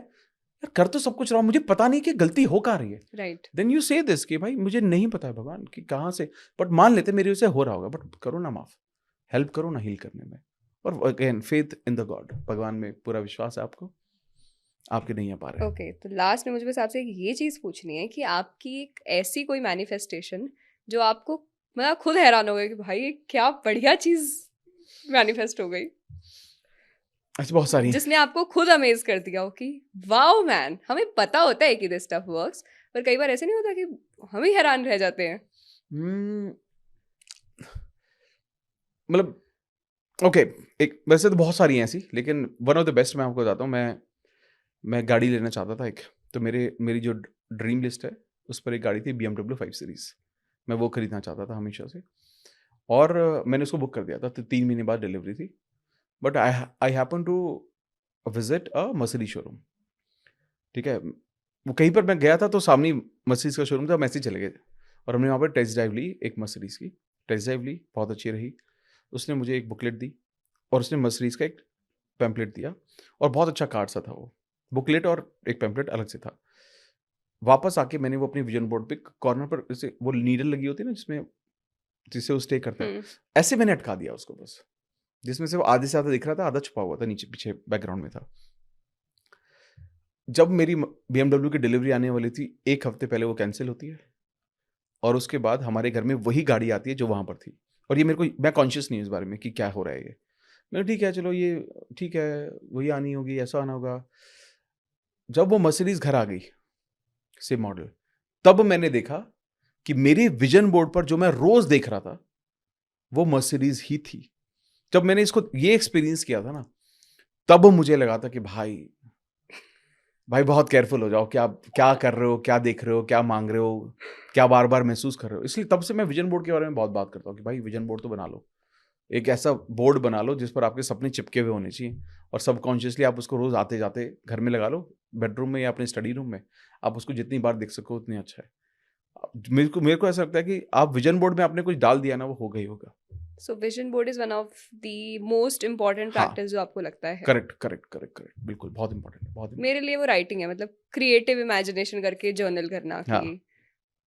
यार कर तो सब कुछ रहा हूँ, मुझे पता नहीं कि गलती हो कहाँ रही है. राइट. देन यू से दिस कि भाई मुझे नहीं पता है भगवान कि कहाँ से, बट मान लेते मेरे से हो रहा होगा, बट करो ना माफ, हेल्प करो ना हील करने में. और again faith in the God, भगवान में पूरा विश्वास है आपको, आपके नहीं आ पा रहे. ओके, तो लास्ट में मुझे बस आपसे एक ये चीज़ पूछनी है कि आपकी एक ऐसी कोई मैनिफेस्टेशन जो आपको मतलब खुद हैरान हो गए कि भाई ये क्या बढ़िया चीज़ मैनिफेस्ट हो गई, ऐसी बहुत सारी. जिसने आपको खुद अमेज कर दिया हो कि वाओ मैन, हमें पता होता है कि दिस स्टफ वर्क्स, पर कई बार ऐसे नहीं होता कि हम ही हैरान रह जाते हैं. हम्म, मतलब ओके, एक वैसे तो बहुत सारी हैं ऐसी, लेकिन वन ऑफ द बेस्ट मैं आपको बताता हूँ. मैं गाड़ी लेना चाहता था एक, तो मेरी जो ड्रीम लिस्ट है उस पर एक गाड़ी थी BMW 5 सीरीज. मैं वो खरीदना चाहता था हमेशा से, और मैंने उसको बुक कर दिया था, तो 3 महीने बाद डिलीवरी थी. But I happen to visit a Mercedes showroom. ठीक है, वो कहीं पर मैं गया था तो सामने मर्सिडीज का शोरूम था, मैसेज चले गए और हमने वहाँ पर टेस्ट ड्राइव ली, एक मर्सिडीज की टेस्ट ड्राइव ली, बहुत अच्छी रही. उसने मुझे एक बुकलेट दी और उसने मर्सिडीज का एक पैम्पलेट दिया, और बहुत अच्छा कार्ड सा था वो, बुकलेट और एक पैम्पलेट अलग से था. वापस आके मैंने वो अपनी विजन बोर्ड पे कॉर्नर पर, जैसे वो नीडल लगी होती है ना जिसमें, जिससे वो स्टे करता है, ऐसे मैंने अटका दिया उसको बस, जिसमें से वो आधे से आधा दिख रहा था, आधा छुपा हुआ था नीचे पीछे बैकग्राउंड में था. जब मेरी BMW की डिलीवरी आने वाली थी, 1 हफ्ते पहले वो कैंसिल होती है, और उसके बाद हमारे घर में वही गाड़ी आती है जो वहाँ पर थी. और ये मैं कॉन्शियस नहीं हूँ इस बारे में कि क्या हो रहा है ये. मैंने ठीक है चलो ये ठीक है, वही आनी होगी, ऐसा आना होगा. जब वो मर्सिडीज घर आ गई सेम मॉडल, तब मैंने देखा कि मेरे विजन बोर्ड पर जो मैं रोज देख रहा था वो मर्सिडीज ही थी. जब मैंने इसको ये एक्सपीरियंस किया था ना, तब मुझे लगा था कि भाई बहुत केयरफुल हो जाओ, क्या क्या कर रहे हो, क्या देख रहे हो, क्या मांग रहे हो, क्या बार बार महसूस कर रहे हो. इसलिए तब से मैं विजन बोर्ड के बारे में बहुत बात करता हूँ कि भाई विजन बोर्ड तो बना लो, एक ऐसा बोर्ड बना लो जिस पर आपके सपने चिपके हुए होने चाहिए, और सबकॉन्शियसली आप उसको रोज आते जाते घर में लगा लो, बेडरूम में या अपने स्टडी रूम में, आप उसको जितनी बार देख सको उतनी अच्छा है. मेरे को ऐसा लगता है कि आप विजन बोर्ड में आपने कुछ डाल दिया ना, वो होगा ही होगा. So vision board is one of the most important हाँ, प्रैक्टिस जो आपको लगता है. करेक्ट करेक्ट करेक्ट करेक्ट, बिल्कुल बहुत इंपॉर्टेंट है, बहुत मेरे लिए वो राइटिंग है, मतलब क्रिएटिव इमेजिनेशन करके जर्नल करना हाँ. कि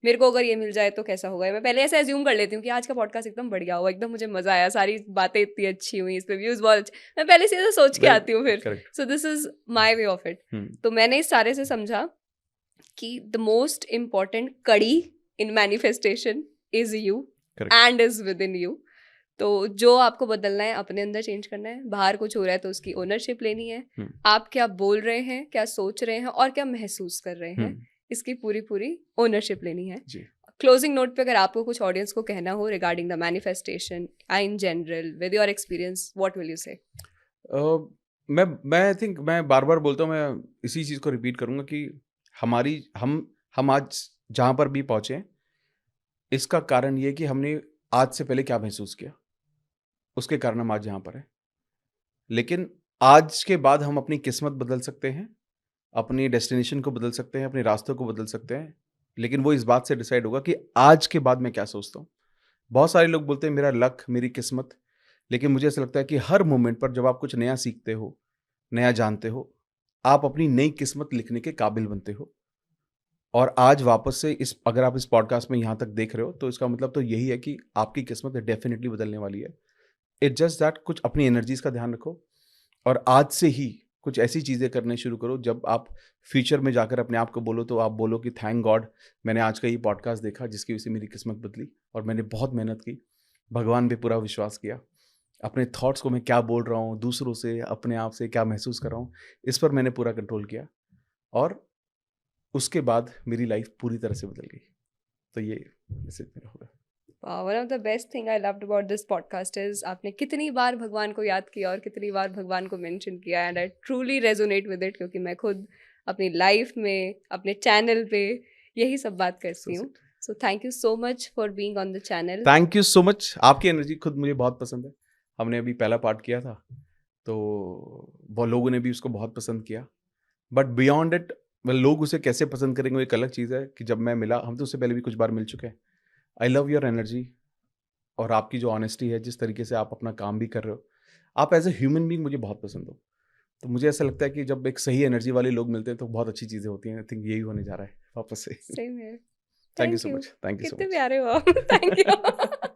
मेरे को अगर ये मिल जाए तो कैसा होगा. मैं पहले ऐसे एज्यूम कर लेती हूँ कि आज का पॉडकास्ट एकदम बढ़िया हुआ, एकदम मुझे मजा आया, सारी बातें इतनी अच्छी हुई, इस पे व्यूज बहुत अच्छे, मैं पहले से ऐसा सोच के आती हूँ फिर. Correct. So this is my way of it. तो मैंने इस सारे से समझा कि द मोस्ट इम्पॉर्टेंट कड़ी in manifestation is you Correct. And is with in you. तो जो आपको बदलना है अपने अंदर चेंज करना है, बाहर कुछ हो रहा है तो उसकी ओनरशिप लेनी है. आप क्या बोल रहे हैं, क्या सोच रहे हैं और क्या महसूस कर रहे हैं, इसकी पूरी पूरी ओनरशिप लेनी है. क्लोजिंग नोट पे अगर आपको कुछ ऑडियंस को कहना हो regarding the manifestation in general with your experience, what will you से? मैं आई थिंक मैं बार बार बोलता हूँ, मैं इसी चीज़ को रिपीट करूँगा कि हम आज जहाँ पर भी पहुँचे, इसका कारण ये कि हमने आज से पहले क्या महसूस किया, उसके कारण हम आज यहाँ पर हैं. लेकिन आज के बाद हम अपनी किस्मत बदल सकते हैं, अपनी डेस्टिनेशन को बदल सकते हैं, अपने रास्तों को बदल सकते हैं, लेकिन वो इस बात से डिसाइड होगा कि आज के बाद मैं क्या सोचता हूँ. बहुत सारे लोग बोलते हैं मेरा लक, मेरी किस्मत, लेकिन मुझे ऐसा लगता है कि हर मोमेंट पर जब आप कुछ नया सीखते हो, नया जानते हो, आप अपनी नई किस्मत लिखने के काबिल बनते हो. और आज वापस से अगर आप इस पॉडकास्ट में यहाँ तक देख रहे हो, तो इसका मतलब तो यही है कि आपकी किस्मत डेफिनेटली बदलने वाली है. इट्स जस्ट दैट कुछ अपनी एनर्जीज का ध्यान रखो, और आज से ही कुछ ऐसी चीज़ें करने शुरू करो, जब आप फ्यूचर में जाकर अपने आप को बोलो तो आप बोलो कि थैंक गॉड मैंने आज का ये पॉडकास्ट देखा, जिसकी वजह से मेरी किस्मत बदली, और मैंने बहुत मेहनत की, भगवान पे पूरा विश्वास किया, अपने थॉट्स को मैं क्या बोल रहा हूँ, दूसरों से, अपने आप से क्या महसूस कर रहा हूँ, इस पर मैंने पूरा कंट्रोल किया, और उसके बाद मेरी लाइफ पूरी तरह से बदल गई. तो ये मैसेज मेरा होगा. One of the best thing I loved about this podcast is आपने कितनी बार भगवान को याद किया और कितनी बार भगवान को मेंशन किया, and I truly resonate with it, क्योंकि मैं खुद अपनी लाइफ में, अपने चैनल पे यही सब बात करती हूँ. So thank you so much for being on the channel. Thank you so much. आपकी एनर्जी खुद मुझे बहुत पसंद है. हमने अभी पहला पार्ट किया था, तो वो लोगों ने भी उसको बहुत पसंद किया, बट बियॉन्ड इट, लोग उसे कैसे पसंद करेंगे वो एक अलग चीज़ है. कि जब मैं मिला, हम तो उससे पहले भी कुछ बार मिल चुके हैं. आई लव योर एनर्जी, और आपकी जो ऑनेस्टी है, जिस तरीके से आप अपना काम भी कर रहे हो, आप एज ए ह्यूमन बीइंग मुझे बहुत पसंद हो। तो मुझे ऐसा लगता है कि जब एक सही एनर्जी वाले लोग मिलते हैं तो बहुत अच्छी चीज़ें होती हैं। आई थिंक यही होने जा रहा है वापस से। सेम है। Thank you thank so you. Much, thank you so कितने मच। प्यारे हो आप। Thank you.